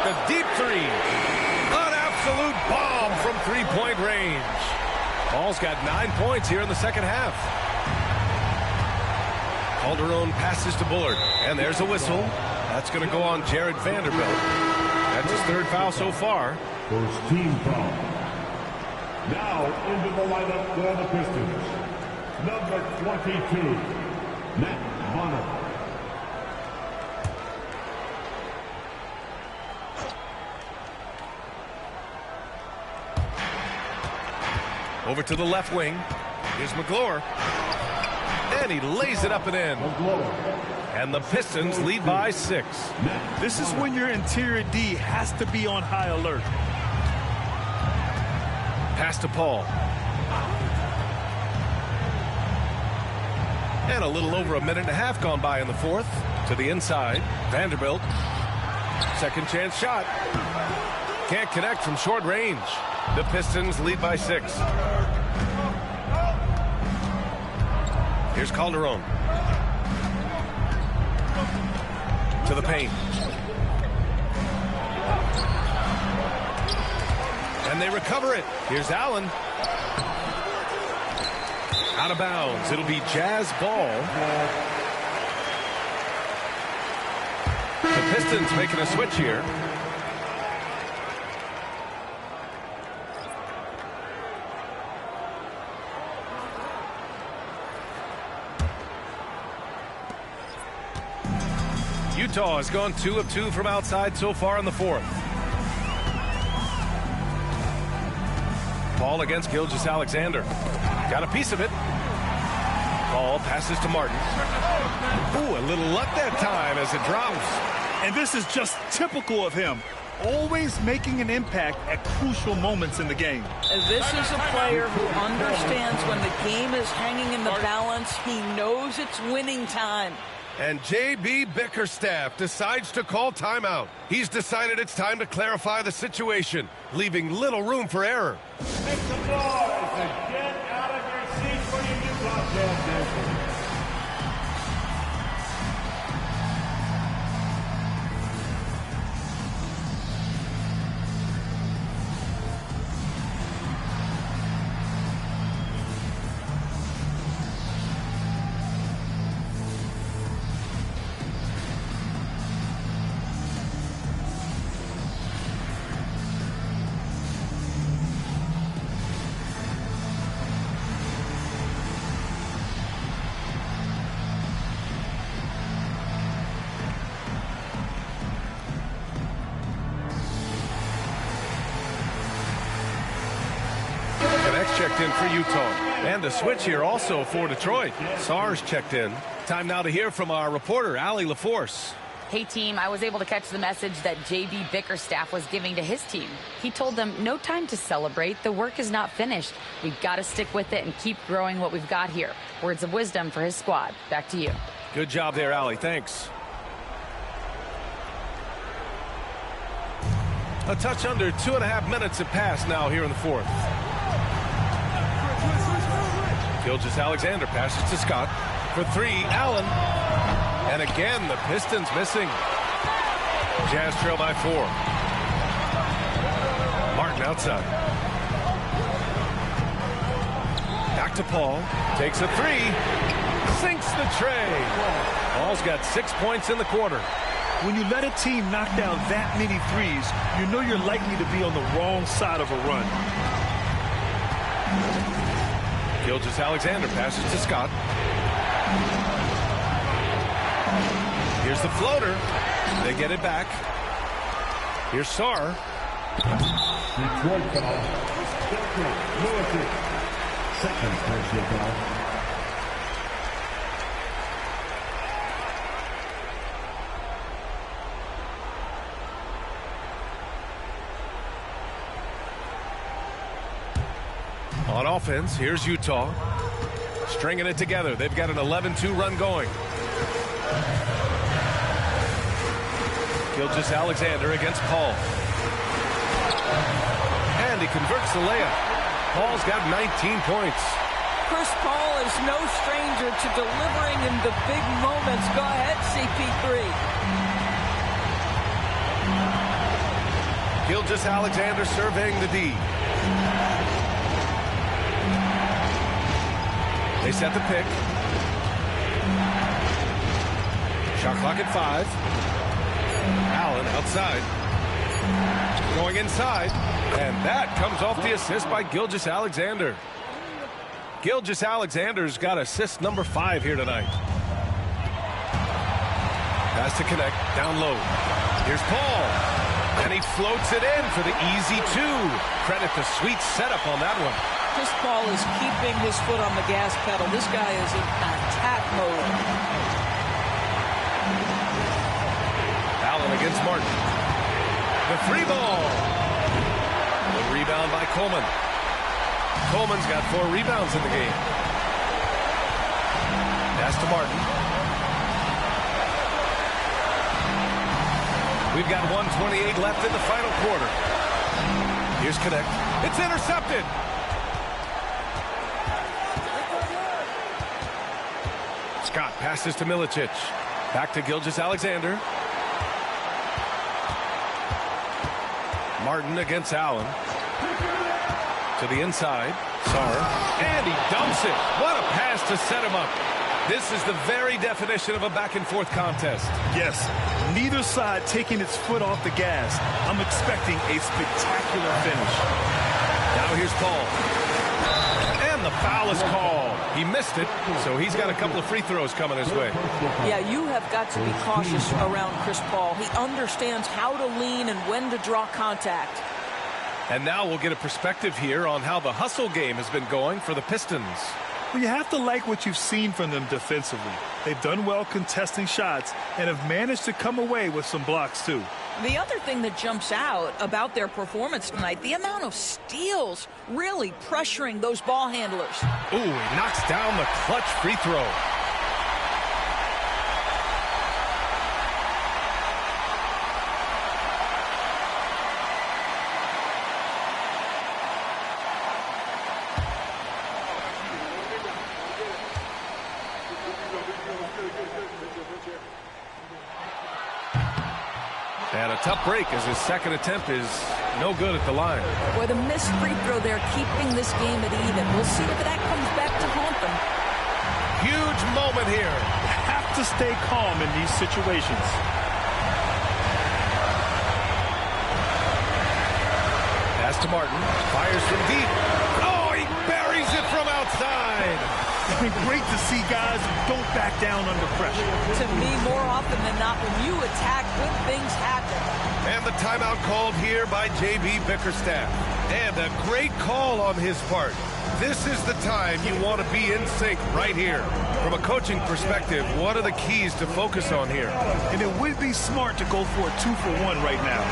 The deep 3. An absolute bomb from 3-point range. Paul's got 9 points here in the second half. Calderon passes to Bullard. And there's a whistle. That's going to go on Jared Vanderbilt. That's his 3rd foul so far. First team foul. Now into the lineup for the Pistons. Number 22, Matt Bonner. Over to the left wing. Here's McClure. And he lays it up and in. And the Pistons lead by 6. This is when your interior D has to be on high alert. Pass to Paul. And a little over a minute and a half gone by in the fourth. To the inside. Vanderbilt. Second chance shot. Can't connect from short range. The Pistons lead by 6. Here's Calderon. To the paint. And they recover it. Here's Allen. Out of bounds. It'll be Jazz ball. The Pistons making a switch here. Utah has gone 2 of 2 from outside so far in the fourth. Paul against Gilgeous-Alexander. Got a piece of it. Paul passes to Martin. Ooh, a little luck that time as it drops. And this is just typical of him. Always making an impact at crucial moments in the game. This is a player who understands when the game is hanging in the balance. He knows it's winning time. And J.B. Bickerstaff decides to call timeout. He's decided it's time to clarify the situation, leaving little room for error. Make some noise and get out of your seat for your new broadcast. Checked in for Utah. And a switch here also for Detroit. Sars checked in. Time now to hear from our reporter, Allie LaForce. Hey, team, I was able to catch the message that J.B. Bickerstaff was giving to his team. He told them, no time to celebrate. The work is not finished. We've got to stick with it and keep growing what we've got here. Words of wisdom for his squad. Back to you. Good job there, Allie. Thanks. A touch under 2.5 minutes have passed now here in the fourth. Gilgeous-Alexander passes to Scott. For 3, Allen. And again, the Pistons missing. Jazz trail by 4. Martin outside. Back to Paul. Takes a 3. Sinks the tray. Paul's got 6 points in the quarter. When you let a team knock down that many threes, you know you're likely to be on the wrong side of a run. Gilgeous-Alexander passes to Scott. Here's the floater. They get it back. Here's Sarr. Detroit foul. Second personal foul. On offense, here's Utah. Stringing it together. They've got an 11-2 run going. Gilgeous-Alexander against Paul. And he converts the layup. Paul's got 19 points. Chris Paul is no stranger to delivering in the big moments. Go ahead, CP3. Gilgeous-Alexander surveying the D. They set the pick. Shot clock at 5. Allen outside. Going inside. And that comes off the assist by Gilgeous-Alexander. Gilgeous-Alexander's got assist number 5 here tonight. Pass to connect. Down low. Here's Paul. And he floats it in for the easy 2. credit the sweet setup on that one. Chris Paul is keeping his foot on the gas pedal. This guy is in attack mode. Allen against Martin. The three ball. The rebound by Coleman. Coleman's got 4 rebounds in the game. Pass to Martin. We've got 1:28 left in the final quarter. Here's Connect. It's intercepted. Scott passes to Milicic. Back to Gilgeous-Alexander. Martin against Allen. To the inside. Sarr. And he dumps it. What a pass to set him up. This is the very definition of a back-and-forth contest. Yes, neither side taking its foot off the gas. I'm expecting a spectacular finish. Now here's Paul. And the foul is called. He missed it, so he's got a couple of free throws coming his way. Yeah, you have got to be cautious around Chris Paul. He understands how to lean and when to draw contact. And now we'll get a perspective here on how the hustle game has been going for the Pistons. Well, you have to like what you've seen from them defensively. They've done well contesting shots and have managed to come away with some blocks, too. The other thing that jumps out about their performance tonight, the amount of steals really pressuring those ball handlers. Ooh, he knocks down the clutch free throw. And a tough break as his second attempt is no good at the line. Boy, the missed free throw there keeping this game at even. We'll see if that comes back to haunt them. Huge moment here. Have to stay calm in these situations. Pass to Martin. Fires from deep. Oh, he buries it from outside. It's been great to see guys who don't back down under pressure. To me, more often than not, when you attack, good things happen. And the timeout called here by J.B. Bickerstaff. And a great call on his part. This is the time you want to be in sync right here. From a coaching perspective, what are the keys to focus on here? And it would be smart to go for a 2-for-1 right now.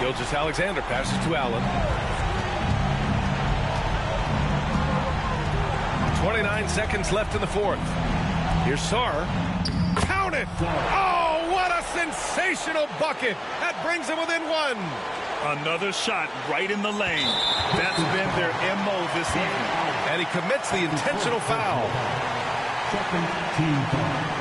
Gilgeous-Alexander passes to Allen. 29 seconds left in the fourth. Here's Sarr. Count it! Oh, what a sensational bucket! That brings him within one. Another shot right in the lane. That's been their MO this evening. And he commits the intentional foul. Second team foul.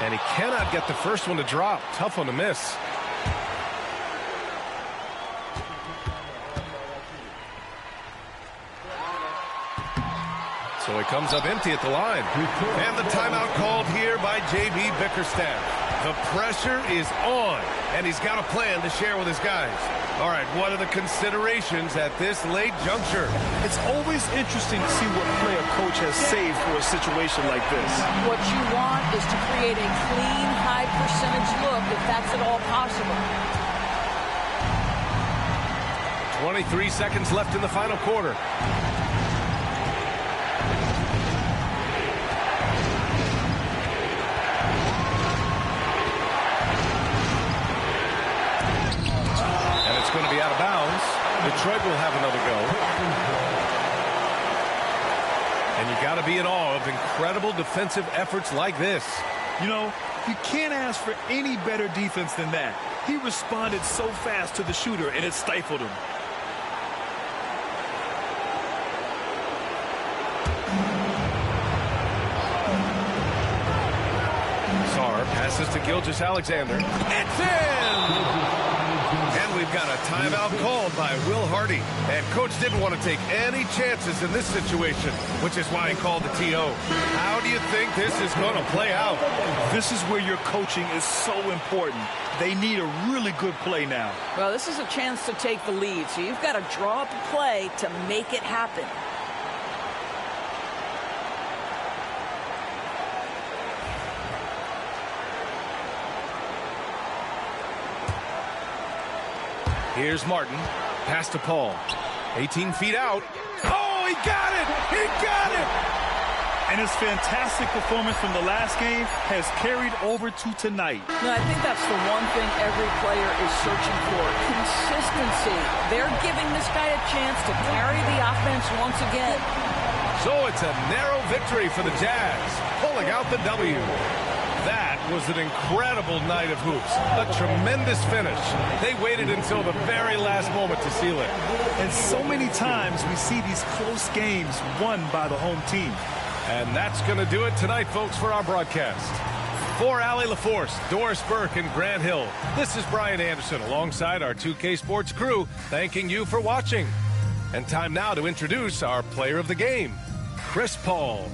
And he cannot get the first one to drop. Tough one to miss. So he comes up empty at the line. And the timeout called here by J.B. Bickerstaff. The pressure is on, and he's got a plan to share with his guys. All right, what are the considerations at this late juncture? It's always interesting to see what play a coach has saved for a situation like this. What you want is to create a clean, high percentage look, if that's at all possible. 23 seconds left in the final quarter. Going to be out of bounds. Detroit will have another go. And you got to be in awe of incredible defensive efforts like this. You know, you can't ask for any better defense than that. He responded so fast to the shooter, and it stifled him. Sarr passes to Gilgeous-Alexander. It's in! And we've got a timeout called by Will Hardy. And Coach didn't want to take any chances in this situation, which is why he called the TO. How do you think this is going to play out? This is where your coaching is so important. They need a really good play now. Well, this is a chance to take the lead, so you've got to draw up a play to make it happen. Here's Martin. Pass to Paul. 18 feet out. Oh, he got it! He got it! And his fantastic performance from the last game has carried over to tonight. No, I think that's the one thing every player is searching for. Consistency. They're giving this guy a chance to carry the offense once again. So it's a narrow victory for the Jazz, pulling out the W. That was an incredible night of hoops. A tremendous finish. They waited until the very last moment to seal it. And so many times we see these close games won by the home team. And that's going to do it tonight, folks, for our broadcast. For Allie LaForce, Doris Burke, and Grant Hill, this is Brian Anderson alongside our 2K Sports crew, thanking you for watching. And time now to introduce our player of the game, Chris Paul.